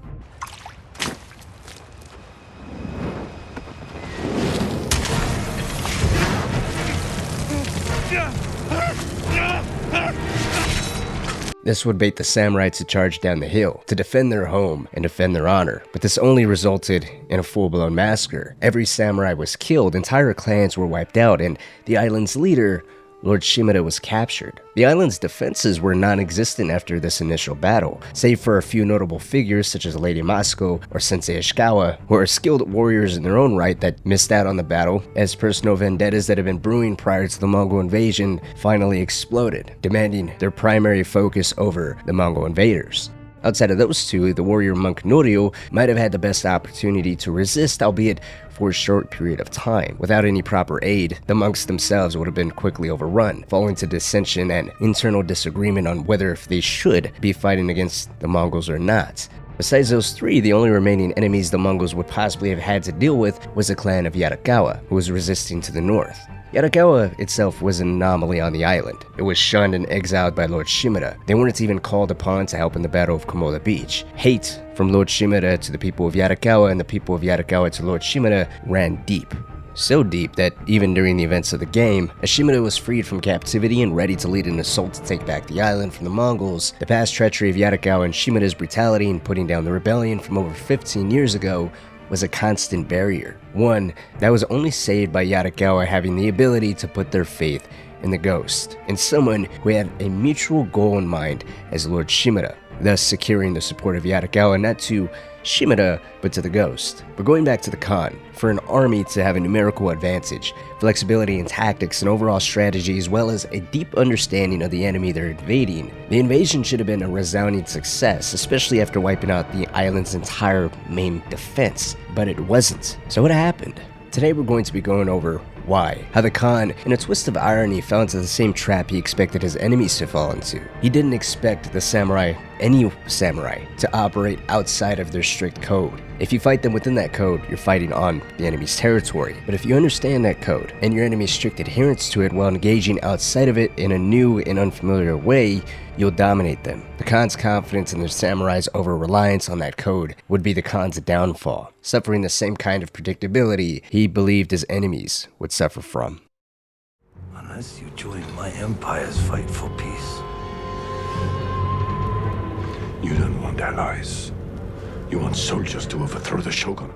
This would bait the samurai to charge down the hill, to defend their home and defend their honor, but this only resulted in a full-blown massacre. Every samurai was killed, entire clans were wiped out, and the island's leader, Lord Shimura, was captured. The island's defenses were non-existent after this initial battle, save for a few notable figures such as Lady Masako or Sensei Ishikawa, who are skilled warriors in their own right that missed out on the battle, as personal vendettas that had been brewing prior to the Mongol invasion finally exploded, demanding their primary focus over the Mongol invaders. Outside of those two, the warrior monk Norio might have had the best opportunity to resist, albeit for a short period of time. Without any proper aid, the monks themselves would have been quickly overrun, falling to dissension and internal disagreement on whether if they should be fighting against the Mongols or not. Besides those three, the only remaining enemies the Mongols would possibly have had to deal with was the clan of Yarikawa, who was resisting to the north. Yarikawa itself was an anomaly on the island. It was shunned and exiled by Lord Shimura. They weren't even called upon to help in the Battle of Komoda Beach. Hate from Lord Shimura to the people of Yarikawa and the people of Yarikawa to Lord Shimura ran deep. So deep that even during the events of the game, as Shimura was freed from captivity and ready to lead an assault to take back the island from the Mongols, the past treachery of Yarikawa and Shimura's brutality in putting down the rebellion from over 15 years ago was a constant barrier, one that was only saved by Yarikawa having the ability to put their faith in the Ghost, and someone who had a mutual goal in mind as Lord Shimura, thus securing the support of Yarikawa not to Shimura, but to the Ghost. But going back to the Khan, for an army to have a numerical advantage, flexibility in tactics and overall strategy, as well as a deep understanding of the enemy they're invading, the invasion should have been a resounding success, especially after wiping out the island's entire main defense. But it wasn't. So what happened? Today we're going to be going over why. How the Khan, in a twist of irony, fell into the same trap he expected his enemies to fall into. He didn't expect the samurai, any samurai, to operate outside of their strict code. If you fight them within that code, you're fighting on the enemy's territory. But if you understand that code, and your enemy's strict adherence to it while engaging outside of it in a new and unfamiliar way, you'll dominate them. The Khan's confidence in their samurai's over-reliance on that code would be the Khan's downfall, suffering the same kind of predictability he believed his enemies would suffer from. Unless you join my empire's fight for peace. You don't want allies. You want soldiers to overthrow the shogun.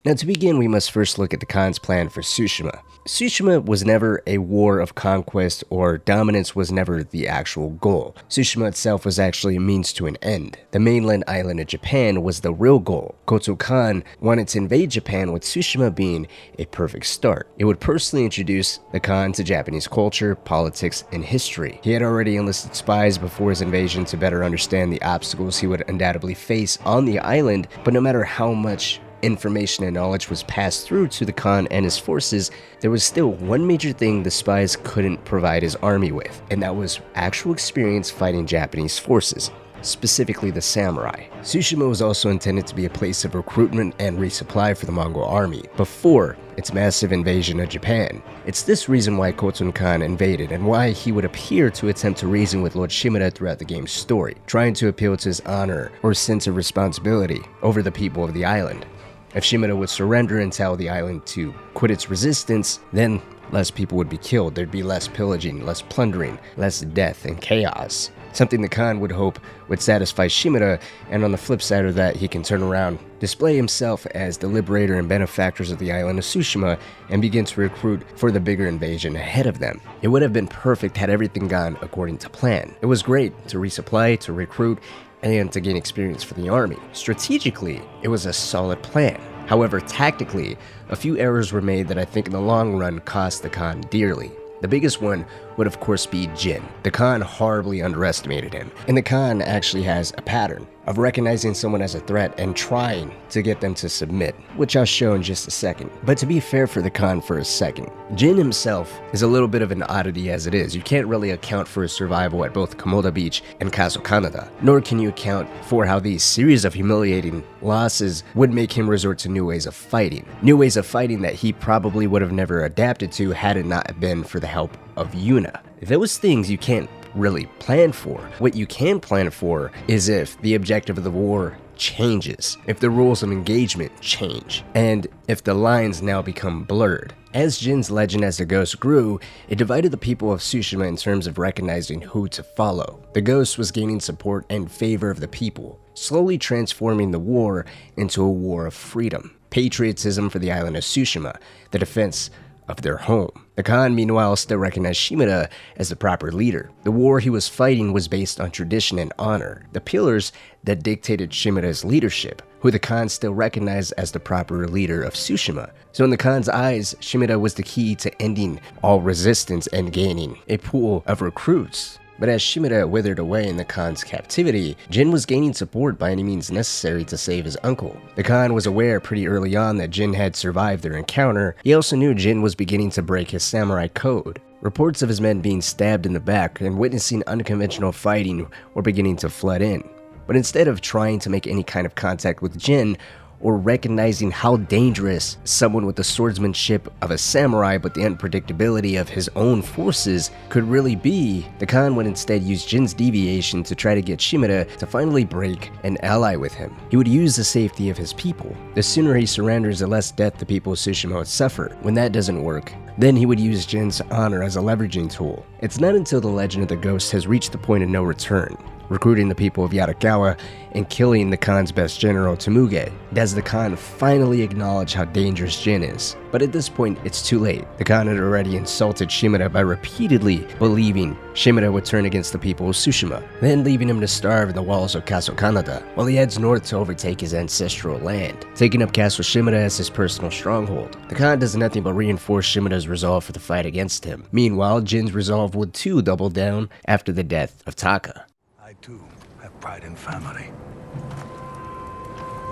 Now to begin, we must first look at the Khan's plan for Tsushima. Tsushima was never a war of conquest, or dominance was never the actual goal. Tsushima itself was actually a means to an end. The mainland island of Japan was the real goal. Khotun Khan wanted to invade Japan, with Tsushima being a perfect start. It would personally introduce the Khan to Japanese culture, politics, and history. He had already enlisted spies before his invasion to better understand the obstacles he would undoubtedly face on the island, but no matter how much information and knowledge was passed through to the Khan and his forces, there was still one major thing the spies couldn't provide his army with, and that was actual experience fighting Japanese forces, specifically the samurai. Tsushima was also intended to be a place of recruitment and resupply for the Mongol army before its massive invasion of Japan. It's this reason why Khotun Khan invaded, and why he would appear to attempt to reason with Lord Shimura throughout the game's story, trying to appeal to his honor or sense of responsibility over the people of the island. If Shimura would surrender and tell the island to quit its resistance, then less people would be killed. There'd be less pillaging, less plundering, less death and chaos. Something the Khan would hope would satisfy Shimura, and on the flip side of that, he can turn around, display himself as the liberator and benefactors of the island of Tsushima, and begin to recruit for the bigger invasion ahead of them. It would have been perfect had everything gone according to plan. It was great to resupply, to recruit, and to gain experience for the army. Strategically, it was a solid plan. However, tactically, a few errors were made that I think in the long run cost the Khan dearly. The biggest one would of course be Jin. The Khan horribly underestimated him, and the Khan actually has a pattern of recognizing someone as a threat and trying to get them to submit, which I'll show in just a second. But to be fair for the Khan for a second, Jin himself is a little bit of an oddity as it is. You can't really account for his survival at both Komoda Beach and Kazu Kanada, nor can you account for how these series of humiliating losses would make him resort to new ways of fighting. New ways of fighting that he probably would have never adapted to had it not been for the help of Yuna. Those things you can't really plan for. What you can plan for is if the objective of the war changes, if the rules of engagement change, and if the lines now become blurred. As Jin's legend as the Ghost grew, it divided the people of Tsushima in terms of recognizing who to follow. The Ghost was gaining support and favor of the people, slowly transforming the war into a war of freedom, patriotism for the island of Tsushima, the defense of their home. The Khan, meanwhile, still recognized Shimura as the proper leader. The war he was fighting was based on tradition and honor, the pillars that dictated Shimura's leadership, who the Khan still recognized as the proper leader of Tsushima. So in the Khan's eyes, Shimura was the key to ending all resistance and gaining a pool of recruits. But as Shimura withered away in the Khan's captivity, Jin was gaining support by any means necessary to save his uncle. The Khan was aware pretty early on that Jin had survived their encounter. He also knew Jin was beginning to break his samurai code. Reports of his men being stabbed in the back and witnessing unconventional fighting were beginning to flood in. But instead of trying to make any kind of contact with Jin, or recognizing how dangerous someone with the swordsmanship of a samurai but the unpredictability of his own forces could really be, the Khan would instead use Jin's deviation to try to get Shimura to finally break and ally with him. He would use the safety of his people. The sooner he surrenders, the less death the people of Tsushima would suffer. When that doesn't work, then he would use Jin's honor as a leveraging tool. It's not until the legend of the Ghost has reached the point of no return, recruiting the people of Yarikawa and killing the Khan's best general, Tomoe, does the Khan finally acknowledge how dangerous Jin is. But at this point, it's too late. The Khan had already insulted Shimura by repeatedly believing Shimura would turn against the people of Tsushima, then leaving him to starve in the walls of Kazu Kanada, while he heads north to overtake his ancestral land, taking up Castle Shimura as his personal stronghold. The Khan does nothing but reinforce Shimura's resolve for the fight against him. Meanwhile, Jin's resolve would too double down after the death of Taka. I too have pride in family.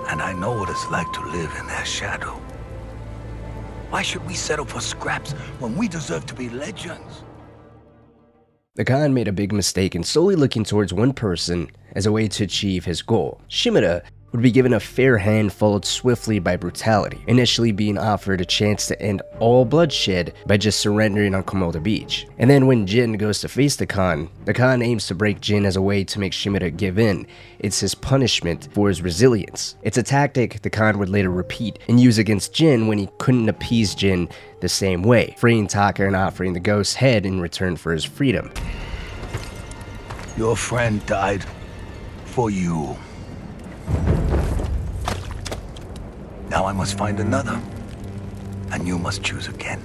And I know what it's like to live in their shadow. Why should we settle for scraps when we deserve to be legends? The Khan made a big mistake in solely looking towards one person as a way to achieve his goal. Shimura would be given a fair hand followed swiftly by brutality, initially being offered a chance to end all bloodshed by just surrendering on Komoda Beach. And then when Jin goes to face the Khan aims to break Jin as a way to make Shimura give in. It's his punishment for his resilience. It's a tactic the Khan would later repeat and use against Jin when he couldn't appease Jin the same way, freeing Taka and offering the Ghost's head in return for his freedom. Your friend died for you. Now I must find another. And you must choose again.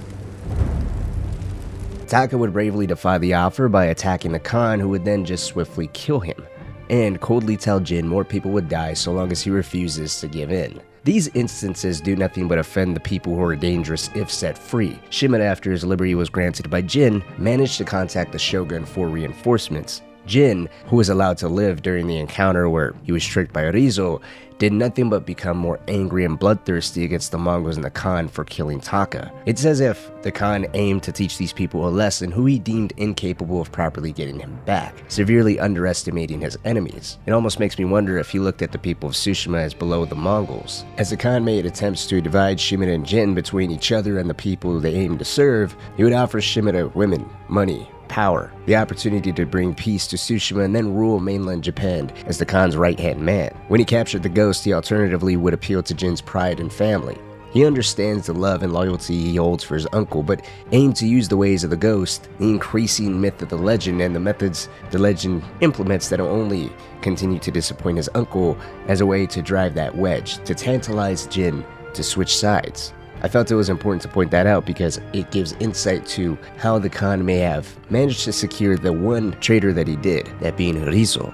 Taka would bravely defy the offer by attacking the Khan, who would then just swiftly kill him, and coldly tell Jin more people would die so long as he refuses to give in. These instances do nothing but offend the people who are dangerous if set free. Shimura, after his liberty was granted by Jin, managed to contact the Shogun for reinforcements. Jin, who was allowed to live during the encounter where he was tricked by Ryzuo, did nothing but become more angry and bloodthirsty against the Mongols and the Khan for killing Taka. It's as if the Khan aimed to teach these people a lesson who he deemed incapable of properly getting him back, severely underestimating his enemies. It almost makes me wonder if he looked at the people of Tsushima as below the Mongols. As the Khan made attempts to divide Shimura and Jin between each other and the people they aimed to serve, he would offer Shimura women, money, power, the opportunity to bring peace to Tsushima and then rule mainland Japan as the Khan's right-hand man. When he captured the ghost, he alternatively would appeal to Jin's pride and family. He understands the love and loyalty he holds for his uncle, but aimed to use the ways of the ghost, the increasing myth of the legend, and the methods the legend implements that will only continue to disappoint his uncle as a way to drive that wedge, to tantalize Jin to switch sides. I felt it was important to point that out because it gives insight to how the Khan may have managed to secure the one traitor that he did, that being Ryzuo.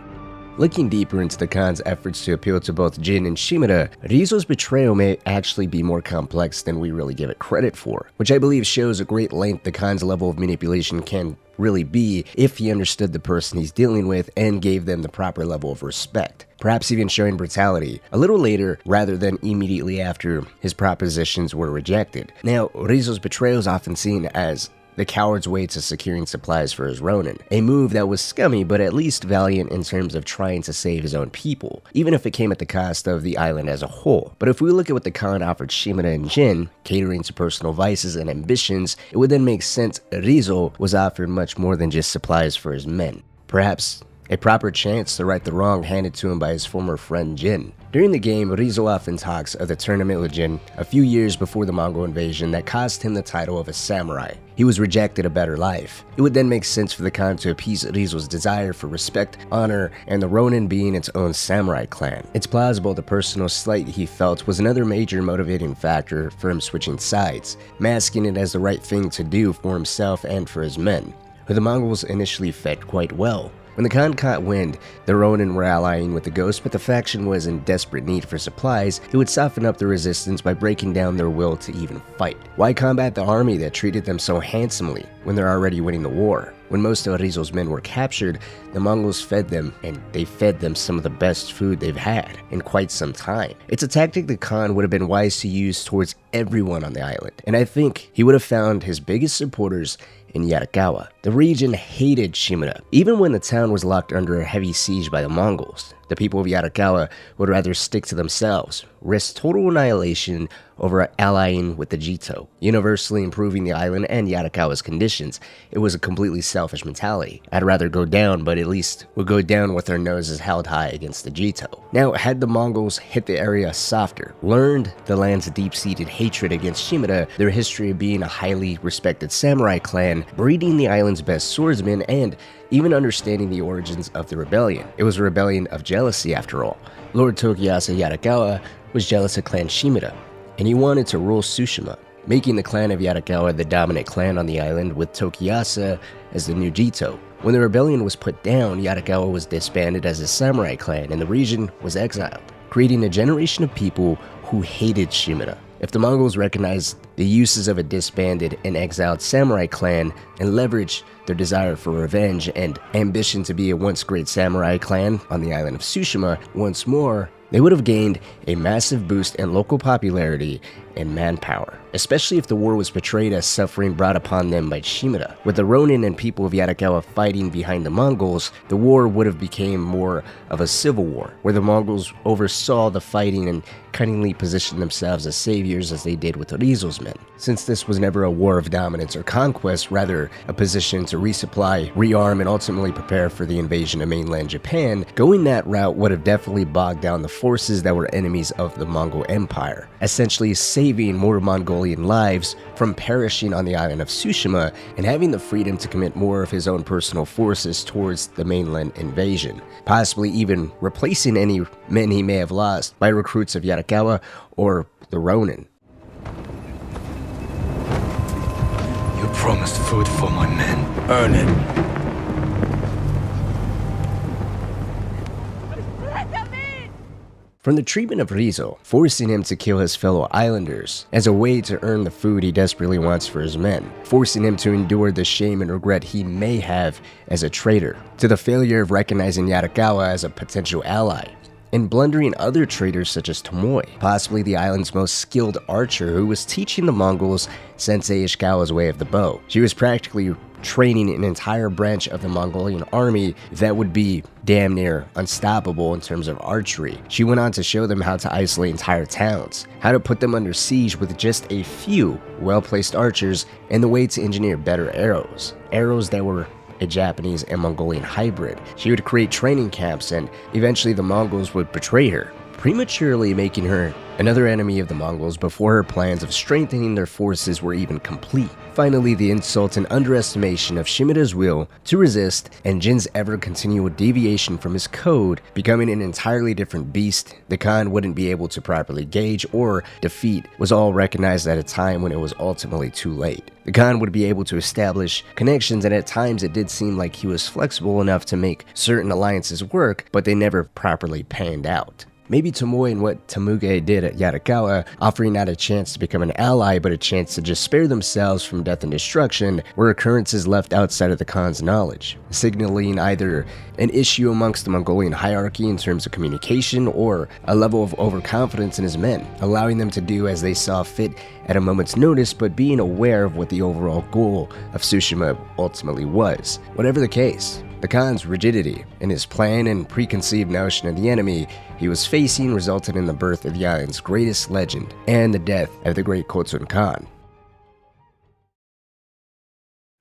Looking deeper into the Khan's efforts to appeal to both Jin and Shimura, Ryzuo's betrayal may actually be more complex than we really give it credit for, which I believe shows a great length the Khan's level of manipulation can really be if he understood the person he's dealing with and gave them the proper level of respect, perhaps even showing brutality a little later rather than immediately after his propositions were rejected. Now, Ryzuo's betrayal is often seen as the coward's way to securing supplies for his Ronin, a move that was scummy but at least valiant in terms of trying to save his own people, even if it came at the cost of the island as a whole. But if we look at what the Khan offered Shimura and Jin, catering to personal vices and ambitions, it would then make sense Ryzuo was offered much more than just supplies for his men. Perhaps a proper chance to right the wrong handed to him by his former friend Jin. During the game, Ryzuo often talks of the tournament with Jin a few years before the Mongol invasion that cost him the title of a samurai. He was rejected a better life. It would then make sense for the Khan to appease Ryzuo's desire for respect, honor, and the Ronin being its own samurai clan. It's plausible the personal slight he felt was another major motivating factor for him switching sides, masking it as the right thing to do for himself and for his men, who the Mongols initially fed quite well. When the Khan caught wind, the Ronin were allying with the Ghost, but the faction was in desperate need for supplies, he would soften up the resistance by breaking down their will to even fight. Why combat the army that treated them so handsomely when they're already winning the war? When most of Ryzuo's men were captured, the Mongols fed them, and they fed them some of the best food they've had in quite some time. It's a tactic the Khan would have been wise to use towards everyone on the island, and I think he would have found his biggest supporters in Yarikawa. The region hated Shimura. Even when the town was locked under a heavy siege by the Mongols, the people of Yarikawa would rather stick to themselves, risk total annihilation over allying with the Jito, universally improving the island and Yarikawa's conditions. It was a completely selfish mentality. I'd rather go down, but at least we'll go down with our noses held high against the Jito. Now, had the Mongols hit the area softer, learned the land's deep-seated hatred against Shimura, their history of being a highly respected samurai clan, breeding the island's best swordsmen, and even understanding the origins of the rebellion. It was a rebellion of jealousy after all. Lord Tokiyasu Yarikawa was jealous of Clan Shimura, and he wanted to rule Tsushima, making the clan of Yarikawa the dominant clan on the island with Tokiyasu as the new Jito. When the rebellion was put down, Yarikawa was disbanded as a samurai clan and the region was exiled, creating a generation of people who hated Shimura. If the Mongols recognized the uses of a disbanded and exiled samurai clan and leveraged their desire for revenge and ambition to be a once great samurai clan on the island of Tsushima once more, they would have gained a massive boost in local popularity and manpower, especially if the war was portrayed as suffering brought upon them by Shimura. With the Ronin and people of Yarikawa fighting behind the Mongols, the war would have become more of a civil war, where the Mongols oversaw the fighting and cunningly positioned themselves as saviors as they did with Ryzuo's men. Since this was never a war of dominance or conquest, rather a position to resupply, rearm, and ultimately prepare for the invasion of mainland Japan, going that route would have definitely bogged down the forces that were enemies of the Mongol Empire, essentially saving more Mongolian lives from perishing on the island of Tsushima and having the freedom to commit more of his own personal forces towards the mainland invasion, possibly even replacing any men he may have lost by recruits of Yarikawa or the Ronin. You promised food for my men. Earn it. From the treatment of Ryzuo, forcing him to kill his fellow islanders as a way to earn the food he desperately wants for his men, forcing him to endure the shame and regret he may have as a traitor, to the failure of recognizing Yarikawa as a potential ally, and blundering other traitors such as Tomoe, possibly the island's most skilled archer who was teaching the Mongols Sensei Ishikawa's way of the bow. She was practically training an entire branch of the Mongolian army that would be damn near unstoppable in terms of archery. She went on to show them how to isolate entire towns, how to put them under siege with just a few well-placed archers, and the way to engineer better arrows. Arrows that were a Japanese and Mongolian hybrid. She would create training camps, and eventually the Mongols would betray her, prematurely making her another enemy of the Mongols before her plans of strengthening their forces were even complete. Finally, the insult and underestimation of Shimura's will to resist and Jin's ever-continual deviation from his code, becoming an entirely different beast the Khan wouldn't be able to properly gauge or defeat, was all recognized at a time when it was ultimately too late. The Khan would be able to establish connections, and at times it did seem like he was flexible enough to make certain alliances work, but they never properly panned out. Maybe Tomoe and what Tamuge did at Yarikawa, offering not a chance to become an ally but a chance to just spare themselves from death and destruction, were occurrences left outside of the Khan's knowledge, signaling either an issue amongst the Mongolian hierarchy in terms of communication or a level of overconfidence in his men, allowing them to do as they saw fit at a moment's notice but being aware of what the overall goal of Tsushima ultimately was. Whatever the case, the Khan's rigidity in his plan and preconceived notion of the enemy he was facing resulted in the birth of the island's greatest legend and the death of the great Khotun Khan.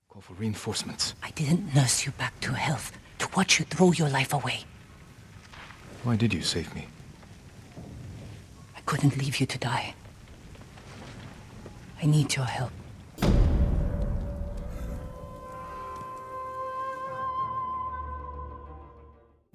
Call for reinforcements. I didn't nurse you back to health to watch you throw your life away. Why did you save me? I couldn't leave you to die. I need your help.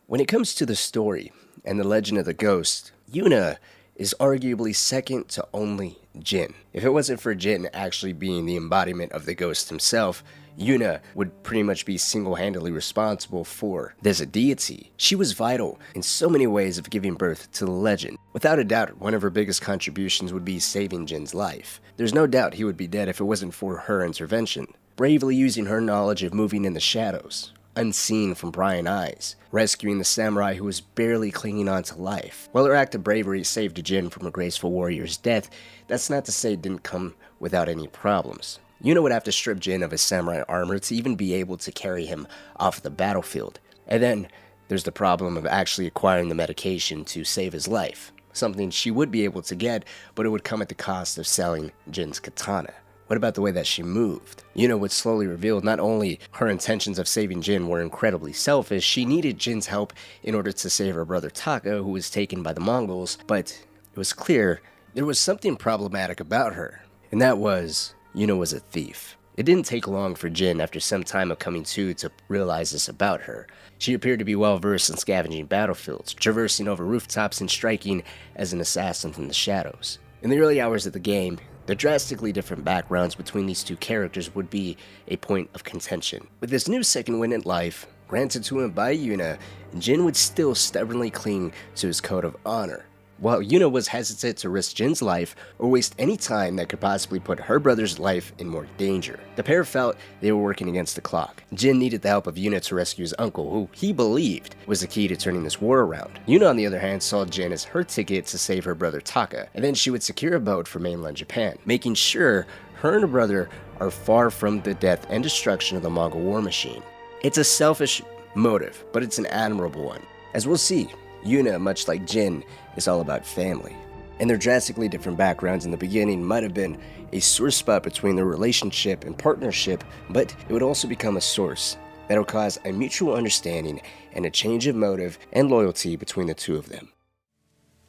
When it comes to the story and the legend of the ghost, Yuna is arguably second to only Jin. If it wasn't for Jin actually being the embodiment of the ghost himself, Yuna would pretty much be single-handedly responsible for this deity. She was vital in so many ways of giving birth to the legend. Without a doubt, one of her biggest contributions would be saving Jin's life. There's no doubt he would be dead if it wasn't for her intervention, bravely using her knowledge of moving in the shadows, unseen from prying eyes, rescuing the samurai who was barely clinging on to life. While her act of bravery saved Jin from a graceful warrior's death, that's not to say it didn't come without any problems. Yuna would have to strip Jin of his samurai armor to even be able to carry him off the battlefield. And then there's the problem of actually acquiring the medication to save his life, something she would be able to get, but it would come at the cost of selling Jin's katana. What about the way that she moved? Yuna would slowly reveal not only her intentions of saving Jin were incredibly selfish, she needed Jin's help in order to save her brother Taka, who was taken by the Mongols, but it was clear there was something problematic about her, and that was Yuna was a thief. It didn't take long for Jin, after some time of coming to realize this about her. She appeared to be well versed in scavenging battlefields, traversing over rooftops and striking as an assassin from the shadows. In the early hours of the game, the drastically different backgrounds between these two characters would be a point of contention. With this new second wind at life, granted to him by Yuna, Jin would still stubbornly cling to his code of honor, while Yuna was hesitant to risk Jin's life or waste any time that could possibly put her brother's life in more danger. The pair felt they were working against the clock. Jin needed the help of Yuna to rescue his uncle, who he believed was the key to turning this war around. Yuna, on the other hand, saw Jin as her ticket to save her brother Taka, and then she would secure a boat for mainland Japan, making sure her and her brother are far from the death and destruction of the Mongol war machine. It's a selfish motive, but it's an admirable one. As we'll see, Yuna, much like Jin, is all about family. And their drastically different backgrounds in the beginning might have been a sore spot between their relationship and partnership, but it would also become a source that'll cause a mutual understanding and a change of motive and loyalty between the two of them.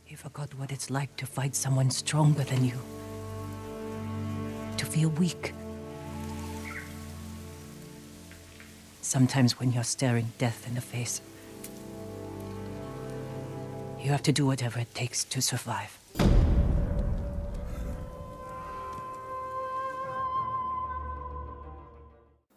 You forgot what it's like to fight someone stronger than you. To feel weak. Sometimes when you're staring death in the face, you have to do whatever it takes to survive.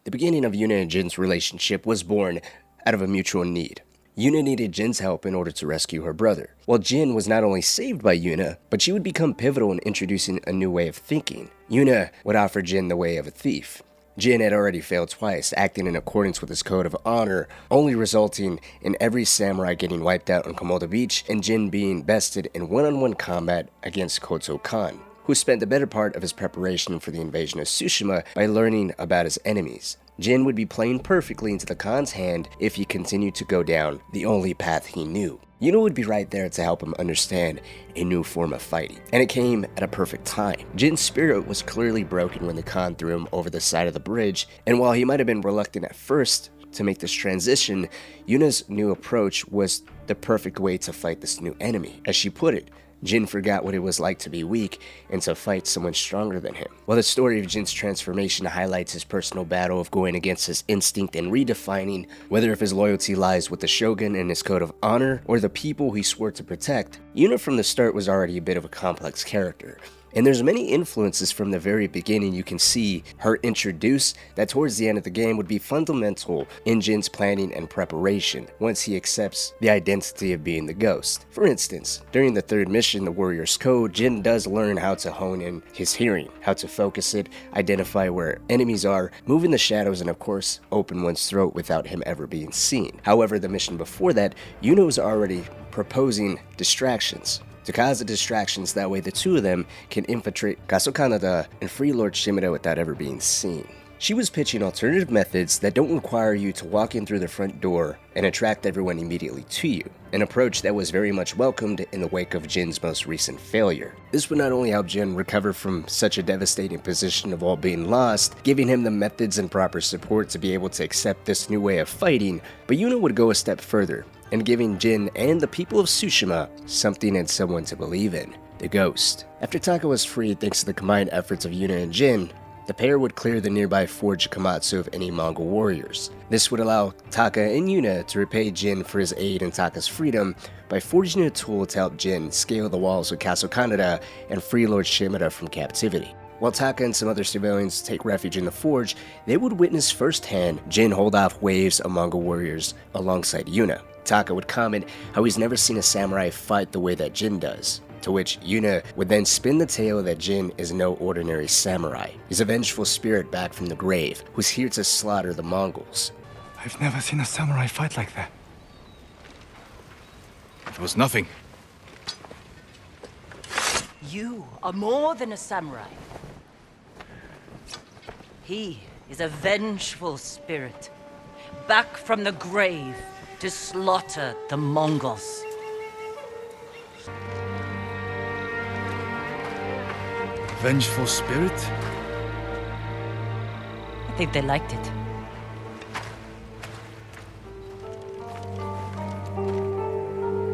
The beginning of Yuna and Jin's relationship was born out of a mutual need. Yuna needed Jin's help in order to rescue her brother, while Jin was not only saved by Yuna, but she would become pivotal in introducing a new way of thinking. Yuna would offer Jin the way of a thief. Jin had already failed twice, acting in accordance with his code of honor, only resulting in every samurai getting wiped out on Komoda Beach and Jin being bested in one-on-one combat against Khotun Khan, who spent the better part of his preparation for the invasion of Tsushima by learning about his enemies. Jin would be playing perfectly into the Khan's hand if he continued to go down the only path he knew. Yuna would be right there to help him understand a new form of fighting, and it came at a perfect time. Jin's spirit was clearly broken when the Khan threw him over the side of the bridge, and while he might have been reluctant at first to make this transition, Yuna's new approach was the perfect way to fight this new enemy. As she put it, Jin forgot what it was like to be weak and to fight someone stronger than him. While the story of Jin's transformation highlights his personal battle of going against his instinct and redefining whether if his loyalty lies with the shogun and his code of honor or the people he swore to protect, Yuna from the start was already a bit of a complex character. And there's many influences from the very beginning you can see her introduce that towards the end of the game would be fundamental in Jin's planning and preparation once he accepts the identity of being the ghost. For instance, during the third mission, the Warrior's Code, Jin does learn how to hone in his hearing, how to focus it, identify where enemies are, move in the shadows, and of course, open one's throat without him ever being seen. However, the mission before that, Yuna was already proposing distractions. To cause the distractions, that way the two of them can infiltrate Kasukanada and free Lord Shimura without ever being seen. She was pitching alternative methods that don't require you to walk in through the front door and attract everyone immediately to you, an approach that was very much welcomed in the wake of Jin's most recent failure. This would not only help Jin recover from such a devastating position of all being lost, giving him the methods and proper support to be able to accept this new way of fighting, but Yuna would go a step further, and giving Jin and the people of Tsushima something and someone to believe in, the Ghost. After Taka was freed thanks to the combined efforts of Yuna and Jin, the pair would clear the nearby Forge Komatsu of any Mongol warriors. This would allow Taka and Yuna to repay Jin for his aid in Taka's freedom by forging a tool to help Jin scale the walls of Kasukanada and free Lord Shimura from captivity. While Taka and some other civilians take refuge in the forge, they would witness firsthand Jin hold off waves of Mongol warriors alongside Yuna. Taka would comment how he's never seen a samurai fight the way that Jin does, to which Yuna would then spin the tale that Jin is no ordinary samurai. He's a vengeful spirit back from the grave, who's here to slaughter the Mongols. I've never seen a samurai fight like that. It was nothing. You are more than a samurai. He is a vengeful spirit, back from the grave to slaughter the Mongols. Vengeful spirit? I think they liked it.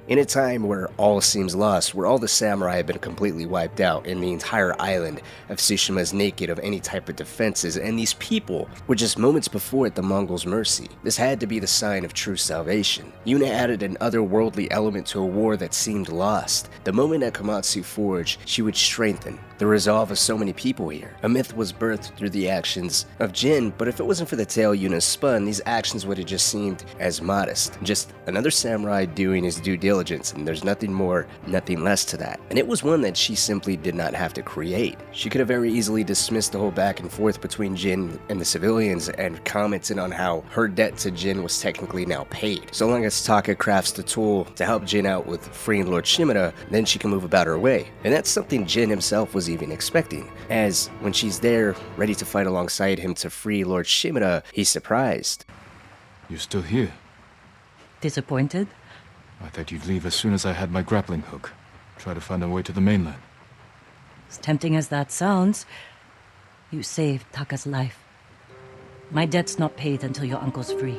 In a time where all seems lost, where all the samurai have been completely wiped out and the entire island of Tsushima is naked of any type of defenses, and these people were just moments before at the Mongols' mercy, this had to be the sign of true salvation. Yuna added an otherworldly element to a war that seemed lost. The moment at Komatsu Forge, she would strengthen the resolve of so many people here. A myth was birthed through the actions of Jin, but if it wasn't for the tale Yuna spun, these actions would have just seemed as modest. Just another samurai doing his due diligence, and there's nothing more, nothing less to that. And it was one that she simply did not have to create. She could have very easily dismissed the whole back and forth between Jin and the civilians and commented on how her debt to Jin was technically now paid. So long as Taka crafts the tool to help Jin out with freeing Lord Shimura, then she can move about her way. And that's something Jin himself was even expecting, as when she's there, ready to fight alongside him to free Lord Shimura, he's surprised. You're still here? Disappointed? I thought you'd leave as soon as I had my grappling hook. Try to find a way to the mainland. As tempting as that sounds, you saved Taka's life. My debt's not paid until your uncle's free.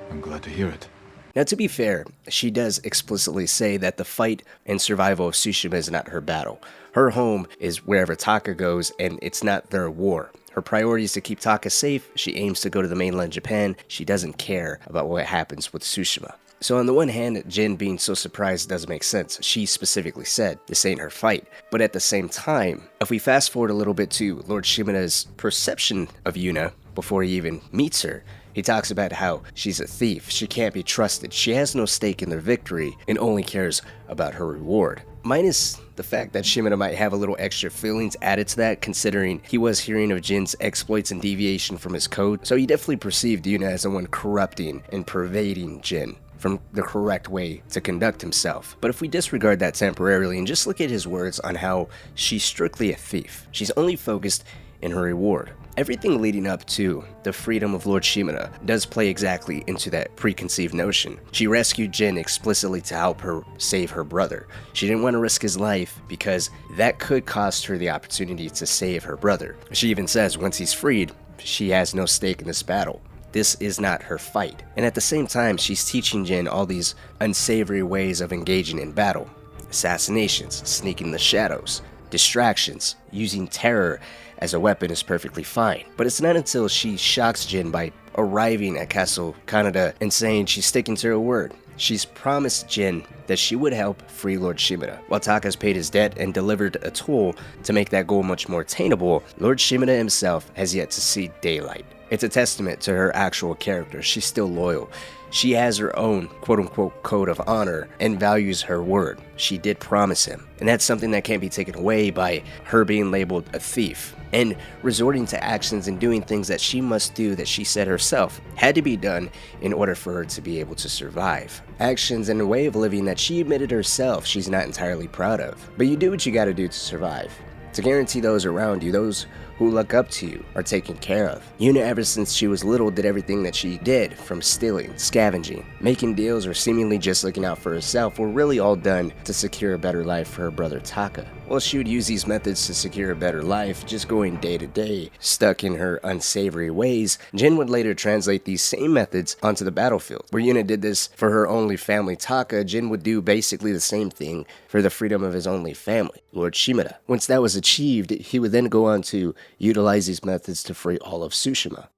I'm glad to hear it. Now, to be fair, she does explicitly say that the fight and survival of Tsushima is not her battle. Her home is wherever Taka goes, and it's not their war. Her priority is to keep Taka safe. She aims to go to the mainland Japan. She doesn't care about what happens with Tsushima. So on the one hand, Jin being so surprised doesn't make sense. She specifically said, this ain't her fight. But at the same time, if we fast forward a little bit to Lord Shimura's perception of Yuna, before he even meets her. He talks about how she's a thief, she can't be trusted, she has no stake in their victory, and only cares about her reward. Minus the fact that Shimura might have a little extra feelings added to that, considering he was hearing of Jin's exploits and deviation from his code, so he definitely perceived Yuna as the one corrupting and pervading Jin from the correct way to conduct himself. But if we disregard that temporarily and just look at his words on how she's strictly a thief, she's only focused in her reward. Everything leading up to the freedom of Lord Shimura does play exactly into that preconceived notion. She rescued Jin explicitly to help her save her brother. She didn't want to risk his life because that could cost her the opportunity to save her brother. She even says once he's freed, she has no stake in this battle. This is not her fight. And at the same time, she's teaching Jin all these unsavory ways of engaging in battle. Assassinations, sneaking in the shadows, distractions, using terror as a weapon is perfectly fine. But it's not until she shocks Jin by arriving at Castle Kaneda and saying she's sticking to her word. She's promised Jin that she would help free Lord Shimura. While Taka's paid his debt and delivered a tool to make that goal much more attainable, Lord Shimura himself has yet to see daylight. It's a testament to her actual character. She's still loyal. She has her own quote-unquote code of honor and values her word. She did promise him, and that's something that can't be taken away by her being labeled a thief and resorting to actions and doing things that she must do that she said herself had to be done in order for her to be able to survive. Actions and a way of living that she admitted herself she's not entirely proud of. But you do what you gotta do to survive, to guarantee those around you, those who look up to you, are taken care of. Yuna, ever since she was little, did everything that she did, from stealing, scavenging, making deals, or seemingly just looking out for herself, were really all done to secure a better life for her brother Taka. Well, she would use these methods to secure a better life, just going day to day, stuck in her unsavory ways. Jin would later translate these same methods onto the battlefield. Where Yuna did this for her only family Taka, Jin would do basically the same thing for the freedom of his only family, Lord Shimura. Once that was achieved, he would then go on to utilize these methods to free all of Tsushima.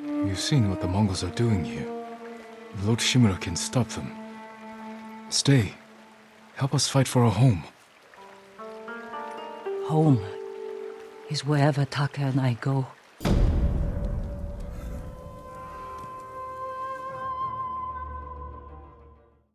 You've seen what the Mongols are doing here. Lord Shimura can stop them. Stay. Help us fight for a home. Home is wherever Taka and I go.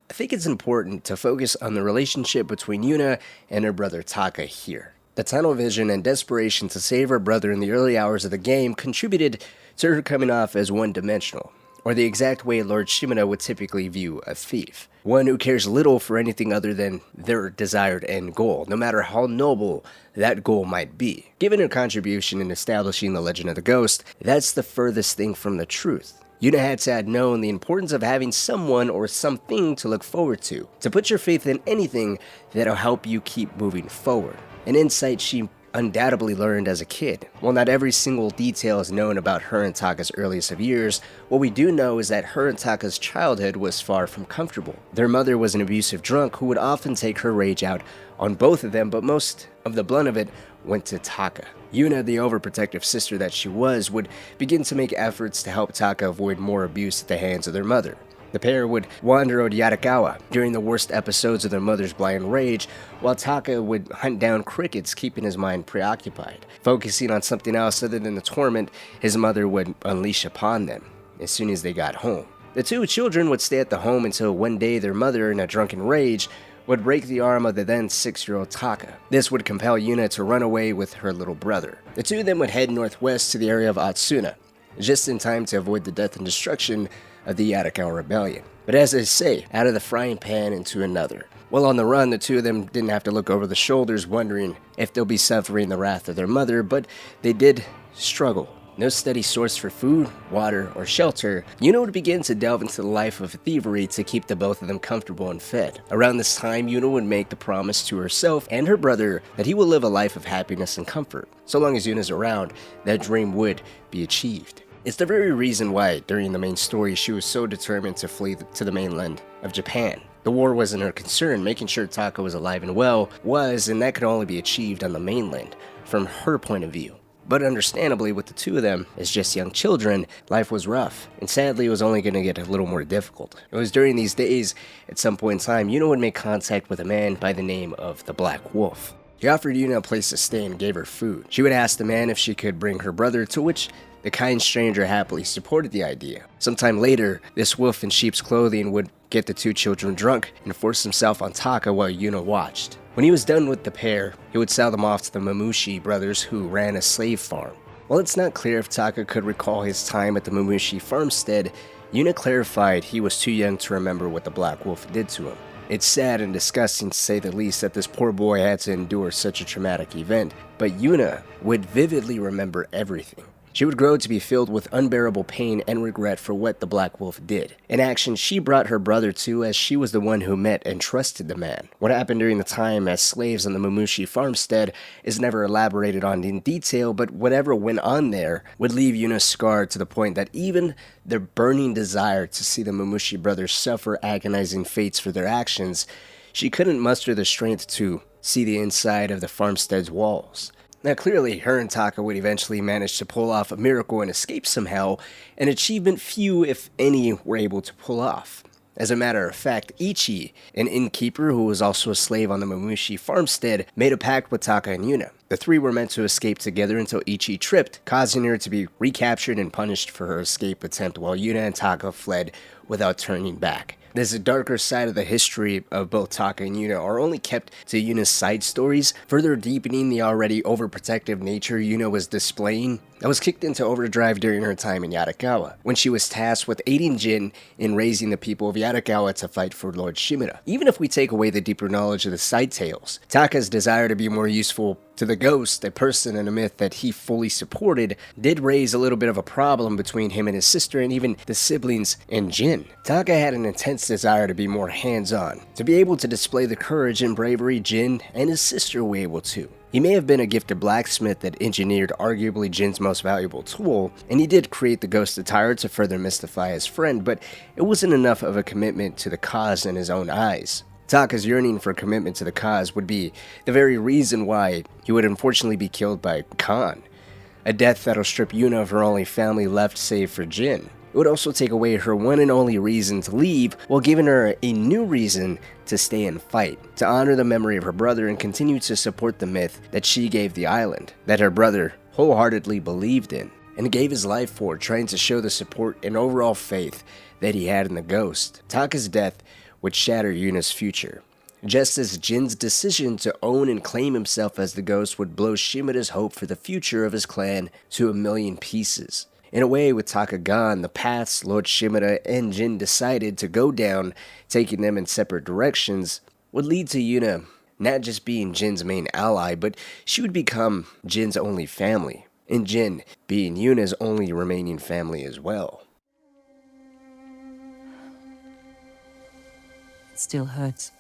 I think it's important to focus on the relationship between Yuna and her brother Taka here. The tunnel vision and desperation to save her brother in the early hours of the game contributed to her coming off as one-dimensional, or the exact way Lord Shimura would typically view a thief. One who cares little for anything other than their desired end goal, no matter how noble that goal might be. Given her contribution in establishing the legend of the Ghost, that's the furthest thing from the truth. Yuna had to have known the importance of having someone or something to look forward to put your faith in anything that'll help you keep moving forward. An insight she undoubtedly learned as a kid. While not every single detail is known about her and Taka's earliest of years, what we do know is that her and Taka's childhood was far from comfortable. Their mother was an abusive drunk who would often take her rage out on both of them, but most of the blunt of it went to Taka. Yuna, the overprotective sister that she was, would begin to make efforts to help Taka avoid more abuse at the hands of their mother. The pair would wander out Yarikawa during the worst episodes of their mother's blind rage, while Taka would hunt down crickets, keeping his mind preoccupied. Focusing on something else other than the torment his mother would unleash upon them as soon as they got home. The two children would stay at the home until one day their mother, in a drunken rage, would break the arm of the then 6-year-old Taka. This would compel Yuna to run away with her little brother. The two of them would head northwest to the area of Atsuna, just in time to avoid the death and destruction of the Yarikawa Rebellion. But as they say, out of the frying pan into another. While on the run, the two of them didn't have to look over the shoulders wondering if they'll be suffering the wrath of their mother, but they did struggle. No steady source for food, water, or shelter, Yuna would begin to delve into the life of thievery to keep the both of them comfortable and fed. Around this time, Yuna would make the promise to herself and her brother that he will live a life of happiness and comfort. So long as Yuna's around, that dream would be achieved. It's the very reason why, during the main story, she was so determined to flee to the mainland of Japan. The war wasn't her concern. Making sure Taka was alive and well was, and that could only be achieved on the mainland, from her point of view. But understandably, with the two of them as just young children, life was rough, and sadly it was only going to get a little more difficult. It was during these days, at some point in time, Yuna would make contact with a man by the name of the Black Wolf. He offered Yuna a place to stay and gave her food. She would ask the man if she could bring her brother, to which the kind stranger happily supported the idea. Sometime later, this wolf in sheep's clothing would get the two children drunk and force himself on Taka while Yuna watched. When he was done with the pair, he would sell them off to the Mamushi brothers who ran a slave farm. While it's not clear if Taka could recall his time at the Mamushi farmstead, Yuna clarified he was too young to remember what the Black Wolf did to him. It's sad and disgusting to say the least that this poor boy had to endure such a traumatic event, but Yuna would vividly remember everything. She would grow to be filled with unbearable pain and regret for what the Black Wolf did, an action she brought her brother to as she was the one who met and trusted the man. What happened during the time as slaves on the Mamushi farmstead is never elaborated on in detail, but whatever went on there would leave Yuna scarred to the point that even their burning desire to see the Mamushi brothers suffer agonizing fates for their actions, she couldn't muster the strength to see the inside of the farmstead's walls. Now clearly, her and Taka would eventually manage to pull off a miracle and escape somehow, an achievement few, if any, were able to pull off. As a matter of fact, Ichi, an innkeeper who was also a slave on the Mamushi farmstead, made a pact with Taka and Yuna. The three were meant to escape together until Ichi tripped, causing her to be recaptured and punished for her escape attempt while Yuna and Taka fled without turning back. This darker side of the history of both Taka and Yuna are only kept to Yuna's side stories, further deepening the already overprotective nature Yuna was displaying. That was kicked into overdrive during her time in Yarikawa, when she was tasked with aiding Jin in raising the people of Yarikawa to fight for Lord Shimura. Even if we take away the deeper knowledge of the side tales, Taka's desire to be more useful to the ghost, a person and a myth that he fully supported, did raise a little bit of a problem between him and his sister and even the siblings and Jin. Taka had an intense desire to be more hands-on, to be able to display the courage and bravery Jin and his sister were able to. He may have been a gifted blacksmith that engineered arguably Jin's most valuable tool, and he did create the ghost attire to further mystify his friend, but it wasn't enough of a commitment to the cause in his own eyes. Taka's yearning for commitment to the cause would be the very reason why he would unfortunately be killed by Khan, a death that'll strip Yuna of her only family left save for Jin. It would also take away her one and only reason to leave, while giving her a new reason to stay and fight, to honor the memory of her brother and continue to support the myth that she gave the island, that her brother wholeheartedly believed in, and gave his life for, trying to show the support and overall faith that he had in the ghost. Taka's death would shatter Yuna's future, just as Jin's decision to own and claim himself as the ghost would blow Shimura's hope for the future of his clan to a million pieces. In a way, with Taka gone, the paths Lord Shimura and Jin decided to go down, taking them in separate directions, would lead to Yuna not just being Jin's main ally, but she would become Jin's only family, and Jin being Yuna's only remaining family as well. It still hurts,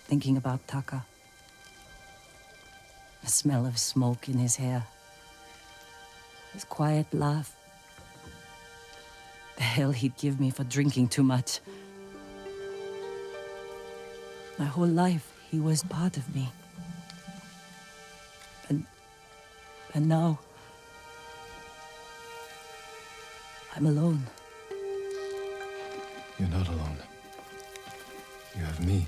thinking about Taka. The smell of smoke in his hair. His quiet laugh. The hell he'd give me for drinking too much. My whole life, he was part of me. And now, I'm alone. You're not alone. You have me.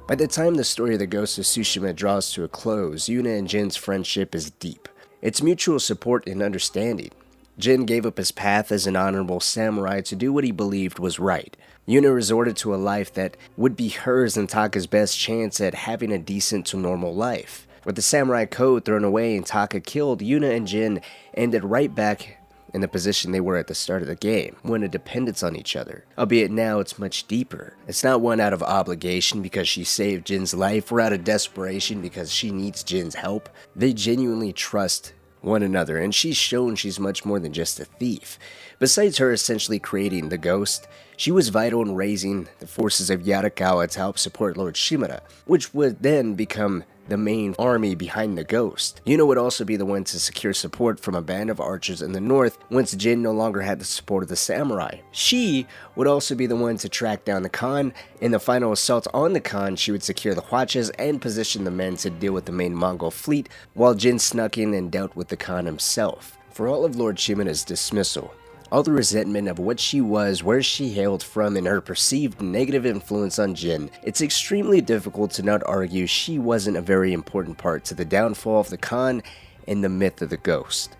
By the time the story of the Ghost of Tsushima draws to a close, Yuna and Jin's friendship is deep. It's mutual support and understanding. Jin gave up his path as an honorable samurai to do what he believed was right. Yuna resorted to a life that would be hers and Taka's best chance at having a decent to normal life. With the samurai code thrown away and Taka killed, Yuna and Jin ended right back in the position they were at the start of the game, one of dependence on each other. Albeit now it's much deeper. It's not one out of obligation because she saved Jin's life or out of desperation because she needs Jin's help. They genuinely trust one another, and she's shown she's much more than just a thief. Besides her essentially creating the ghost, she was vital in raising the forces of Yarikawa to help support Lord Shimura, which would then become the main army behind the ghost. Yuna would also be the one to secure support from a band of archers in the north once Jin no longer had the support of the samurai. She would also be the one to track down the Khan. In the final assault on the Khan, she would secure the Hwachas and position the men to deal with the main Mongol fleet, while Jin snuck in and dealt with the Khan himself. For all of Lord Shimura's dismissal, all the resentment of what she was, where she hailed from, and her perceived negative influence on Jin, it's extremely difficult to not argue she wasn't a very important part to the downfall of the Khan and the myth of the ghost.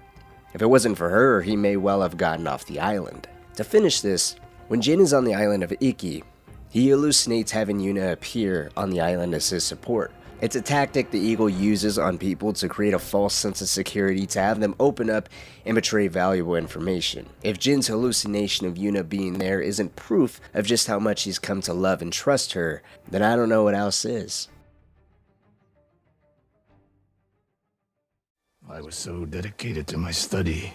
If it wasn't for her, he may well have gotten off the island. To finish this, when Jin is on the island of Iki, he hallucinates having Yuna appear on the island as his support. It's a tactic the Eagle uses on people to create a false sense of security, to have them open up and betray valuable information. If Jin's hallucination of Yuna being there isn't proof of just how much he's come to love and trust her, then I don't know what else is. I was so dedicated to my study,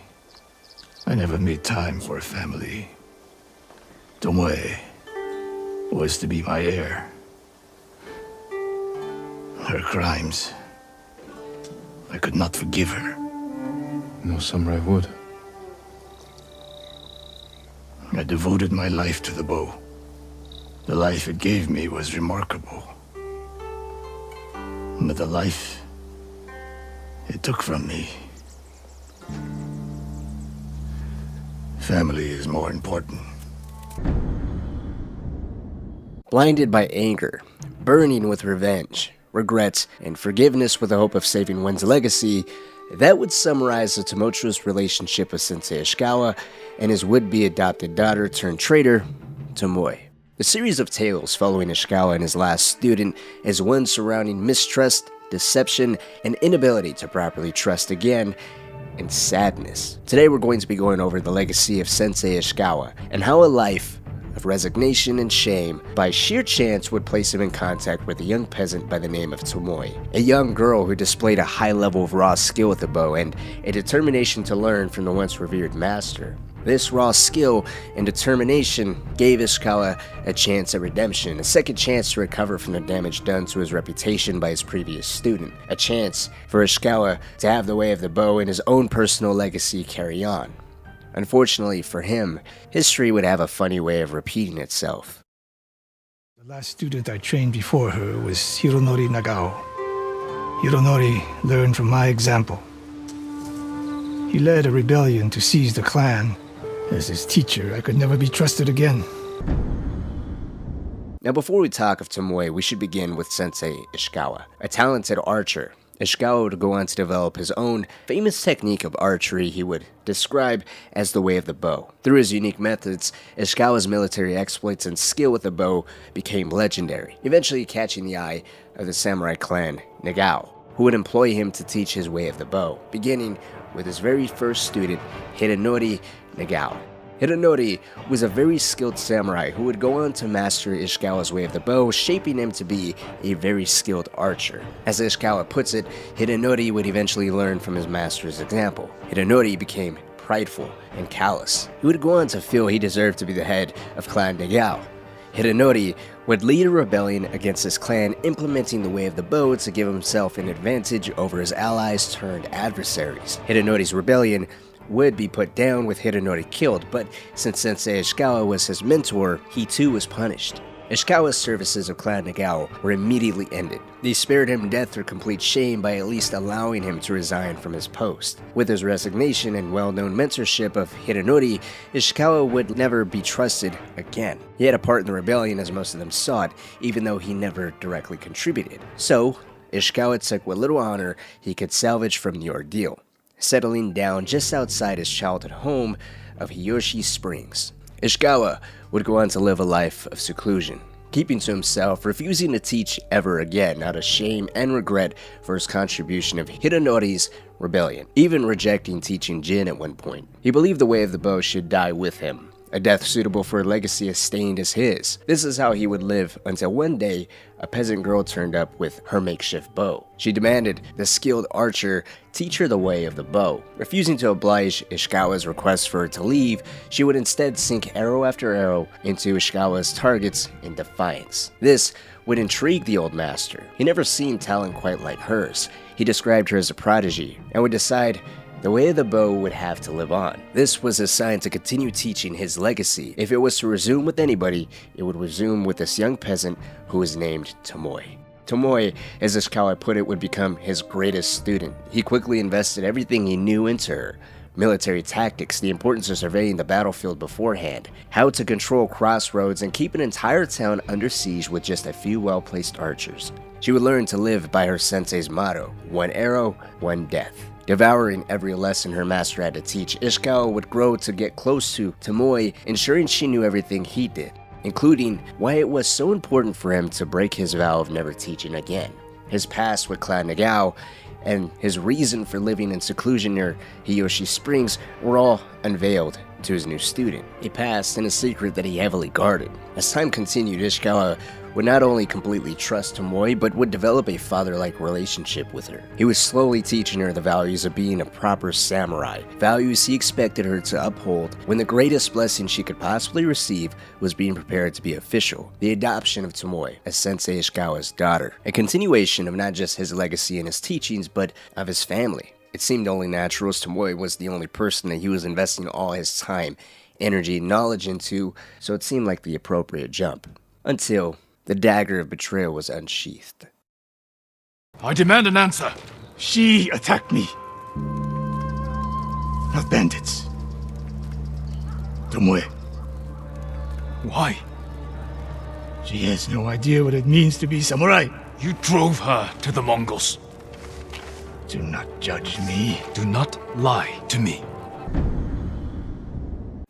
I never made time for a family. Tomoe was to be my heir. Her crimes, I could not forgive her. No samurai would. I devoted my life to the bow. The life it gave me was remarkable. But the life it took from me, family is more important. Blinded by anger, burning with revenge, regrets, and forgiveness with the hope of saving one's legacy, that would summarize the tumultuous relationship of Sensei Ishikawa and his would-be adopted daughter turned traitor, Tomoe. The series of tales following Ishikawa and his last student is one surrounding mistrust, deception, and inability to properly trust again, and sadness. Today we're going to be going over the legacy of Sensei Ishikawa and how a life of resignation and shame by sheer chance would place him in contact with a young peasant by the name of Tomoe, a young girl who displayed a high level of raw skill with the bow and a determination to learn from the once revered master. This raw skill and determination gave Ishikawa a chance at redemption, a second chance to recover from the damage done to his reputation by his previous student, a chance for Ishikawa to have the way of the bow and his own personal legacy carry on. Unfortunately for him, history would have a funny way of repeating itself. The last student I trained before her was Hironori Nagao. Hironori learned from my example. He led a rebellion to seize the clan. As his teacher, I could never be trusted again. Now before we talk of Tomoe, we should begin with Sensei Ishikawa, a talented archer. Ishikawa would go on to develop his own famous technique of archery he would describe as the way of the bow. Through his unique methods, Ishikawa's military exploits and skill with the bow became legendary, eventually catching the eye of the samurai clan Nagao, who would employ him to teach his way of the bow, beginning with his very first student, Hidenori Nagao. Hidenori was a very skilled samurai who would go on to master Ishikawa's way of the bow, shaping him to be a very skilled archer. As Ishikawa puts it, Hidenori would eventually learn from his master's example. Hidenori became prideful and callous. He would go on to feel he deserved to be the head of Clan Nagao. Hidenori would lead a rebellion against his clan, implementing the way of the bow to give himself an advantage over his allies turned adversaries. Hidenori's rebellion would be put down with Hidenori killed, but since Sensei Ishikawa was his mentor, he too was punished. Ishikawa's services of Clan Nagao were immediately ended. They spared him death through complete shame by at least allowing him to resign from his post. With his resignation and well-known mentorship of Hidenori, Ishikawa would never be trusted again. He had a part in the rebellion as most of them saw it, even though he never directly contributed. So, Ishikawa took what little honor he could salvage from the ordeal, settling down just outside his childhood home of Hiyoshi Springs. Ishikawa would go on to live a life of seclusion, keeping to himself, refusing to teach ever again out of shame and regret for his contribution of Hidenori's rebellion, even rejecting teaching Jin at one point. He believed the way of the bow should die with him, a death suitable for a legacy as stained as his. This is how he would live until one day a peasant girl turned up with her makeshift bow. She demanded the skilled archer teach her the way of the bow. Refusing to oblige Ishikawa's request for her to leave, she would instead sink arrow after arrow into Ishikawa's targets in defiance. This would intrigue the old master. He never seen talent quite like hers. He described her as a prodigy and would decide the way of the bow would have to live on. This was a sign to continue teaching his legacy. If it was to resume with anybody, it would resume with this young peasant who was named Tomoe. Tomoe, as Ishikawa put it, would become his greatest student. He quickly invested everything he knew into her, military tactics, the importance of surveying the battlefield beforehand, how to control crossroads and keep an entire town under siege with just a few well-placed archers. She would learn to live by her sensei's motto, one arrow, one death. Devouring every lesson her master had to teach, Ishikawa would grow to get close to Tomoe, ensuring she knew everything he did, including why it was so important for him to break his vow of never teaching again, his past with Clan Nagao, and his reason for living in seclusion near Hiyoshi Springs were all unveiled to his new student, a past and a secret that he heavily guarded. As time continued, Ishikawa would not only completely trust Tomoe, but would develop a father-like relationship with her. He was slowly teaching her the values of being a proper samurai, values he expected her to uphold when the greatest blessing she could possibly receive was being prepared to be official, the adoption of Tomoe as Sensei Ishikawa's daughter, a continuation of not just his legacy and his teachings, but of his family. It seemed only natural as Tomoe was the only person that he was investing all his time, energy, and knowledge into, so it seemed like the appropriate jump. Until the dagger of betrayal was unsheathed. I demand an answer. She attacked me. Not bandits. Tomoe. Why? She has no idea what it means to be samurai. You drove her to the Mongols. Do not judge me. Do not lie to me.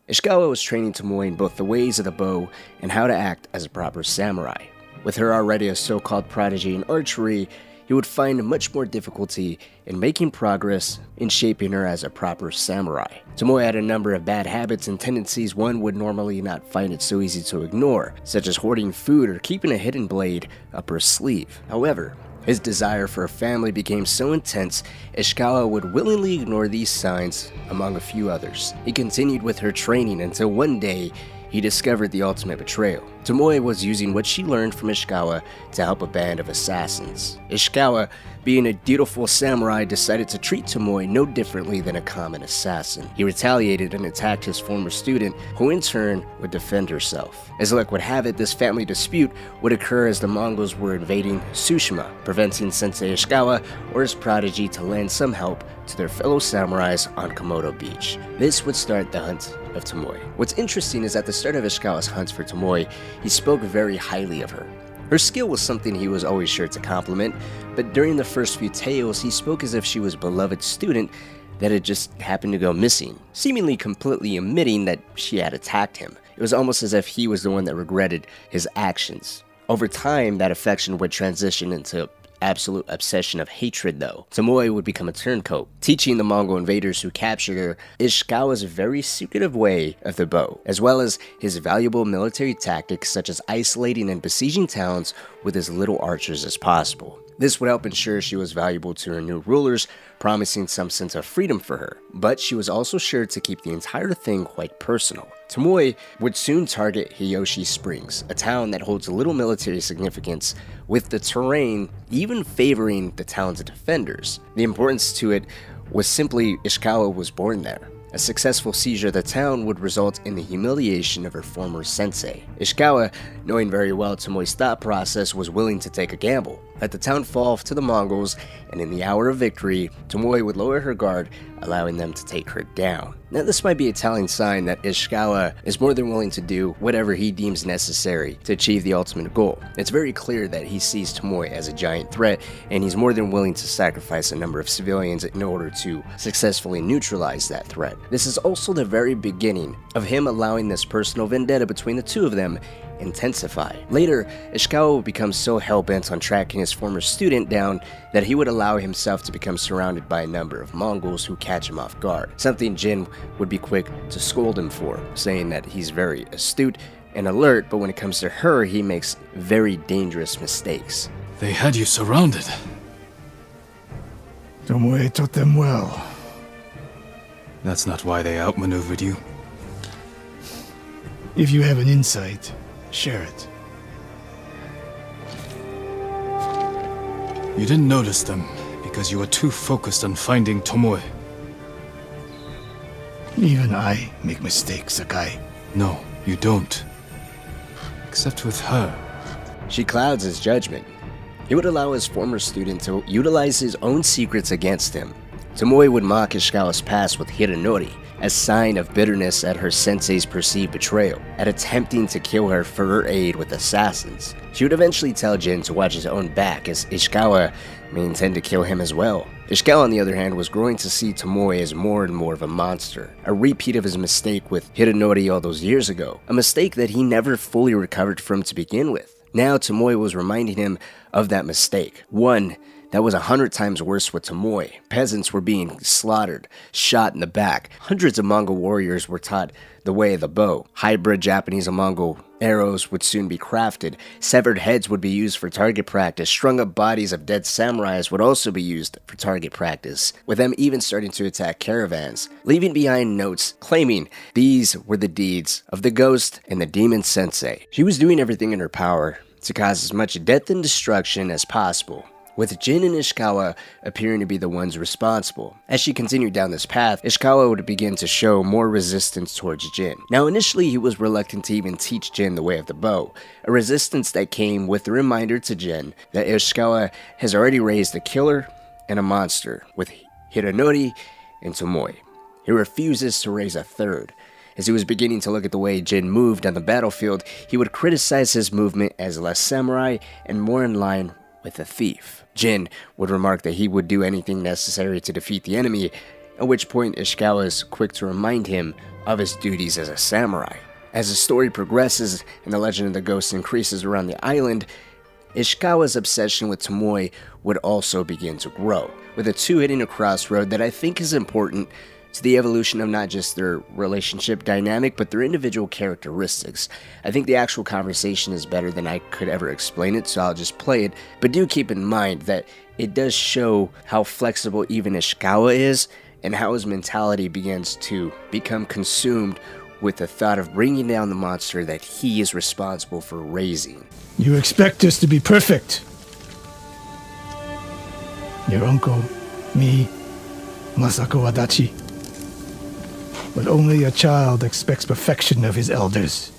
Ishikawa was training Tomoe in both the ways of the bow and how to act as a proper samurai. With her already a so-called prodigy in archery, he would find much more difficulty in making progress in shaping her as a proper samurai. Tomoe had a number of bad habits and tendencies one would normally not find it so easy to ignore, such as hoarding food or keeping a hidden blade up her sleeve. However, his desire for a family became so intense, Ishikawa would willingly ignore these signs, among a few others. He continued with her training until one day, he discovered the ultimate betrayal. Tomoe was using what she learned from Ishikawa to help a band of assassins. Ishikawa, being a dutiful samurai, decided to treat Tomoe no differently than a common assassin. He retaliated and attacked his former student, who in turn would defend herself. As luck would have it, this family dispute would occur as the Mongols were invading Tsushima, preventing Sensei Ishikawa or his prodigy to lend some help to their fellow samurais on Komodo Beach. This would start the hunt of Tomoe. What's interesting is at the start of Ishikawa's hunts for Tomoe, he spoke very highly of her. Her skill was something he was always sure to compliment, but during the first few tales, he spoke as if she was a beloved student that had just happened to go missing, seemingly completely omitting that she had attacked him. It was almost as if he was the one that regretted his actions. Over time, that affection would transition into absolute obsession of hatred though. Tomoe would become a turncoat, teaching the Mongol invaders who captured her Ishikawa's very secretive way of the bow, as well as his valuable military tactics such as isolating and besieging towns with as little archers as possible. This would help ensure she was valuable to her new rulers, promising some sense of freedom for her, but she was also sure to keep the entire thing quite personal. Tomoe would soon target Hiyoshi Springs, a town that holds little military significance, with the terrain even favoring the town's defenders. The importance to it was simply Ishikawa was born there. A successful seizure of the town would result in the humiliation of her former sensei. Ishikawa, knowing very well Tomoe's thought process, was willing to take a gamble. Let the town fall to the Mongols, and in the hour of victory, Tomoe would lower her guard, allowing them to take her down. Now this might be a telling sign that Ishikawa is more than willing to do whatever he deems necessary to achieve the ultimate goal. It's very clear that he sees Tomoe as a giant threat, and he's more than willing to sacrifice a number of civilians in order to successfully neutralize that threat. This is also the very beginning of him allowing this personal vendetta between the two of them intensify. Later, Ishikawa would become so hell-bent on tracking his former student down that he would allow himself to become surrounded by a number of Mongols who catch him off guard, something Jin would be quick to scold him for, saying that he's very astute and alert, but when it comes to her, he makes very dangerous mistakes. They had you surrounded. Tomoe taught them well. That's not why they outmaneuvered you. If you have an insight, share it. You didn't notice them because you were too focused on finding Tomoe. Even I make mistakes, Sakai. No, you don't. Except with her. She clouds his judgment. He would allow his former student to utilize his own secrets against him, Tomoe would mock Ishikawa's past with Hironori, a sign of bitterness at her sensei's perceived betrayal, at attempting to kill her for her aid with assassins. She would eventually tell Jin to watch his own back, as Ishikawa may intend to kill him as well. Ishikawa, on the other hand, was growing to see Tomoe as more and more of a monster, a repeat of his mistake with Hironori all those years ago, a mistake that he never fully recovered from to begin with. Now Tomoe was reminding him of that mistake, one that was 100 times worse with Tomoe. Peasants were being slaughtered, shot in the back. Hundreds of Mongol warriors were taught the way of the bow. Hybrid Japanese and Mongol arrows would soon be crafted. Severed heads would be used for target practice. Strung up bodies of dead samurais would also be used for target practice, with them even starting to attack caravans, leaving behind notes claiming these were the deeds of the ghost and the demon sensei. She was doing everything in her power to cause as much death and destruction as possible, with Jin and Ishikawa appearing to be the ones responsible. As she continued down this path, Ishikawa would begin to show more resistance towards Jin. Now initially he was reluctant to even teach Jin the way of the bow, a resistance that came with the reminder to Jin that Ishikawa has already raised a killer and a monster with Hironori and Tomoe. He refuses to raise a third. As he was beginning to look at the way Jin moved on the battlefield, he would criticize his movement as less samurai and more in line with a thief. Jin would remark that he would do anything necessary to defeat the enemy, at which point Ishikawa is quick to remind him of his duties as a samurai. As the story progresses and the legend of the ghost increases around the island, Ishikawa's obsession with Tomoe would also begin to grow, with the two hitting a crossroad that I think is important to the evolution of not just their relationship dynamic, but their individual characteristics. I think the actual conversation is better than I could ever explain it, so I'll just play it. But do keep in mind that it does show how flexible even Ishikawa is, and how his mentality begins to become consumed with the thought of bringing down the monster that he is responsible for raising. You expect us to be perfect. Your uncle, me, Masako Adachi. But only a child expects perfection of his elders.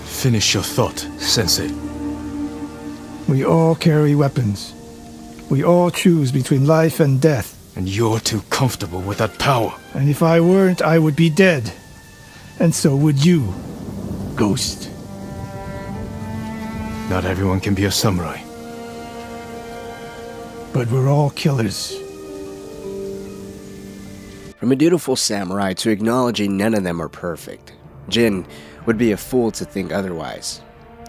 Finish your thought, Sensei. We all carry weapons. We all choose between life and death. And you're too comfortable with that power. And if I weren't, I would be dead. And so would you, Ghost. Not everyone can be a samurai. But we're all killers. From a dutiful samurai to acknowledging none of them are perfect, Jin would be a fool to think otherwise.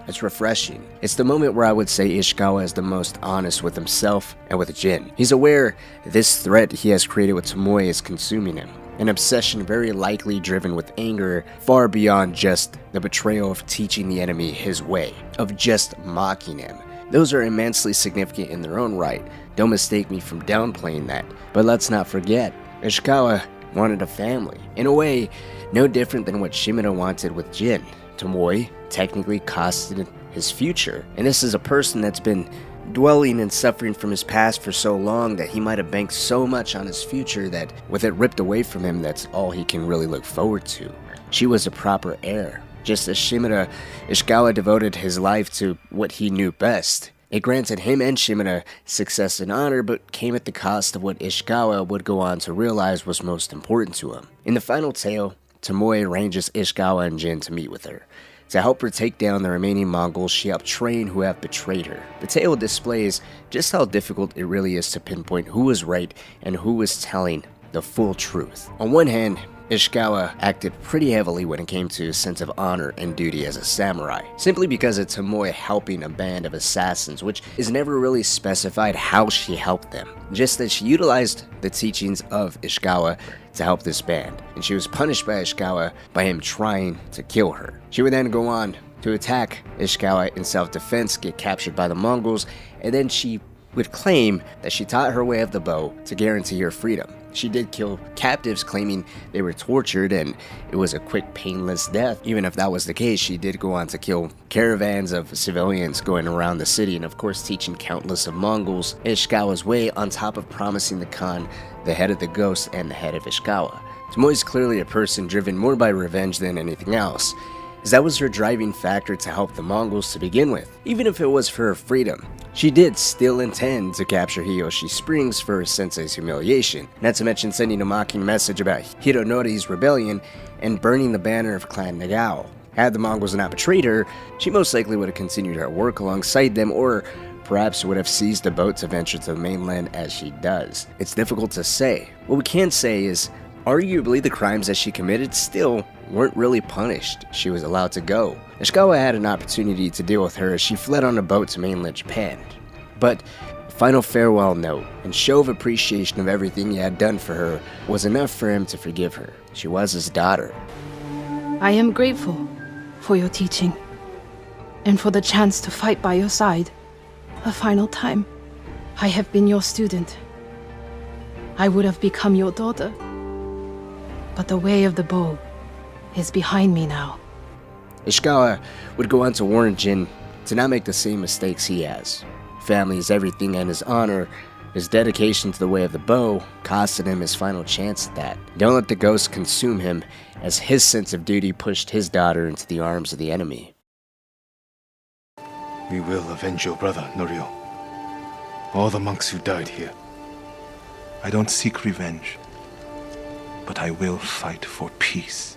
It's refreshing. It's the moment where I would say Ishikawa is the most honest with himself and with Jin. He's aware this threat he has created with Tomoe is consuming him, an obsession very likely driven with anger far beyond just the betrayal of teaching the enemy his way, of just mocking him. Those are immensely significant in their own right. Don't mistake me from downplaying that. But let's not forget, Ishikawa wanted a family. In a way, no different than what Shimura wanted with Jin. Tomoe technically costed his future. And this is a person that's been dwelling and suffering from his past for so long that he might have banked so much on his future that with it ripped away from him, that's all he can really look forward to. She was a proper heir. Just as Shimura, Ishikawa devoted his life to what he knew best. It granted him and Shimura success and honor, but came at the cost of what Ishikawa would go on to realize was most important to him. In the final tale, Tomoe arranges Ishikawa and Jin to meet with her. To help her take down the remaining Mongols she helped train who have betrayed her. The tale displays just how difficult it really is to pinpoint who was right and who was telling the full truth. On one hand, Ishikawa acted pretty heavily when it came to his sense of honor and duty as a samurai, simply because of Tomoe helping a band of assassins, which is never really specified how she helped them, just that she utilized the teachings of Ishikawa to help this band, and she was punished by Ishikawa by him trying to kill her. She would then go on to attack Ishikawa in self-defense, get captured by the Mongols, and then she would claim that she taught her way of the bow to guarantee her freedom. She did kill captives, claiming they were tortured and it was a quick, painless death. Even if that was the case, she did go on to kill caravans of civilians going around the city, and of course teaching countless of Mongols Ishikawa's way, on top of promising the Khan the head of the ghost and the head of Ishikawa. Tomoe is clearly a person driven more by revenge than anything else, as that was her driving factor to help the Mongols to begin with, even if it was for her freedom. She did still intend to capture Hiyoshi Springs for her sensei's humiliation, not to mention sending a mocking message about Hironori's rebellion and burning the banner of Clan Nagao. Had the Mongols not betrayed her, she most likely would have continued her work alongside them, or perhaps would have seized a boat to venture to the mainland as she does. It's difficult to say. What we can say is, arguably the crimes that she committed still weren't really punished. She was allowed to go. Ishikawa had an opportunity to deal with her as she fled on a boat to mainland Japan. But a final farewell note and show of appreciation of everything he had done for her was enough for him to forgive her. She was his daughter. I am grateful for your teaching and for the chance to fight by your side a final time. I have been your student. I would have become your daughter. But the way of the bow is behind me now. Ishikawa would go on to warn Jin to not make the same mistakes he has. Family is everything, and his honor, his dedication to the way of the bow, costed him his final chance at that. Don't let the ghost consume him, as his sense of duty pushed his daughter into the arms of the enemy. We will avenge your brother, Norio. All the monks who died here. I don't seek revenge, but I will fight for peace.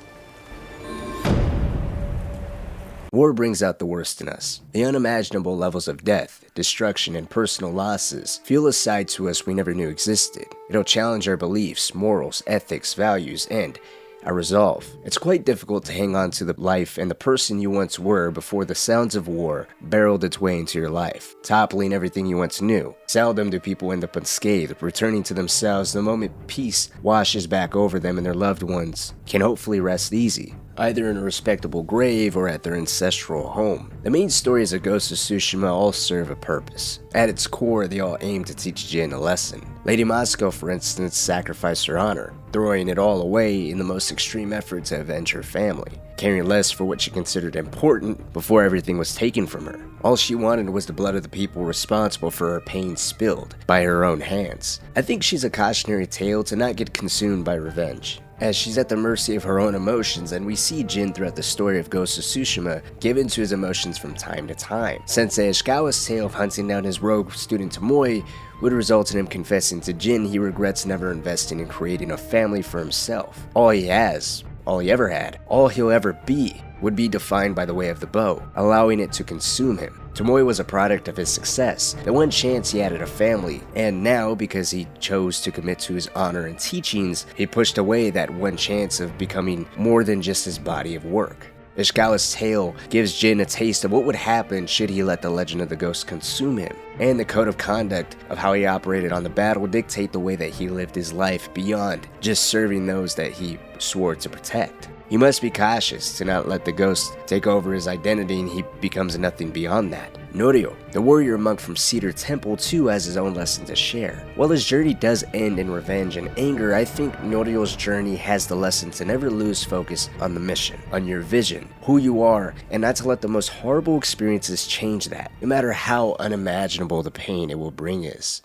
War brings out the worst in us. The unimaginable levels of death, destruction, and personal losses fuel a side to us we never knew existed. It'll challenge our beliefs, morals, ethics, values, and our resolve. It's quite difficult to hang on to the life and the person you once were before the sounds of war barreled its way into your life, toppling everything you once knew. Seldom do people end up unscathed, returning to themselves the moment peace washes back over them and their loved ones can hopefully rest easy, either in a respectable grave or at their ancestral home. The main stories of Ghost of Tsushima all serve a purpose. At its core, they all aim to teach Jin a lesson. Lady Masako, for instance, sacrificed her honor, throwing it all away in the most extreme effort to avenge her family, caring less for what she considered important before everything was taken from her. All she wanted was the blood of the people responsible for her pain spilled by her own hands. I think she's a cautionary tale to not get consumed by revenge, as she's at the mercy of her own emotions, and we see Jin throughout the story of Ghost of Tsushima give in to his emotions from time to time. Sensei Ishikawa's tale of hunting down his rogue student Tomoe would result in him confessing to Jin he regrets never investing in creating a family for himself. All he has, all he ever had, all he'll ever be, would be defined by the way of the bow, allowing it to consume him. Tomoe was a product of his success, the one chance he had at a family, and now, because he chose to commit to his honor and teachings, he pushed away that one chance of becoming more than just his body of work. Ishikawa's tale gives Jin a taste of what would happen should he let the legend of the ghost consume him, and the code of conduct of how he operated on the battle dictate the way that he lived his life beyond just serving those that he swore to protect. He must be cautious to not let the ghost take over his identity and he becomes nothing beyond that. Norio, the warrior monk from Cedar Temple, too has his own lesson to share. While his journey does end in revenge and anger, I think Norio's journey has the lesson to never lose focus on the mission, on your vision, who you are, and not to let the most horrible experiences change that, no matter how unimaginable the pain it will bring is.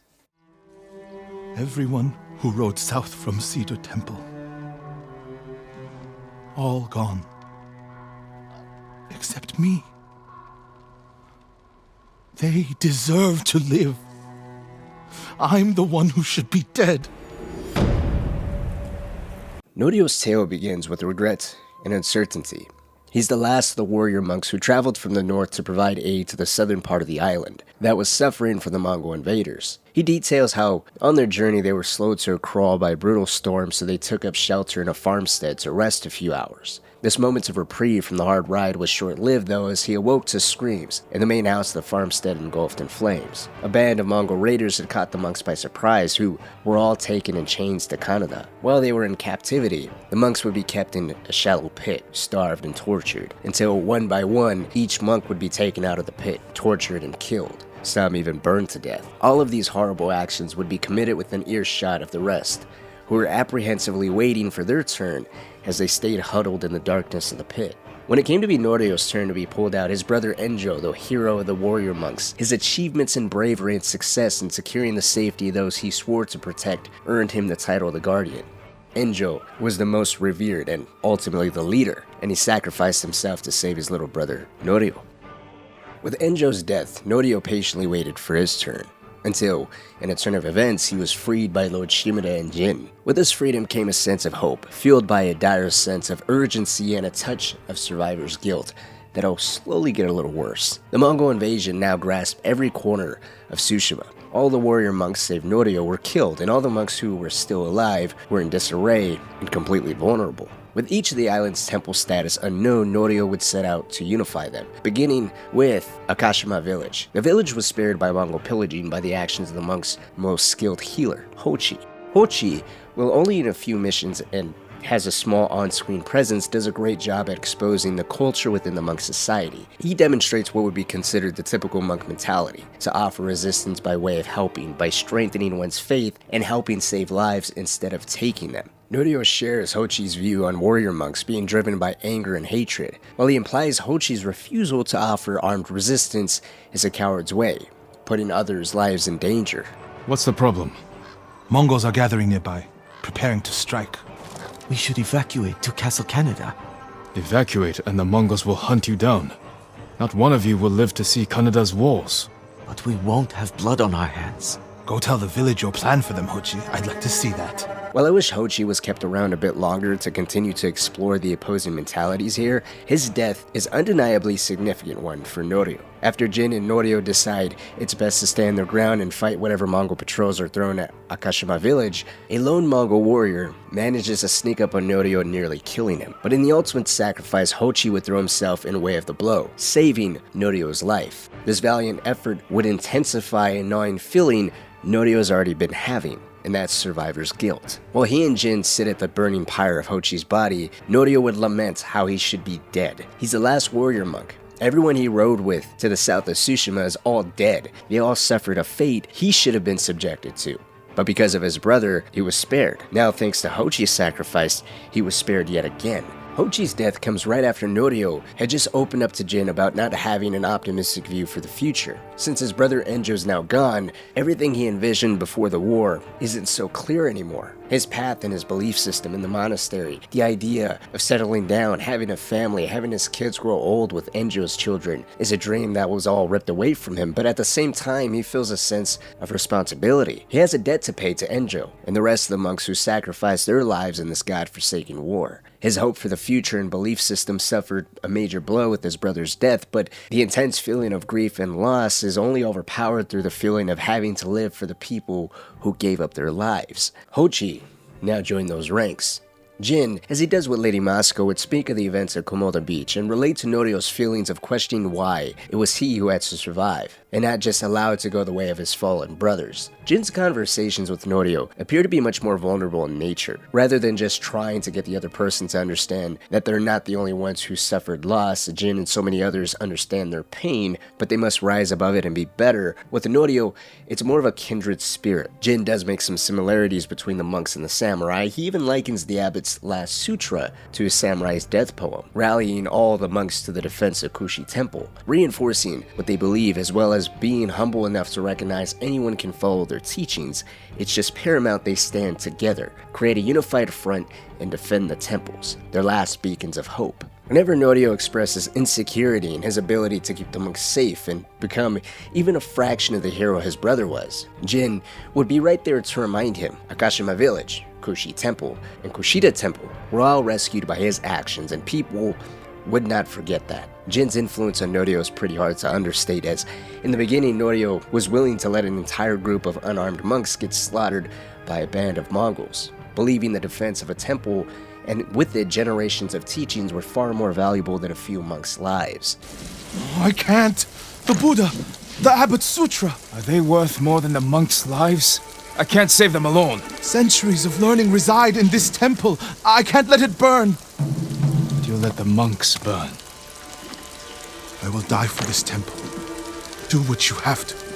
Everyone who rode south from Cedar Temple, all gone, except me. They deserve to live. I'm the one who should be dead. Norio's tale begins with regret and uncertainty. He's the last of the warrior monks who traveled from the north to provide aid to the southern part of the island that was suffering from the Mongol invaders. He details how, on their journey, they were slowed to a crawl by a brutal storm, so they took up shelter in a farmstead to rest a few hours. This moment of reprieve from the hard ride was short-lived, though, as he awoke to screams, and the main house of the farmstead engulfed in flames. A band of Mongol raiders had caught the monks by surprise, who were all taken in chains to Kanada. While they were in captivity, the monks would be kept in a shallow pit, starved and tortured, until one by one, each monk would be taken out of the pit, tortured and killed. Some even burned to death. All of these horrible actions would be committed within earshot of the rest, who were apprehensively waiting for their turn as they stayed huddled in the darkness of the pit. When it came to be Norio's turn to be pulled out, his brother Enjo, the hero of the warrior monks, his achievements in bravery and success in securing the safety of those he swore to protect, earned him the title of the Guardian. Enjo was the most revered and ultimately the leader, and he sacrificed himself to save his little brother, Norio. With Enjo's death, Norio patiently waited for his turn, until, in a turn of events, he was freed by Lord Shimura and Jin. With this freedom came a sense of hope, fueled by a dire sense of urgency and a touch of survivor's guilt that'll slowly get a little worse. The Mongol invasion now grasped every corner of Tsushima. All the warrior monks save Norio were killed, and all the monks who were still alive were in disarray and completely vulnerable. With each of the island's temple status unknown, Norio would set out to unify them, beginning with Akashima village. The village was spared by Mongol pillaging by the actions of the monk's most skilled healer, Hochi. Hochi, while only in a few missions and has a small on-screen presence, does a great job at exposing the culture within the monk society. He demonstrates what would be considered the typical monk mentality, to offer resistance by way of helping, by strengthening one's faith and helping save lives instead of taking them. Norio shares Hochi's view on warrior monks being driven by anger and hatred, while he implies Hochi's refusal to offer armed resistance is a coward's way, putting others' lives in danger. What's the problem? Mongols are gathering nearby, preparing to strike. We should evacuate to Castle Canada. Evacuate and the Mongols will hunt you down. Not one of you will live to see Canada's walls. But we won't have blood on our hands. Go tell the village your plan for them, Hochi. I'd like to see that. While I wish Hochi was kept around a bit longer to continue to explore the opposing mentalities here, his death is undeniably a significant one for Norio. After Jin and Norio decide it's best to stand their ground and fight whatever Mongol patrols are thrown at Akashima village, a lone Mongol warrior manages to sneak up on Norio, nearly killing him. But in the ultimate sacrifice, Hochi would throw himself in way of the blow, saving Norio's life. This valiant effort would intensify a gnawing feeling Norio's already been having, and that's survivor's guilt. While he and Jin sit at the burning pyre of Hochi's body, Norio would lament how he should be dead. He's the last warrior monk. Everyone he rode with to the south of Tsushima is all dead. They all suffered a fate he should have been subjected to. But because of his brother, he was spared. Now, thanks to Hochi's sacrifice, he was spared yet again. Hochi's death comes right after Norio had just opened up to Jin about not having an optimistic view for the future. Since his brother Enjo's now gone, everything he envisioned before the war isn't so clear anymore. His path and his belief system in the monastery, the idea of settling down, having a family, having his kids grow old with Enjo's children, is a dream that was all ripped away from him, but at the same time he feels a sense of responsibility. He has a debt to pay to Enjo and the rest of the monks who sacrificed their lives in this godforsaken war. His hope for the future and belief system suffered a major blow with his brother's death, but the intense feeling of grief and loss is only overpowered through the feeling of having to live for the people who gave up their lives. Hochi now joined those ranks. Jin, as he does with Lady Masako, would speak of the events at Komoda Beach and relate to Norio's feelings of questioning why it was he who had to survive, and not just allow it to go the way of his fallen brothers. Jin's conversations with Norio appear to be much more vulnerable in nature, rather than just trying to get the other person to understand that they're not the only ones who suffered loss. Jin and so many others understand their pain, but they must rise above it and be better. With Norio, it's more of a kindred spirit. Jin does make some similarities between the monks and the samurai. He even likens the abbot's last sutra to a samurai's death poem, rallying all the monks to the defense of Kushi Temple, reinforcing what they believe as well as being humble enough to recognize anyone can follow their teachings. It's just paramount they stand together, create a unified front, and defend the temples, their last beacons of hope. Whenever Norio expresses insecurity in his ability to keep the monks safe and become even a fraction of the hero his brother was, Jin would be right there to remind him Akashima Village, Kushi Temple, and Kushida Temple were all rescued by his actions, and people would not forget that. Jin's influence on Norio is pretty hard to understate, as in the beginning Norio was willing to let an entire group of unarmed monks get slaughtered by a band of Mongols, believing the defense of a temple and with it generations of teachings were far more valuable than a few monks' lives. I can't! The Buddha! The Abbot's Sutra! Are they worth more than the monks' lives? I can't save them alone. Centuries of learning reside in this temple. I can't let it burn. But you'll let the monks burn. I will die for this temple. Do what you have to.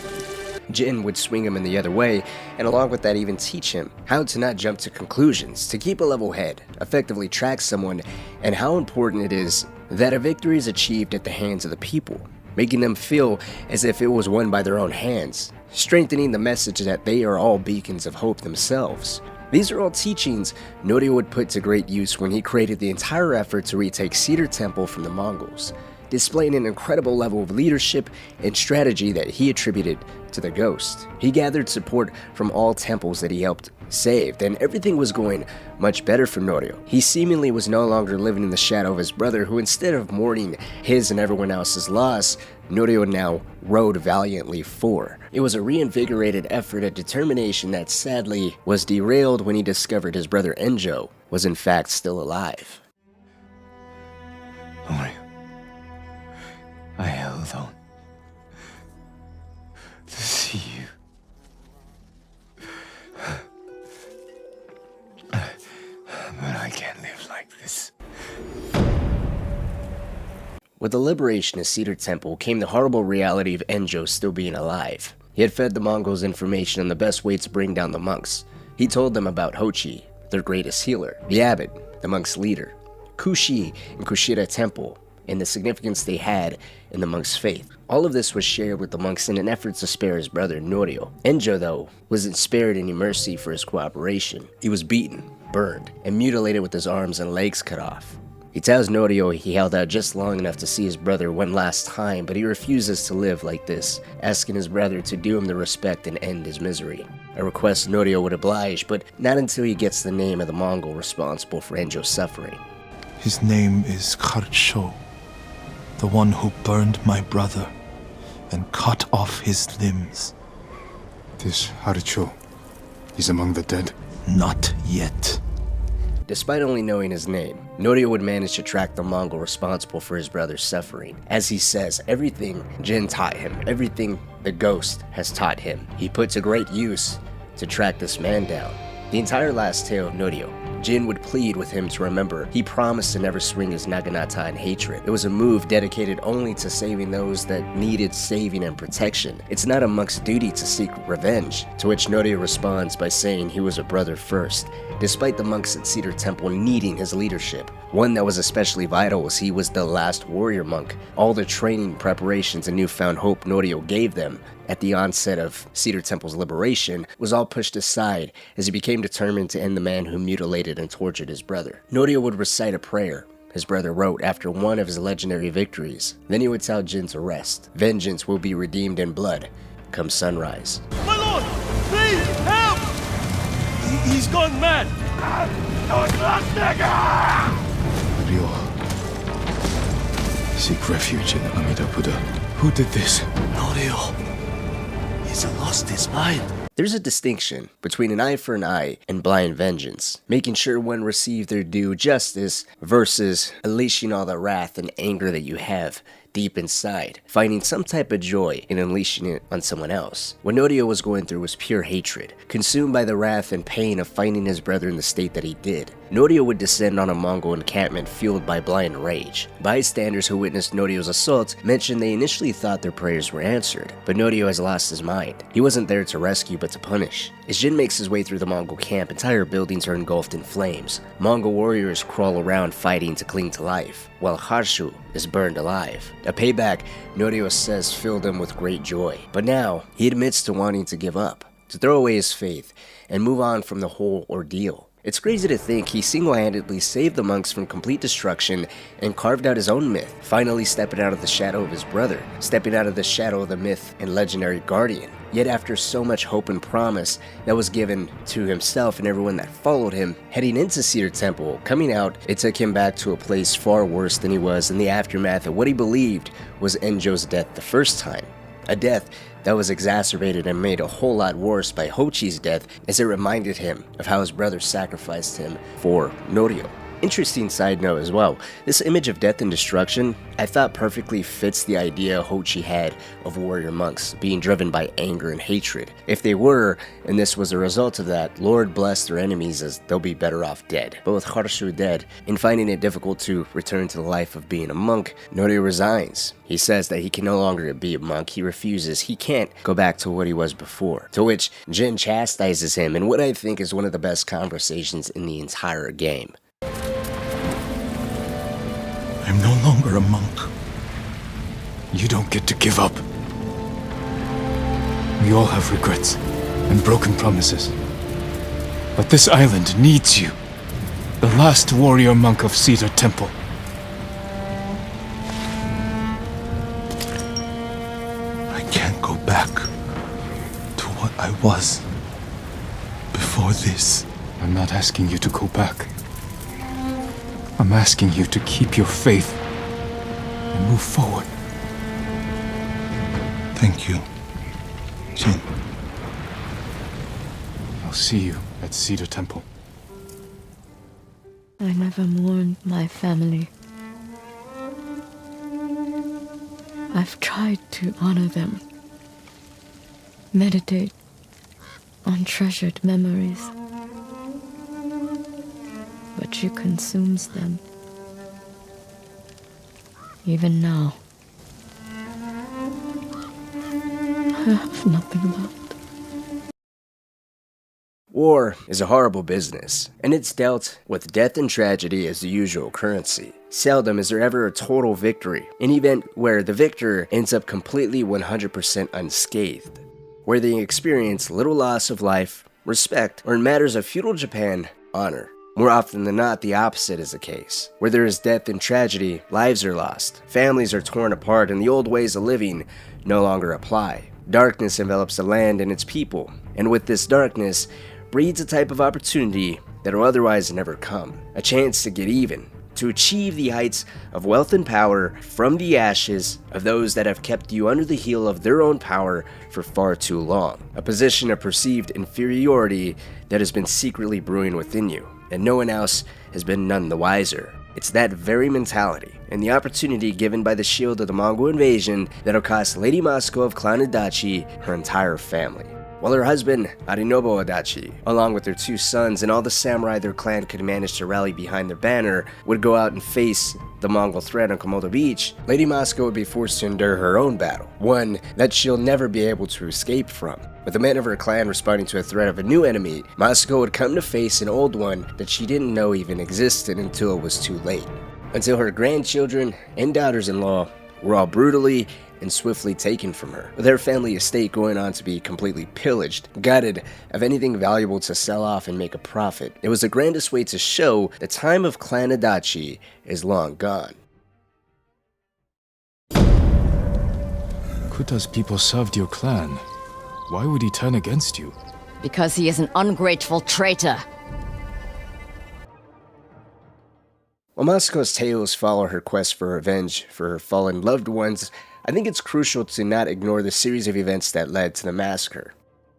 Jin would swing him in the other way, and along with that even teach him how to not jump to conclusions, to keep a level head, effectively track someone, and how important it is that a victory is achieved at the hands of the people, making them feel as if it was won by their own hands, strengthening the message that they are all beacons of hope themselves. These are all teachings Norio would put to great use when he created the entire effort to retake Cedar Temple from the Mongols, displaying an incredible level of leadership and strategy that he attributed to the Ghost. He gathered support from all temples that he helped save, and everything was going much better for Norio. He seemingly was no longer living in the shadow of his brother, who instead of mourning his and everyone else's loss, Norio now rode valiantly for. It was a reinvigorated effort, a determination that sadly was derailed when he discovered his brother Enjo was in fact still alive. I held on to see you. But I can't live like this. With the liberation of Cedar Temple came the horrible reality of Enjo still being alive. He had fed the Mongols information on the best way to bring down the monks. He told them about Hochi, their greatest healer, the abbot, the monks' leader, Kushi and Kushida Temple, and the significance they had in the monks' faith. All of this was shared with the monks in an effort to spare his brother Norio. Enjo, though, wasn't spared any mercy for his cooperation. He was beaten, burned, and mutilated with his arms and legs cut off. He tells Norio he held out just long enough to see his brother one last time, but he refuses to live like this, asking his brother to do him the respect and end his misery. A request Norio would oblige, but not until he gets the name of the Mongol responsible for Enjo's suffering. His name is Ryzuo, the one who burned my brother and cut off his limbs. This Ryzuo is among the dead? Not yet. Despite only knowing his name, Norio would manage to track the Mongol responsible for his brother's suffering. As he says, everything Jin taught him, everything the Ghost has taught him, he put to great use to track this man down. The entire last tale of Norio, Jin would plead with him to remember he promised to never swing his naginata in hatred. It was a move dedicated only to saving those that needed saving and protection. It's not a monk's duty to seek revenge, to which Norio responds by saying he was a brother first, despite the monks at Cedar Temple needing his leadership. One that was especially vital was he was the last warrior monk. All the training, preparations, and newfound hope Norio gave them at the onset of Cedar Temple's liberation was all pushed aside as he became determined to end the man who mutilated and tortured his brother. Norio would recite a prayer his brother wrote after one of his legendary victories. Then he would tell Jin to rest. Vengeance will be redeemed in blood come sunrise. My lord! Please, help! He's gone mad! Ryo, seek refuge in Amida Buddha. Who did this? Norio. He's lost his mind. There's a distinction between an eye for an eye and blind vengeance, making sure one receives their due justice versus unleashing all the wrath and anger that you have deep inside, finding some type of joy in unleashing it on someone else. What Norio was going through was pure hatred, consumed by the wrath and pain of finding his brother in the state that he did. Norio would descend on a Mongol encampment fueled by blind rage. Bystanders who witnessed Norio's assault mentioned they initially thought their prayers were answered, but Norio has lost his mind. He wasn't there to rescue but to punish. As Jin makes his way through the Mongol camp, entire buildings are engulfed in flames. Mongol warriors crawl around fighting to cling to life, while Ryzuo is burned alive. A payback Norio says filled him with great joy, but now he admits to wanting to give up, to throw away his faith, and move on from the whole ordeal. It's crazy to think he single-handedly saved the monks from complete destruction and carved out his own myth, finally stepping out of the shadow of his brother, stepping out of the shadow of the myth and legendary guardian. Yet after so much hope and promise that was given to himself and everyone that followed him, heading into Cedar Temple, coming out, it took him back to a place far worse than he was in the aftermath of what he believed was Enjo's death the first time. A death that was exacerbated and made a whole lot worse by Hochi's death, as it reminded him of how his brother sacrificed him for Norio. Interesting side note as well, this image of death and destruction I thought perfectly fits the idea Hochi had of warrior monks being driven by anger and hatred. If they were, and this was a result of that, Lord bless their enemies as they'll be better off dead. But with Ryzuo dead, and finding it difficult to return to the life of being a monk, Norio resigns. He says that he can no longer be a monk, he refuses, he can't go back to what he was before. To which Jin chastises him in what I think is one of the best conversations in the entire game. I'm no longer a monk. You don't get to give up. We all have regrets and broken promises. But this island needs you. The last warrior monk of Cedar Temple. I can't go back to what I was before this. I'm not asking you to go back. I'm asking you to keep your faith and move forward. Thank you, Jin. I'll see you at Cedar Temple. I never mourned my family. I've tried to honor them, meditate on treasured memories, but she consumes them. Even now, I have nothing left. War is a horrible business, and it's dealt with death and tragedy as the usual currency. Seldom is there ever a total victory, an event where the victor ends up completely 100% unscathed, where they experience little loss of life, respect, or in matters of feudal Japan, honor. More often than not, the opposite is the case. Where there is death and tragedy, lives are lost, families are torn apart, and the old ways of living no longer apply. Darkness envelops the land and its people, and with this darkness, breeds a type of opportunity that will otherwise never come. A chance to get even, to achieve the heights of wealth and power from the ashes of those that have kept you under the heel of their own power for far too long. A position of perceived inferiority that has been secretly brewing within you, and no one else has been none the wiser. It's that very mentality and the opportunity given by the shield of the Mongol invasion that'll cost Lady Masako of Clan Adachi her entire family. While her husband, Arinobu Adachi, along with their two sons and all the samurai their clan could manage to rally behind their banner, would go out and face the Mongol threat on Komodo Beach, Lady Masako would be forced to endure her own battle, one that she'll never be able to escape from. With the men of her clan responding to a threat of a new enemy, Masako would come to face an old one that she didn't know even existed until it was too late. Until her grandchildren and daughters-in-law were all brutally and swiftly taken from her, with her family estate going on to be completely pillaged, gutted of anything valuable to sell off and make a profit. It was the grandest way to show the time of Clan Adachi is long gone. Kuta's people served your clan. Why would he turn against you? Because he is an ungrateful traitor. While Masako's tales follow her quest for revenge for her fallen loved ones, I think it's crucial to not ignore the series of events that led to the massacre.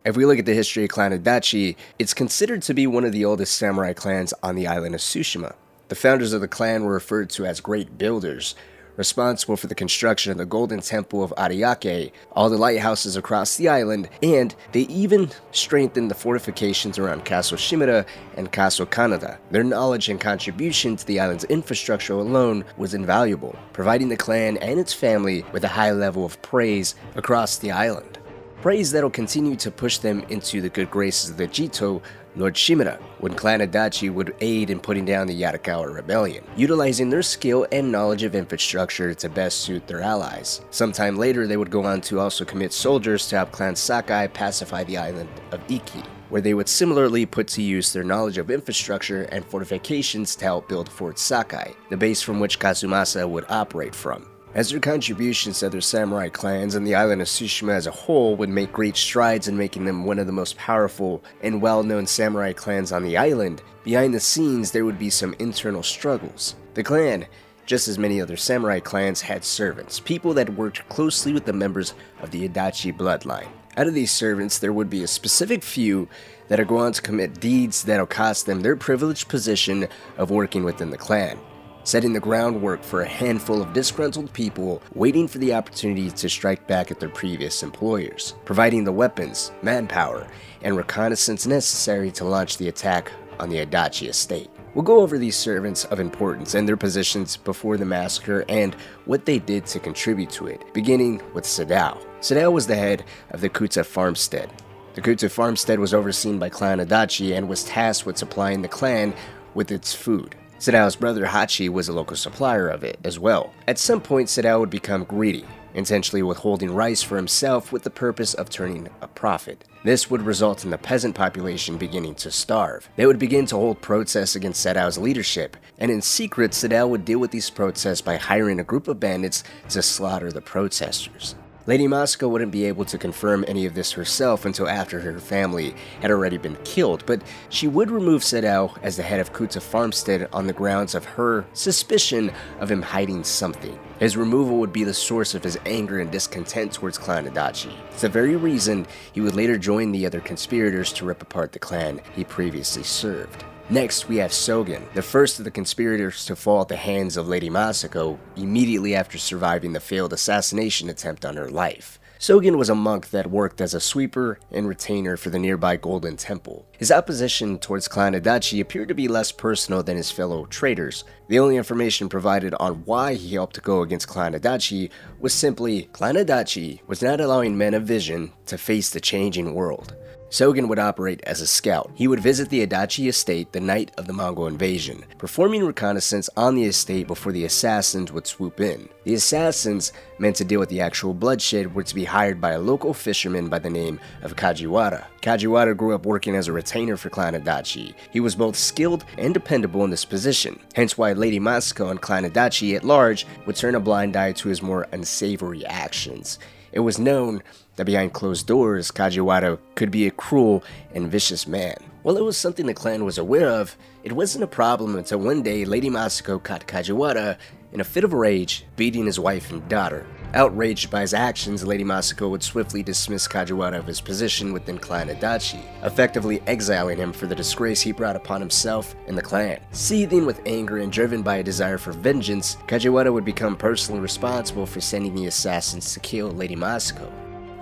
If we look at the history of Clan Adachi, it's considered to be one of the oldest samurai clans on the island of Tsushima. The founders of the clan were referred to as great builders, responsible for the construction of the Golden Temple of Ariake, all the lighthouses across the island, and they even strengthened the fortifications around Castle Shimura and Castle Kanada. Their knowledge and contribution to the island's infrastructure alone was invaluable, providing the clan and its family with a high level of praise across the island. Praise that'll continue to push them into the good graces of the Jito, Lord Shimura, when Clan Adachi would aid in putting down the Yarikawa Rebellion, utilizing their skill and knowledge of infrastructure to best suit their allies. Sometime later, they would go on to also commit soldiers to help Clan Sakai pacify the island of Iki, where they would similarly put to use their knowledge of infrastructure and fortifications to help build Fort Sakai, the base from which Kazumasa would operate from. As their contributions to their samurai clans and the island of Tsushima as a whole would make great strides in making them one of the most powerful and well-known samurai clans on the island, behind the scenes there would be some internal struggles. The clan, just as many other samurai clans, had servants, people that worked closely with the members of the Adachi bloodline. Out of these servants, there would be a specific few that'll go on to commit deeds that'll cost them their privileged position of working within the clan, setting the groundwork for a handful of disgruntled people waiting for the opportunity to strike back at their previous employers, providing the weapons, manpower, and reconnaissance necessary to launch the attack on the Adachi estate. We'll go over these servants of importance and their positions before the massacre and what they did to contribute to it, beginning with Sadao. Sadao was the head of the Kuta farmstead. The Kuta farmstead was overseen by Clan Adachi and was tasked with supplying the clan with its food. Sadao's brother Hachi was a local supplier of it as well. At some point, Sadao would become greedy, intentionally withholding rice for himself with the purpose of turning a profit. This would result in the peasant population beginning to starve. They would begin to hold protests against Sadao's leadership, and in secret, Sadao would deal with these protests by hiring a group of bandits to slaughter the protesters. Lady Masako wouldn't be able to confirm any of this herself until after her family had already been killed, but she would remove Sadao as the head of Kuta Farmstead on the grounds of her suspicion of him hiding something. His removal would be the source of his anger and discontent towards Clan Adachi. It's the very reason he would later join the other conspirators to rip apart the clan he previously served. Next, we have Sogen, the first of the conspirators to fall at the hands of Lady Masako immediately after surviving the failed assassination attempt on her life. Sogen was a monk that worked as a sweeper and retainer for the nearby Golden Temple. His opposition towards Clan Adachi appeared to be less personal than his fellow traitors. The only information provided on why he helped to go against Clan Adachi was simply Clan Adachi was not allowing men of vision to face the changing world. Sogen would operate as a scout. He would visit the Adachi estate the night of the Mongol invasion, performing reconnaissance on the estate before the assassins would swoop in. The assassins, meant to deal with the actual bloodshed, were to be hired by a local fisherman by the name of Kajiwara. Kajiwara grew up working as a retainer for Clan Adachi. He was both skilled and dependable in this position, hence why Lady Masako and Clan Adachi at large would turn a blind eye to his more unsavory actions. It was known that behind closed doors, Kajiwara could be a cruel and vicious man. While it was something the clan was aware of, it wasn't a problem until one day Lady Masako caught Kajiwara in a fit of rage, beating his wife and daughter. Outraged by his actions, Lady Masako would swiftly dismiss Kajiwara of his position within Clan Adachi, effectively exiling him for the disgrace he brought upon himself and the clan. Seething with anger and driven by a desire for vengeance, Kajiwara would become personally responsible for sending the assassins to kill Lady Masako.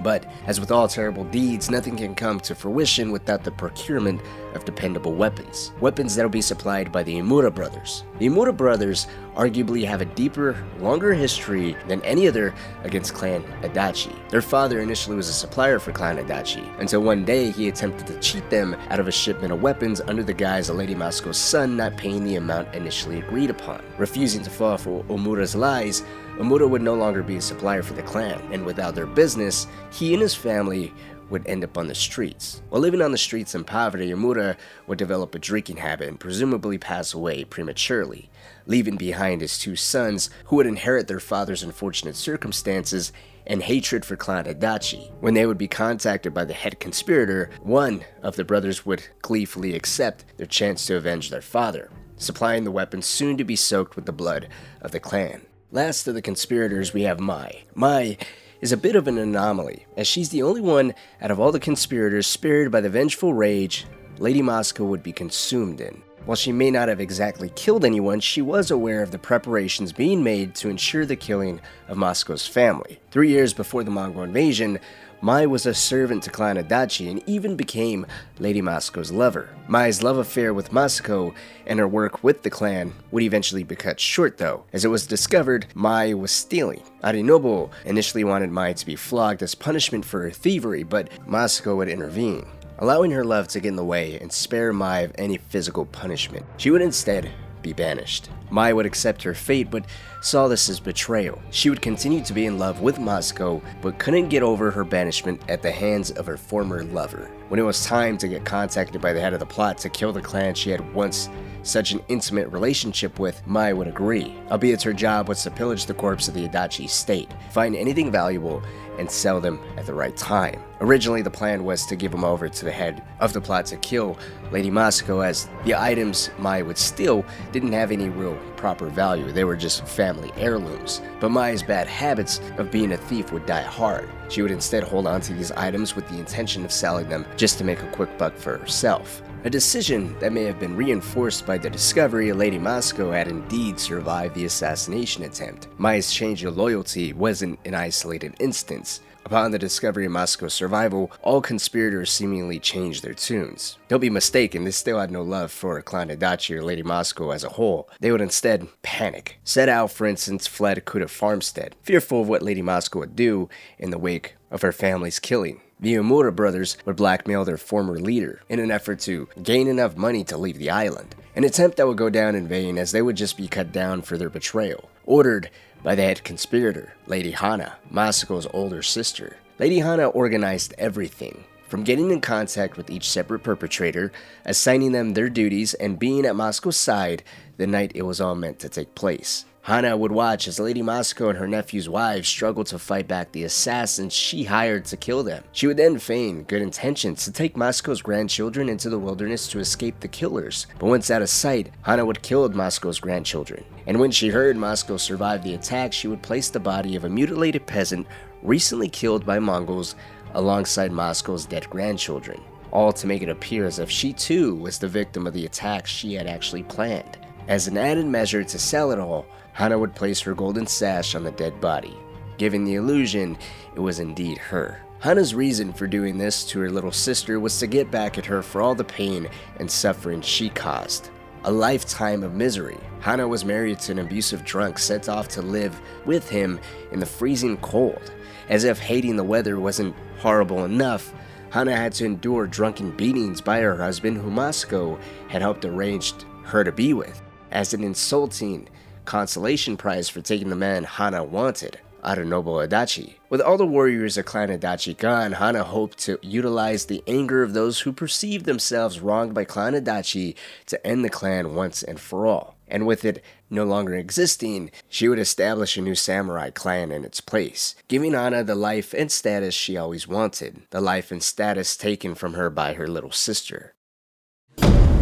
But, as with all terrible deeds, nothing can come to fruition without the procurement of dependable weapons. Weapons that will be supplied by the Imura brothers. The Imura brothers arguably have a deeper, longer history than any other against Clan Adachi. Their father initially was a supplier for Clan Adachi, until one day he attempted to cheat them out of a shipment of weapons under the guise of Lady Masako's son not paying the amount initially agreed upon. Refusing to fall for Omura's lies, Omura would no longer be a supplier for the clan, and without their business, he and his family would end up on the streets. While living on the streets in poverty, Omura would develop a drinking habit and presumably pass away prematurely, leaving behind his two sons who would inherit their father's unfortunate circumstances and hatred for Clan Adachi. When they would be contacted by the head conspirator, one of the brothers would gleefully accept their chance to avenge their father, supplying the weapons soon to be soaked with the blood of the clan. Last of the conspirators, we have Mai. Mai is a bit of an anomaly, as she's the only one out of all the conspirators spared by the vengeful rage Lady Masako would be consumed in. While she may not have exactly killed anyone, she was aware of the preparations being made to ensure the killing of Masako's family. 3 years before the Mongol invasion, Mai was a servant to Clan Adachi and even became Lady Masako's lover. Mai's love affair with Masako and her work with the clan would eventually be cut short though, as it was discovered Mai was stealing. Arinobu initially wanted Mai to be flogged as punishment for her thievery, but Masako would intervene, allowing her love to get in the way and spare Mai of any physical punishment. She would instead be banished. Mai would accept her fate, but saw this as betrayal. She would continue to be in love with Masako, but couldn't get over her banishment at the hands of her former lover. When it was time to get contacted by the head of the plot to kill the clan she had once such an intimate relationship with, Mai would agree, albeit her job was to pillage the corpse of the Adachi estate, find anything valuable, and sell them at the right time. Originally, the plan was to give them over to the head of the plot to kill Lady Masako, as the items Mai would steal didn't have any real proper value. They were just family heirlooms. But Mai's bad habits of being a thief would die hard. She would instead hold on to these items with the intention of selling them just to make a quick buck for herself. A decision that may have been reinforced by the discovery Lady Masako had indeed survived the assassination attempt. Mai's change of loyalty wasn't an isolated instance. Upon the discovery of Masako's survival, all conspirators seemingly changed their tunes. Don't be mistaken, they still had no love for Clan Adachi or Lady Masako as a whole. They would instead panic. Sadao, for instance, fled Kuta Farmstead, fearful of what Lady Masako would do in the wake of her family's killing. The Imura brothers would blackmail their former leader in an effort to gain enough money to leave the island, an attempt that would go down in vain as they would just be cut down for their betrayal. Ordered by the head conspirator, Lady Hana, Masako's older sister. Lady Hana organized everything, from getting in contact with each separate perpetrator, assigning them their duties, and being at Masako's side the night it was all meant to take place. Hana would watch as Lady Masako and her nephew's wives struggled to fight back the assassins she hired to kill them. She would then feign good intentions to take Masako's grandchildren into the wilderness to escape the killers, but once out of sight, Hana would kill Masako's grandchildren. And when she heard Masako survived the attack, she would place the body of a mutilated peasant recently killed by Mongols alongside Masako's dead grandchildren, all to make it appear as if she too was the victim of the attack she had actually planned. As an added measure to sell it all, Hana would place her golden sash on the dead body, giving the illusion it was indeed her. Hana's reason for doing this to her little sister was to get back at her for all the pain and suffering she caused. A lifetime of misery. Hana was married to an abusive drunk sent off to live with him in the freezing cold. As if hating the weather wasn't horrible enough, Hana had to endure drunken beatings by her husband, who Masako had helped arrange her to be with, as an insulting consolation prize for taking the man Hana wanted, Aranobu Adachi. With all the warriors of Clan Adachi gone, Hana hoped to utilize the anger of those who perceived themselves wronged by Clan Adachi to end the clan once and for all. And with it no longer existing, she would establish a new samurai clan in its place, giving Hana the life and status she always wanted, the life and status taken from her by her little sister.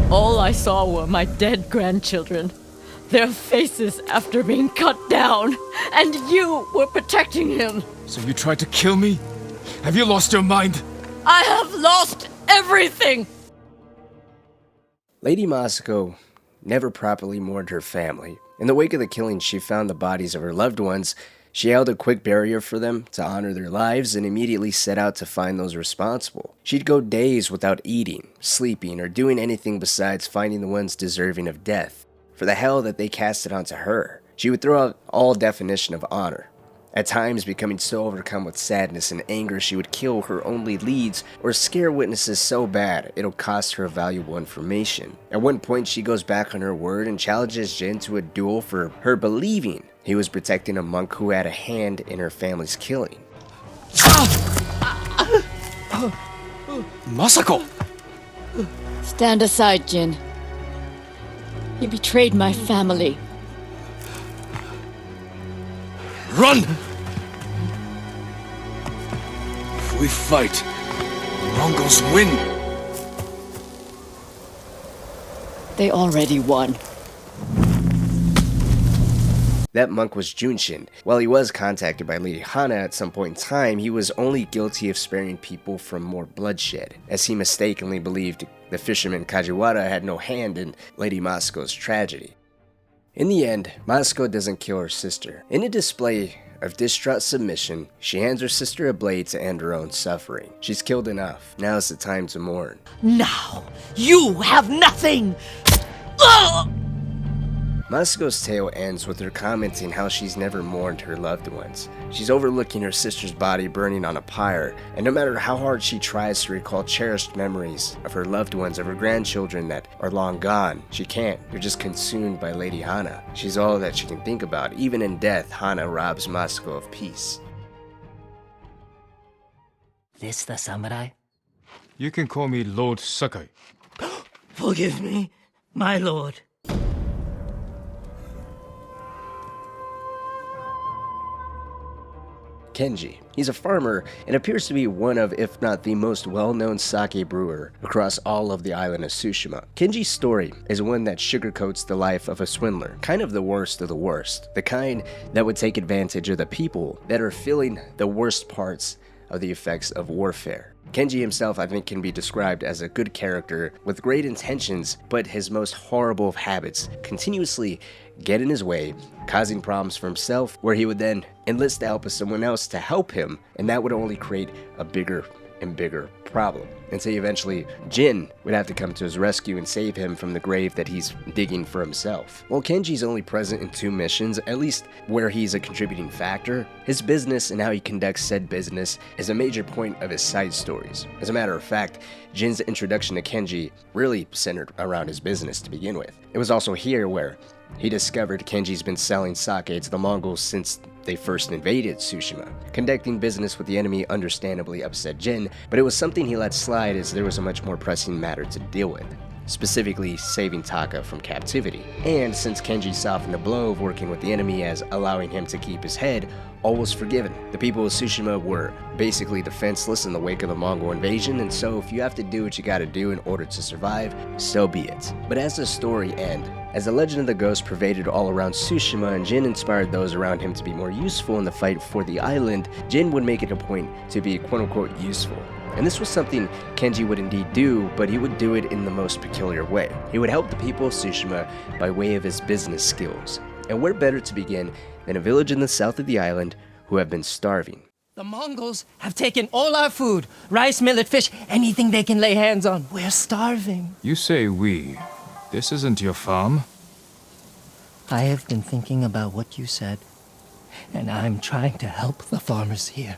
All I saw were my dead grandchildren, their faces after being cut down, and you were protecting him. So you tried to kill me? Have you lost your mind? I have lost everything! Lady Masako never properly mourned her family. In the wake of the killing, she found the bodies of her loved ones. She held a quick barrier for them to honor their lives and immediately set out to find those responsible. She'd go days without eating, sleeping, or doing anything besides finding the ones deserving of death. For the hell that they casted onto her, she would throw out all definition of honor. At times, becoming so overcome with sadness and anger, she would kill her only leads or scare witnesses so bad it'll cost her valuable information. At one point, she goes back on her word and challenges Jin to a duel for her believing he was protecting a monk who had a hand in her family's killing. Masako! Stand aside, Jin. You betrayed my family. Run! If we fight, the Mongols win. They already won. That monk was Junshin. While he was contacted by Lady Hana at some point in time, he was only guilty of sparing people from more bloodshed, as he mistakenly believed the fisherman Kajiwara had no hand in Lady Masako's tragedy. In the end, Masako doesn't kill her sister. In a display of distraught submission, she hands her sister a blade to end her own suffering. She's killed enough. Now's the time to mourn. Now, you have nothing! Masako's tale ends with her commenting how she's never mourned her loved ones. She's overlooking her sister's body burning on a pyre, and no matter how hard she tries to recall cherished memories of her loved ones, of her grandchildren that are long gone, she can't. They're just consumed by Lady Hana. She's all that she can think about. Even in death, Hana robs Masako of peace. This the samurai? You can call me Lord Sakai. Forgive me, my lord. Kenji. He's a farmer and appears to be one of, if not the most well-known sake brewer across all of the island of Tsushima. Kenji's story is one that sugarcoats the life of a swindler, kind of the worst of the worst, the kind that would take advantage of the people that are feeling the worst parts of the effects of warfare. Kenji himself, I think, can be described as a good character with great intentions, but his most horrible of habits continuously get in his way, causing problems for himself, where he would then enlist the help of someone else to help him, and that would only create a bigger and bigger problem, until eventually Jin would have to come to his rescue and save him from the grave that he's digging for himself. While Kenji's only present in 2 missions, at least where he's a contributing factor, his business and how he conducts said business is a major point of his side stories. As a matter of fact, Jin's introduction to Kenji really centered around his business to begin with. It was also here where He discovered Kenji's been selling sake to the Mongols since they first invaded Tsushima. Conducting business with the enemy understandably upset Jin, but it was something he let slide as there was a much more pressing matter to deal with, specifically saving Taka from captivity. And since Kenji softened the blow of working with the enemy as allowing him to keep his head, all was forgiven. The people of Tsushima were basically defenseless in the wake of the Mongol invasion, and so if you have to do what you gotta do in order to survive, so be it. But as the story ends, as the legend of the ghost pervaded all around Tsushima and Jin inspired those around him to be more useful in the fight for the island, Jin would make it a point to be quote-unquote useful. And this was something Kenji would indeed do, but he would do it in the most peculiar way. He would help the people of Tsushima by way of his business skills. And where better to begin than a village in the south of the island who have been starving. The Mongols have taken all our food, rice, millet, fish, anything they can lay hands on. We're starving. You say we. This isn't your farm. I have been thinking about what you said, and I'm trying to help the farmers here.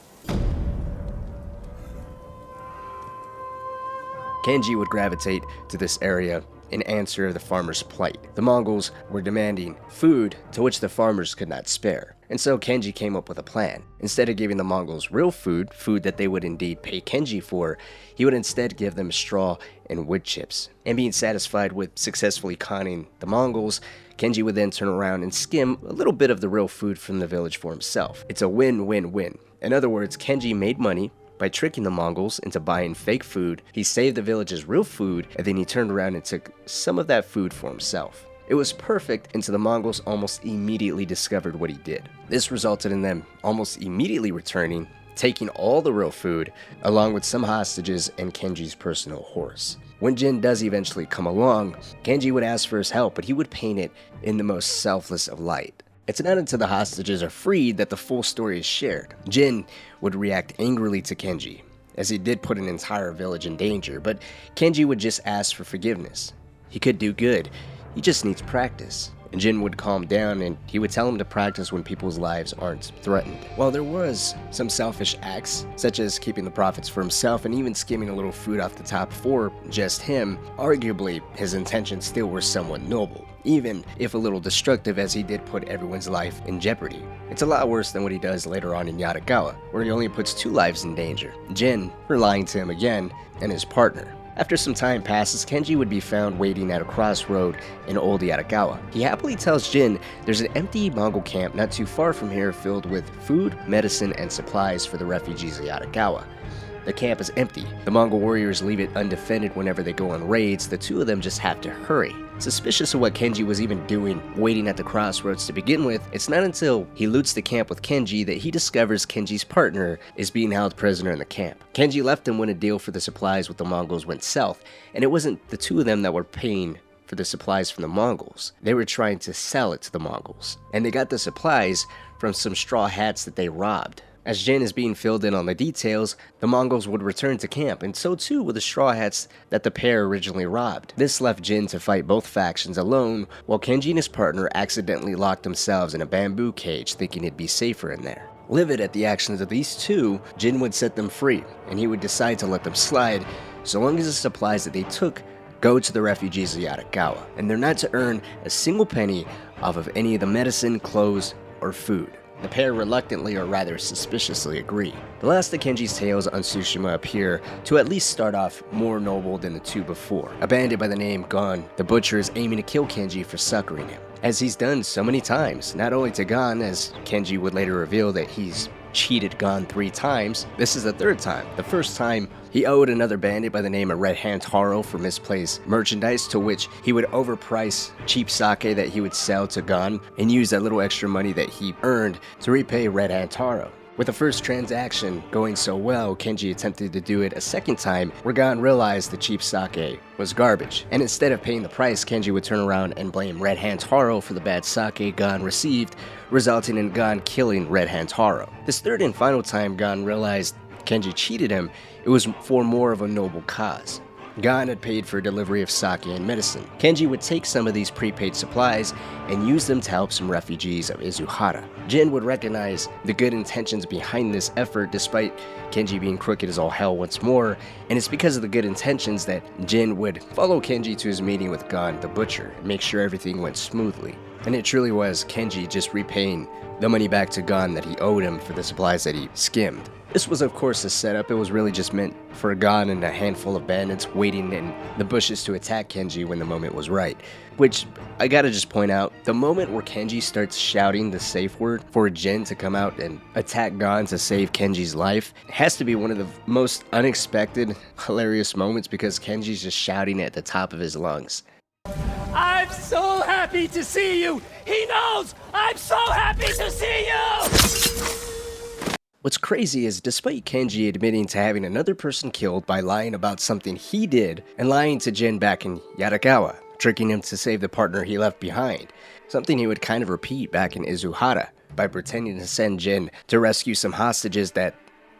Kenji would gravitate to this area in answer to the farmers' plight. The Mongols were demanding food to which the farmers could not spare. And so Kenji came up with a plan. Instead of giving the Mongols real food that they would indeed pay Kenji for, he would instead give them straw and wood chips. And being satisfied with successfully conning the Mongols, Kenji would then turn around and skim a little bit of the real food from the village for himself. It's a win-win-win. In other words, Kenji made money by tricking the Mongols into buying fake food. He saved the village's real food, and then he turned around and took some of that food for himself. It was perfect until the Mongols almost immediately discovered what he did. This resulted in them almost immediately returning, taking all the real food, along with some hostages and Kenji's personal horse. When Jin does eventually come along, Kenji would ask for his help, but he would paint it in the most selfless of light. It's not until the hostages are freed that the full story is shared. Jin would react angrily to Kenji, as he did put an entire village in danger, but Kenji would just ask for forgiveness. He could do good, he just needs practice. And Jin would calm down and he would tell him to practice when people's lives aren't threatened. While there was some selfish acts, such as keeping the profits for himself and even skimming a little food off the top for just him, arguably his intentions still were somewhat noble, even if a little destructive, as he did put everyone's life in jeopardy. It's a lot worse than what he does later on in Yarikawa, where he only puts 2 lives in danger, Jin relying to him again, and his partner. After some time passes, Kenji would be found waiting at a crossroad in Old Yarikawa. He happily tells Jin there's an empty Mongol camp not too far from here filled with food, medicine, and supplies for the refugees of Yarikawa. The camp is empty. The Mongol warriors leave it undefended whenever they go on raids. The 2 of them just have to hurry. Suspicious of what Kenji was even doing, waiting at the crossroads to begin with, it's not until he loots the camp with Kenji that he discovers Kenji's partner is being held prisoner in the camp. Kenji left him when a deal for the supplies with the Mongols went south, and it wasn't the 2 of them that were paying for the supplies from the Mongols. They were trying to sell it to the Mongols, and they got the supplies from some straw hats that they robbed. As Jin is being filled in on the details, the Mongols would return to camp, and so too with the straw hats that the pair originally robbed. This left Jin to fight both factions alone, while Kenji and his partner accidentally locked themselves in a bamboo cage, thinking it'd be safer in there. Livid at the actions of these 2, Jin would set them free, and he would decide to let them slide, so long as the supplies that they took go to the refugees of Yarikawa, and they're not to earn a single penny off of any of the medicine, clothes, or food. The pair reluctantly, or rather suspiciously, agree. The last of Kenji's tales on Tsushima appear to at least start off more noble than the 2 before. A bandit by the name Gon, the butcher, is aiming to kill Kenji for succoring him, as he's done so many times, not only to Gon, as Kenji would later reveal that he's cheated Gon 3 times. This is the 3rd time. The first time, he owed another bandit by the name of Red Hand Taro for misplaced merchandise, to which he would overprice cheap sake that he would sell to Gon and use that little extra money that he earned to repay Red Hand Taro. With the first transaction going so well, Kenji attempted to do it a second time, where Gon realized the cheap sake was garbage, and instead of paying the price, Kenji would turn around and blame Red Hand Taro for the bad sake Gon received, resulting in Gon killing Red Hand Taro. This 3rd and final time Gon realized Kenji cheated him, it was for more of a noble cause. Gon had paid for delivery of sake and medicine. Kenji would take some of these prepaid supplies and use them to help some refugees of Izuhara. Jin would recognize the good intentions behind this effort despite Kenji being crooked as all hell once more, and it's because of the good intentions that Jin would follow Kenji to his meeting with Gon the Butcher and make sure everything went smoothly. And it truly was Kenji just repaying the money back to Gon that he owed him for the supplies that he skimmed. This was of course a setup. It was really just meant for Gon and a handful of bandits waiting in the bushes to attack Kenji when the moment was right. Which, I gotta just point out, the moment where Kenji starts shouting the safe word for Jin to come out and attack Gon to save Kenji's life has to be one of the most unexpected, hilarious moments because Kenji's just shouting at the top of his lungs. I'm so happy to see you! He knows! I'm so happy to see you! What's crazy is despite Kenji admitting to having another person killed by lying about something he did and lying to Jin back in Yarikawa, tricking him to save the partner he left behind, something he would kind of repeat back in Izuhara by pretending to send Jin to rescue some hostages that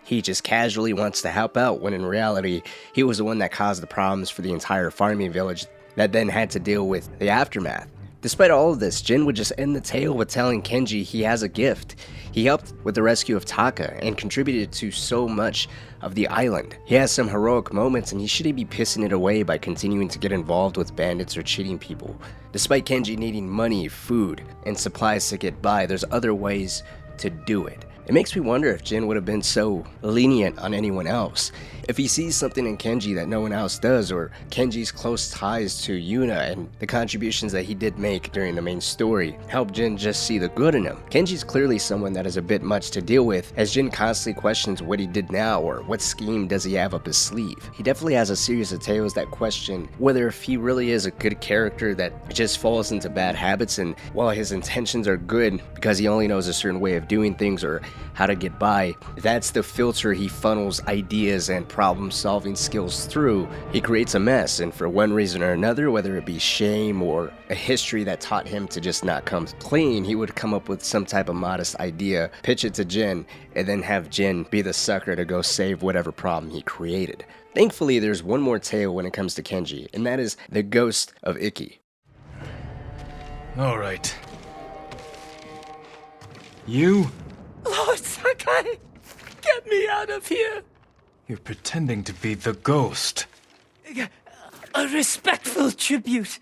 he just casually wants to help out when in reality he was the one that caused the problems for the entire farming village that then had to deal with the aftermath. Despite all of this, Jin would just end the tale with telling Kenji he has a gift. He helped with the rescue of Taka and contributed to so much of the island. He has some heroic moments and he shouldn't be pissing it away by continuing to get involved with bandits or cheating people. Despite Kenji needing money, food, and supplies to get by, there's other ways to do it. It makes me wonder if Jin would have been so lenient on anyone else. If he sees something in Kenji that no one else does, or Kenji's close ties to Yuna and the contributions that he did make during the main story help Jin just see the good in him. Kenji's clearly someone that is a bit much to deal with, as Jin constantly questions what he did now or what scheme does he have up his sleeve. He definitely has a series of tales that question whether if he really is a good character that just falls into bad habits, and while his intentions are good because he only knows a certain way of doing things or how to get by, that's the filter he funnels ideas and problem-solving skills through. He creates a mess, and for one reason or another, whether it be shame or a history that taught him to just not come clean, he would come up with some type of modest idea, pitch it to Jin, and then have Jin be the sucker to go save whatever problem he created. Thankfully, there's one more tale when it comes to Kenji, and that is the Ghost of Ikki. Alright. You? Lord Sakai! Get me out of here! You're pretending to be the ghost. A respectful tribute.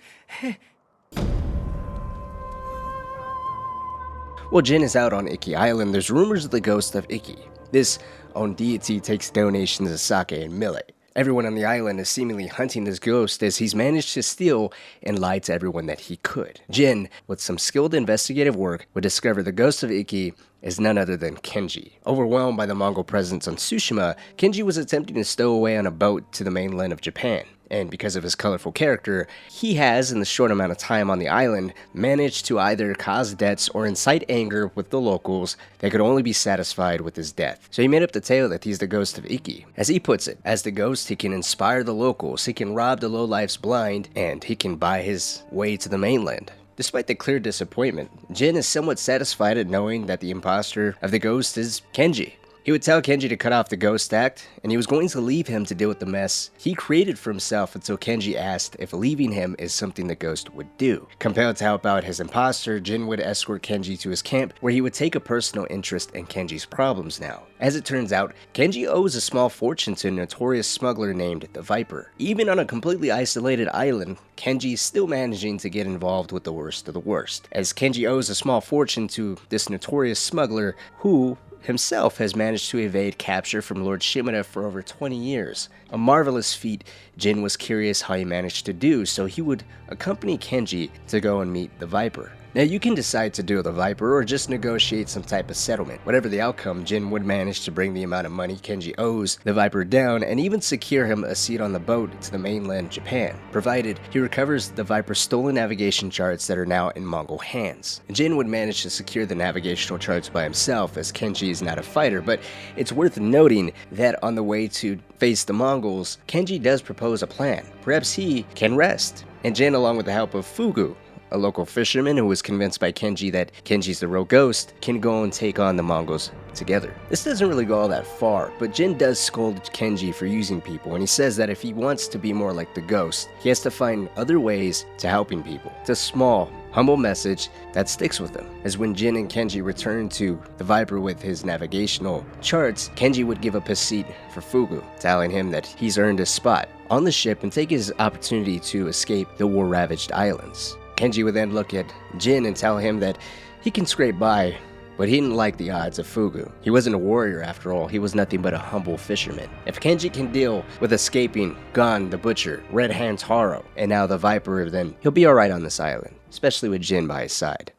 While Jin is out on Ikki Island, there's rumors of the Ghost of Ikki. This own deity takes donations of sake and millet. Everyone on the island is seemingly hunting this ghost as he's managed to steal and lie to everyone that he could. Jin, with some skilled investigative work, would discover the Ghost of Ikki is none other than Kenji. Overwhelmed by the Mongol presence on Tsushima, Kenji was attempting to stow away on a boat to the mainland of Japan. And because of his colorful character, he has, in the short amount of time on the island, managed to either cause debts or incite anger with the locals that could only be satisfied with his death. So he made up the tale that he's the Ghost of Ikki. As he puts it, as the ghost, he can inspire the locals, he can rob the lowlifes blind, and he can buy his way to the mainland. Despite the clear disappointment, Jin is somewhat satisfied at knowing that the imposter of the ghost is Kenji. He would tell Kenji to cut off the ghost act, and he was going to leave him to deal with the mess he created for himself until Kenji asked if leaving him is something the ghost would do. Compelled to help out his imposter, Jin would escort Kenji to his camp, where he would take a personal interest in Kenji's problems now. As it turns out, Kenji owes a small fortune to a notorious smuggler named the Viper. Even on a completely isolated island, Kenji is still managing to get involved with the worst of the worst, as Kenji owes a small fortune to this notorious smuggler who himself has managed to evade capture from Lord Shimura for over 20 years. A marvelous feat Jin was curious how he managed to do, so he would accompany Kenji to go and meet the Viper. Now you can decide to do the Viper or just negotiate some type of settlement. Whatever the outcome, Jin would manage to bring the amount of money Kenji owes the Viper down and even secure him a seat on the boat to the mainland Japan, provided he recovers the Viper's stolen navigation charts that are now in Mongol hands. Jin would manage to secure the navigational charts by himself, as Kenji is not a fighter, but it's worth noting that on the way to face the Mongols, Kenji does propose a plan. Perhaps he can rest, and Jin, along with the help of Fugu, a local fisherman who was convinced by Kenji that Kenji's the real ghost, can go and take on the Mongols together. This doesn't really go all that far, but Jin does scold Kenji for using people, and he says that if he wants to be more like the ghost, he has to find other ways to helping people. It's a small, humble message that sticks with him, as when Jin and Kenji return to the Viper with his navigational charts, Kenji would give up his seat for Fugu, telling him that he's earned a spot on the ship and take his opportunity to escape the war-ravaged islands. Kenji would then look at Jin and tell him that he can scrape by, but he didn't like the odds of Fugu. He wasn't a warrior after all, he was nothing but a humble fisherman. If Kenji can deal with escaping Gon the Butcher, Red Hand Taro, and now the Viper, then he'll be alright on this island, especially with Jin by his side.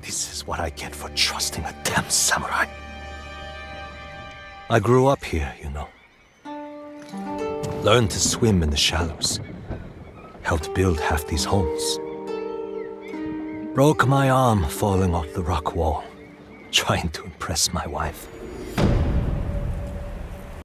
This is what I get for trusting a damn samurai. I grew up here, you know. Learned to swim in the shallows. Helped build half these homes. Broke my arm falling off the rock wall, trying to impress my wife.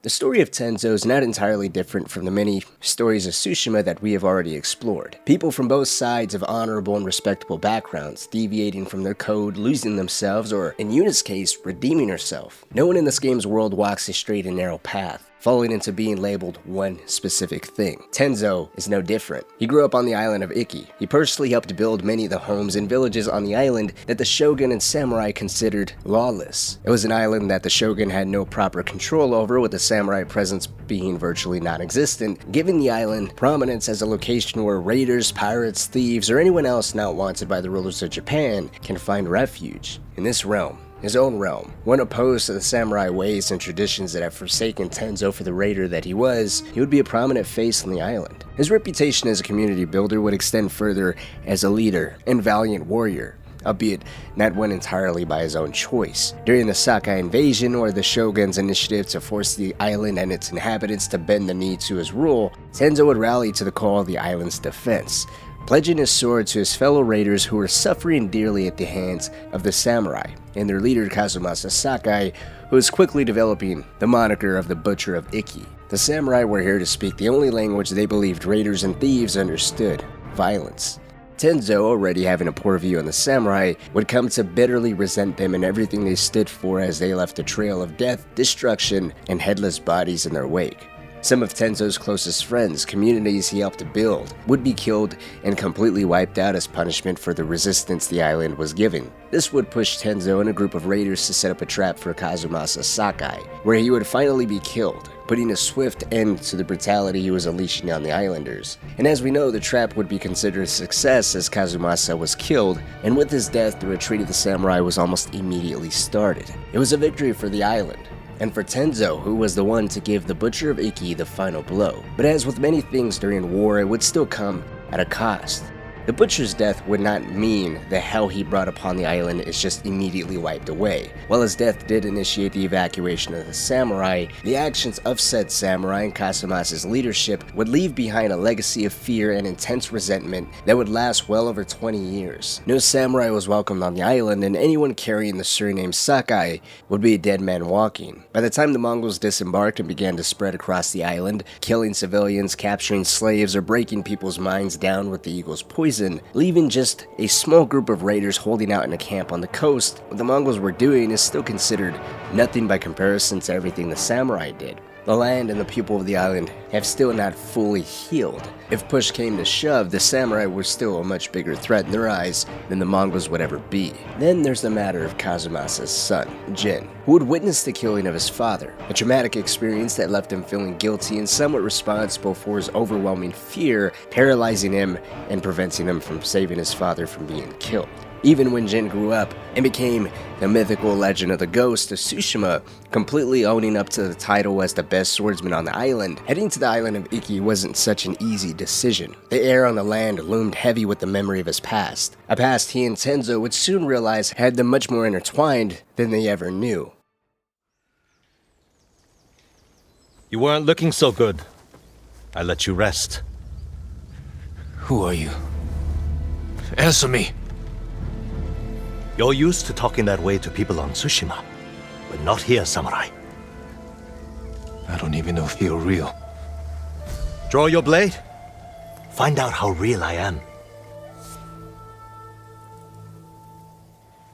The story of Tenzo is not entirely different from the many stories of Tsushima that we have already explored. People from both sides of honorable and respectable backgrounds, deviating from their code, losing themselves, or in Yuna's case, redeeming herself. No one in this game's world walks a straight and narrow path, falling into being labeled one specific thing. Tenzo is no different. He grew up on the island of Iki. He personally helped build many of the homes and villages on the island that the shogun and samurai considered lawless. It was an island that the shogun had no proper control over, with the samurai presence being virtually non-existent, giving the island prominence as a location where raiders, pirates, thieves, or anyone else not wanted by the rulers of Japan can find refuge. In this realm, his own realm, one opposed to the samurai ways and traditions that have forsaken Tenzo for the raider that he was, he would be a prominent face on the island. His reputation as a community builder would extend further as a leader and valiant warrior, albeit not one entirely by his own choice. During the Sakai invasion or the shogun's initiative to force the island and its inhabitants to bend the knee to his rule, Tenzo would rally to the call of the island's defense, pledging his sword to his fellow raiders who were suffering dearly at the hands of the samurai, and their leader Kazumasa Sakai, who was quickly developing the moniker of the Butcher of Iki. The samurai were here to speak the only language they believed raiders and thieves understood: violence. Tenzo, already having a poor view on the samurai, would come to bitterly resent them and everything they stood for, as they left a trail of death, destruction, and headless bodies in their wake. Some of Tenzo's closest friends, communities he helped to build, would be killed and completely wiped out as punishment for the resistance the island was giving. This would push Tenzo and a group of raiders to set up a trap for Kazumasa Sakai, where he would finally be killed, putting a swift end to the brutality he was unleashing on the islanders. And as we know, the trap would be considered a success as Kazumasa was killed, and with his death, the retreat of the samurai was almost immediately started. It was a victory for the island, and for Tenzo, who was the one to give the Butcher of Iki the final blow. But as with many things during war, it would still come at a cost. The Butcher's death would not mean the hell he brought upon the island is just immediately wiped away. While his death did initiate the evacuation of the samurai, the actions of said samurai and Kazumasa's leadership would leave behind a legacy of fear and intense resentment that would last well over 20 years. No samurai was welcomed on the island, and anyone carrying the surname Sakai would be a dead man walking. By the time the Mongols disembarked and began to spread across the island, killing civilians, capturing slaves, or breaking people's minds down with the eagle's poison, leaving just a small group of raiders holding out in a camp on the coast, what the Mongols were doing is still considered nothing by comparison to everything the samurai did. The land and the people of the island have still not fully healed. If push came to shove, the samurai were still a much bigger threat in their eyes than the Mongols would ever be. Then there's the matter of Kazumasa's son, Jin, who would witness the killing of his father, a traumatic experience that left him feeling guilty and somewhat responsible for his overwhelming fear, paralyzing him and preventing him from saving his father from being killed. Even when Jin grew up and became the mythical legend of the Ghost of Tsushima, completely owning up to the title as the best swordsman on the island, heading to the island of Iki wasn't such an easy decision. The air on the land loomed heavy with the memory of his past, a past he and Tenzo would soon realize had them much more intertwined than they ever knew. You weren't looking so good. I let you rest. Who are you? Answer me. You're used to talking that way to people on Tsushima, but not here, samurai. I don't even know if you're real. Draw your blade. Find out how real I am.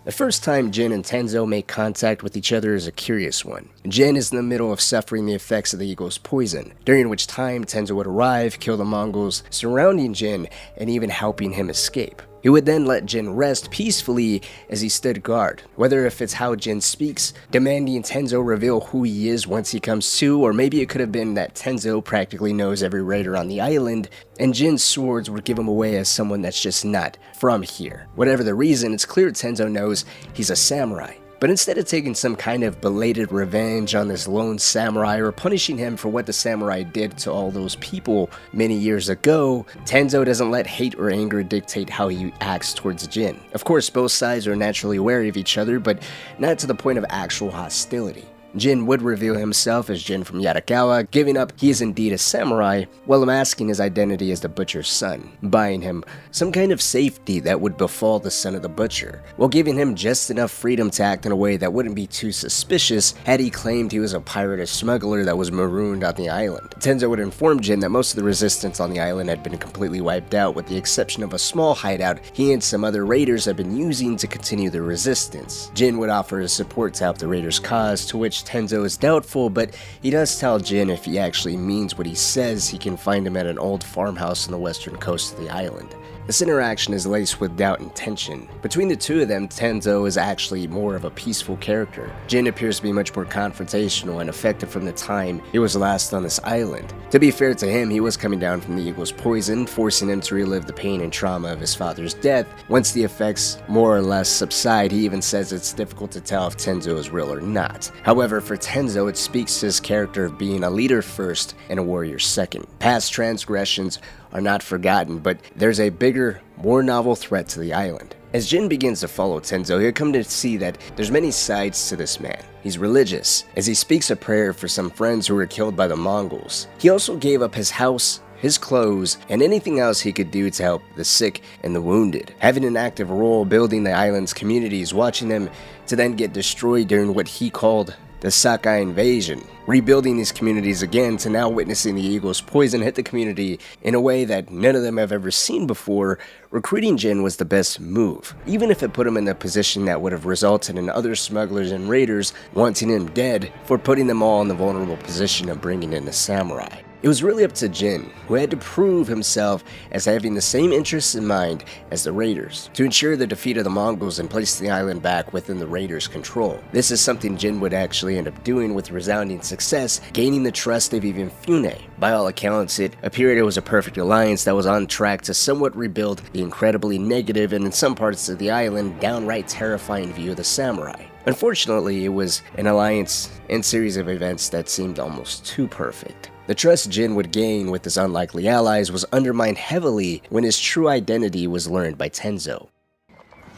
The first time Jin and Tenzo make contact with each other is a curious one. Jin is in the middle of suffering the effects of the eagle's poison, during which time Tenzo would arrive, kill the Mongols surrounding Jin, and even helping him escape. He would then let Jin rest peacefully as he stood guard, whether if it's how Jin speaks, demanding Tenzo reveal who he is once he comes to, or maybe it could have been that Tenzo practically knows every raider on the island, and Jin's swords would give him away as someone that's just not from here. Whatever the reason, it's clear Tenzo knows he's a samurai. But instead of taking some kind of belated revenge on this lone samurai or punishing him for what the samurai did to all those people many years ago, Tenzo doesn't let hate or anger dictate how he acts towards Jin. Of course, both sides are naturally wary of each other, but not to the point of actual hostility. Jin would reveal himself as Jin from Yarikawa, giving up he is indeed a samurai, while masking his identity as the butcher's son, buying him some kind of safety that would befall the son of the butcher, while giving him just enough freedom to act in a way that wouldn't be too suspicious had he claimed he was a pirate or smuggler that was marooned on the island. Tenzo would inform Jin that most of the resistance on the island had been completely wiped out, with the exception of a small hideout he and some other raiders had been using to continue their resistance. Jin would offer his support to help the raiders' cause, to which Tenzo is doubtful, but he does tell Jin if he actually means what he says, he can find him at an old farmhouse on the western coast of the island. This interaction is laced with doubt and tension. Between the two of them, Tenzo is actually more of a peaceful character. Jin appears to be much more confrontational and effective from the time he was last on this island. To be fair to him, he was coming down from the eagle's poison, forcing him to relive the pain and trauma of his father's death. Once the effects more or less subside, he even says it's difficult to tell if Tenzo is real or not. However, for Tenzo, it speaks to his character of being a leader first and a warrior second. Past transgressions are not forgotten, but there's a bigger, more novel threat to the island. As Jin begins to follow Tenzo, he'll come to see that there's many sides to this man. He's religious, as he speaks a prayer for some friends who were killed by the Mongols. He also gave up his house, his clothes, and anything else he could do to help the sick and the wounded, having an active role building the island's communities, watching them to then get destroyed during what he called the Sakai invasion, rebuilding these communities again to now witnessing the eagle's poison hit the community in a way that none of them have ever seen before. Recruiting Jin was the best move, even if it put him in a position that would have resulted in other smugglers and raiders wanting him dead for putting them all in the vulnerable position of bringing in a samurai. It was really up to Jin, who had to prove himself as having the same interests in mind as the raiders, to ensure the defeat of the Mongols and place the island back within the raiders' control. This is something Jin would actually end up doing with resounding success, gaining the trust of even Fune. By all accounts, it appeared it was a perfect alliance that was on track to somewhat rebuild the incredibly negative and in some parts of the island, downright terrifying view of the samurai. Unfortunately, it was an alliance and series of events that seemed almost too perfect. The trust Jin would gain with his unlikely allies was undermined heavily when his true identity was learned by Tenzo.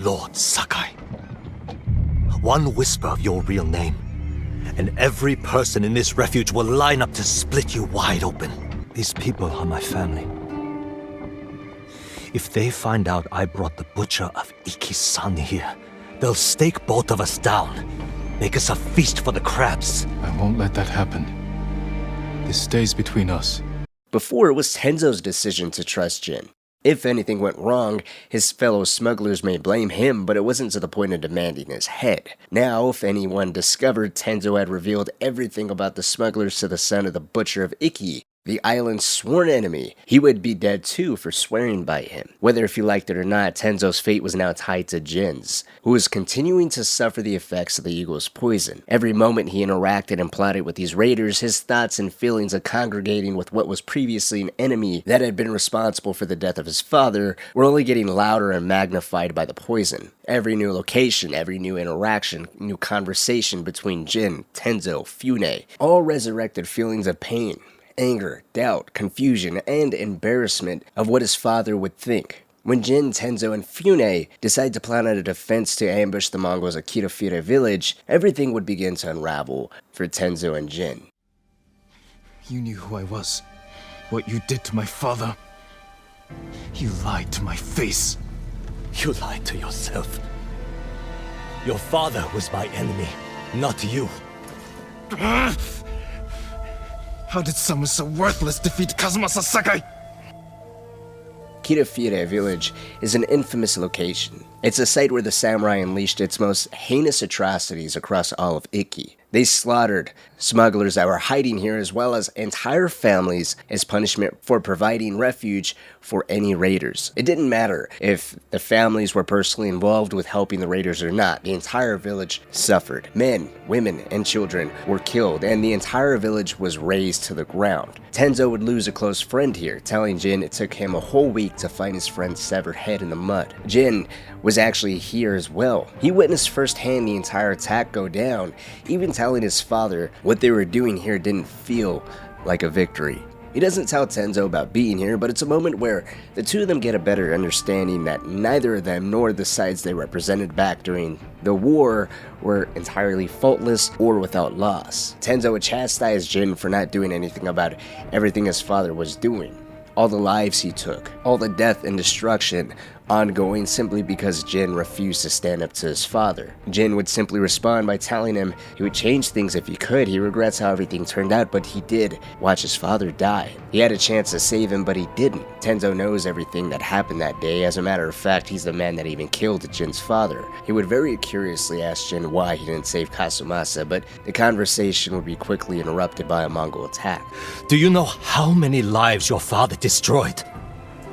Lord Sakai, one whisper of your real name, and every person in this refuge will line up to split you wide open. These people are my family. If they find out I brought the butcher of Iki-san here, they'll stake both of us down, make us a feast for the crabs. I won't let that happen. This stays between us. Before, it was Tenzo's decision to trust Jin. If anything went wrong, his fellow smugglers may blame him, but it wasn't to the point of demanding his head. Now, if anyone discovered Tenzo had revealed everything about the smugglers to the son of the butcher of Iki, the island's sworn enemy, he would be dead too for swearing by him. Whether if he liked it or not, Tenzo's fate was now tied to Jin's, who was continuing to suffer the effects of the eagle's poison. Every moment he interacted and plotted with these raiders, his thoughts and feelings of congregating with what was previously an enemy that had been responsible for the death of his father were only getting louder and magnified by the poison. Every new location, every new interaction, new conversation between Jin, Tenzo, Fune, all resurrected feelings of pain, anger, doubt, confusion, and embarrassment of what his father would think. When Jin, Tenzo, and Fune decide to plan out a defense to ambush the Mongols at Kirofire village, everything would begin to unravel for Tenzo and Jin. You knew who I was, what you did to my father. You lied to my face. You lied to yourself. Your father was my enemy, not you. How did someone so worthless defeat Kazumasa Sakai? Kirafire village is an infamous location. It's a site where the samurai unleashed its most heinous atrocities across all of Iki. They slaughtered smugglers that were hiding here as well as entire families as punishment for providing refuge for any raiders. It didn't matter if the families were personally involved with helping the raiders or not. The entire village suffered. Men, women, and children were killed, and the entire village was razed to the ground. Tenzo would lose a close friend here, telling Jin it took him a whole week to find his friend's severed head in the mud. Jin was actually here as well. He witnessed firsthand the entire attack go down, even telling his father what they were doing here didn't feel like a victory. He doesn't tell Tenzo about being here, but it's a moment where the two of them get a better understanding that neither of them nor the sides they represented back during the war were entirely faultless or without loss. Tenzo would chastise Jin for not doing anything about everything his father was doing. All the lives he took, all the death and destruction ongoing simply because Jin refused to stand up to his father. Jin would simply respond by telling him he would change things if he could. He regrets how everything turned out, but he did watch his father die. He had a chance to save him, but he didn't. Tenzo knows everything that happened that day. As a matter of fact, he's the man that even killed Jin's father. He would very curiously ask Jin why he didn't save Kazumasa, but the conversation would be quickly interrupted by a Mongol attack. Do you know how many lives your father destroyed?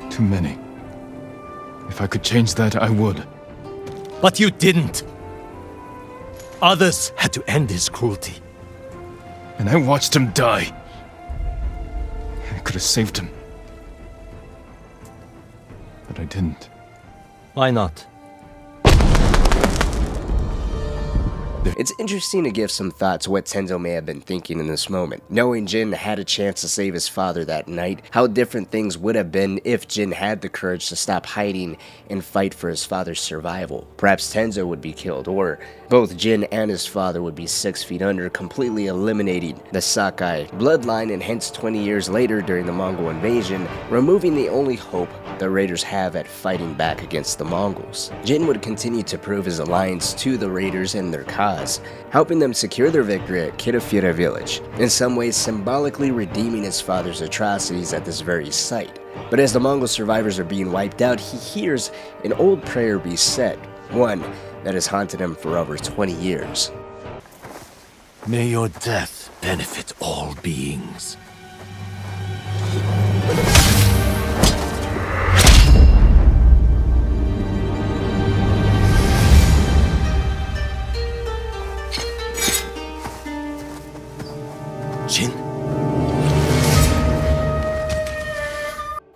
Too many. If I could change that, I would. But you didn't. Others had to end his cruelty. And I watched him die. I could have saved him. But I didn't. Why not? It's interesting to give some thought to what Tenzo may have been thinking in this moment. Knowing Jin had a chance to save his father that night, how different things would have been if Jin had the courage to stop hiding and fight for his father's survival. Perhaps Tenzo would be killed, or both Jin and his father would be 6 feet under, completely eliminating the Sakai bloodline, and hence 20 years later during the Mongol invasion, removing the only hope the raiders have at fighting back against the Mongols. Jin would continue to prove his alliance to the raiders and their cause, helping them secure their victory at Kirafire village, in some ways symbolically redeeming his father's atrocities at this very site. But as the Mongol survivors are being wiped out, he hears an old prayer be said, one that has haunted him for over 20 years. May your death benefit all beings. Jin?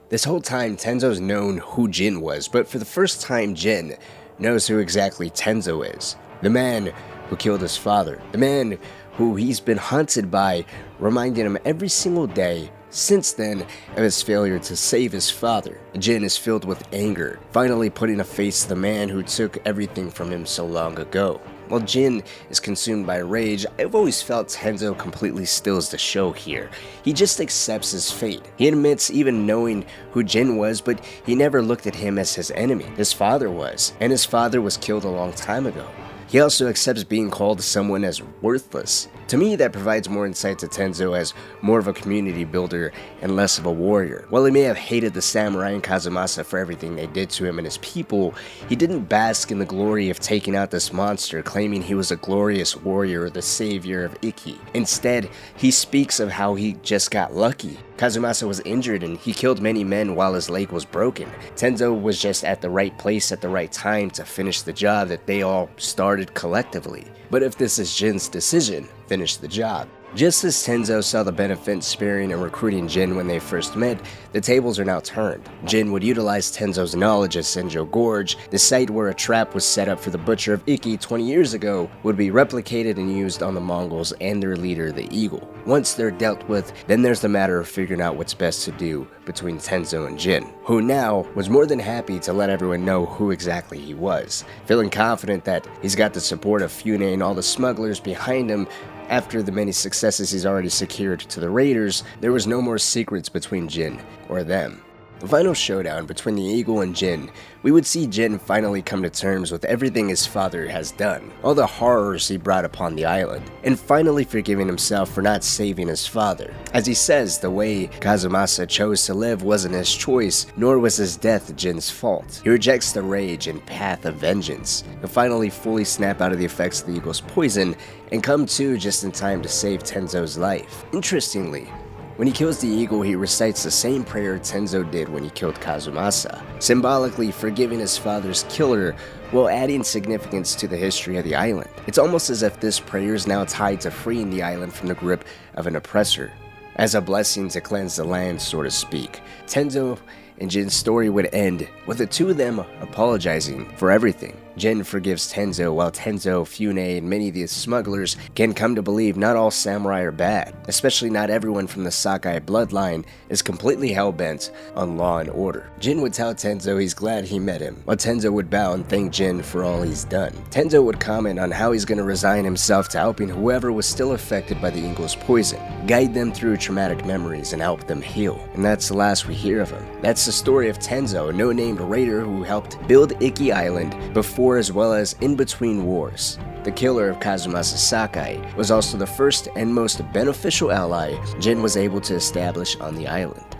This whole time, Tenzo's known who Jin was, but for the first time, Jin knows who exactly Tenzo is. The man who killed his father. The man who he's been haunted by, reminding him every single day since then of his failure to save his father. Jin is filled with anger, finally putting a face to the man who took everything from him so long ago. While Jin is consumed by rage, I've always felt Tenzo completely steals the show here. He just accepts his fate. He admits even knowing who Jin was, but he never looked at him as his enemy. His father was, and his father was killed a long time ago. He also accepts being called someone as worthless. To me, that provides more insight to Tenzo as more of a community builder and less of a warrior. While he may have hated the samurai and Kazumasa for everything they did to him and his people, he didn't bask in the glory of taking out this monster, claiming he was a glorious warrior or the savior of Iki. Instead, he speaks of how he just got lucky. Kazumasa was injured and he killed many men while his leg was broken. Tenzo was just at the right place at the right time to finish the job that they all started collectively. But if this is Jin's decision, finish the job. Just as Tenzo saw the benefit in sparing and recruiting Jin when they first met, the tables are now turned. Jin would utilize Tenzo's knowledge of Senjo Gorge, the site where a trap was set up for the Butcher of Iki 20 years ago, would be replicated and used on the Mongols and their leader, the Eagle. Once they're dealt with, then there's the matter of figuring out what's best to do between Tenzo and Jin, who now was more than happy to let everyone know who exactly he was. Feeling confident that he's got the support of Fune and all the smugglers behind him, after the many successes he's already secured to the raiders, there was no more secrets between Jin or them. The final showdown between the Eagle and Jin, we would see Jin finally come to terms with everything his father has done, all the horrors he brought upon the island, and finally forgiving himself for not saving his father. As he says, the way Kazumasa chose to live wasn't his choice, nor was his death Jin's fault. He rejects the rage and path of vengeance. He'll finally fully snap out of the effects of the Eagle's poison and come to just in time to save Tenzo's life. Interestingly, when he kills the Eagle, he recites the same prayer Tenzo did when he killed Kazumasa, symbolically forgiving his father's killer while adding significance to the history of the island. It's almost as if this prayer is now tied to freeing the island from the grip of an oppressor, as a blessing to cleanse the land, so to speak. Tenzo and Jin's story would end with the two of them apologizing for everything. Jin forgives Tenzo, while Tenzo, Fune, and many of the smugglers can come to believe not all samurai are bad, especially not everyone from the Sakai bloodline is completely hell-bent on law and order. Jin would tell Tenzo he's glad he met him, while Tenzo would bow and thank Jin for all he's done. Tenzo would comment on how he's going to resign himself to helping whoever was still affected by the Eagle's poison, guide them through traumatic memories, and help them heal. And that's the last we hear of him. That's the story of Tenzo, a no-named raider who helped build Iki Island before as well as in between wars. The killer of Kazumasa Sakai was also the first and most beneficial ally Jin was able to establish on the island.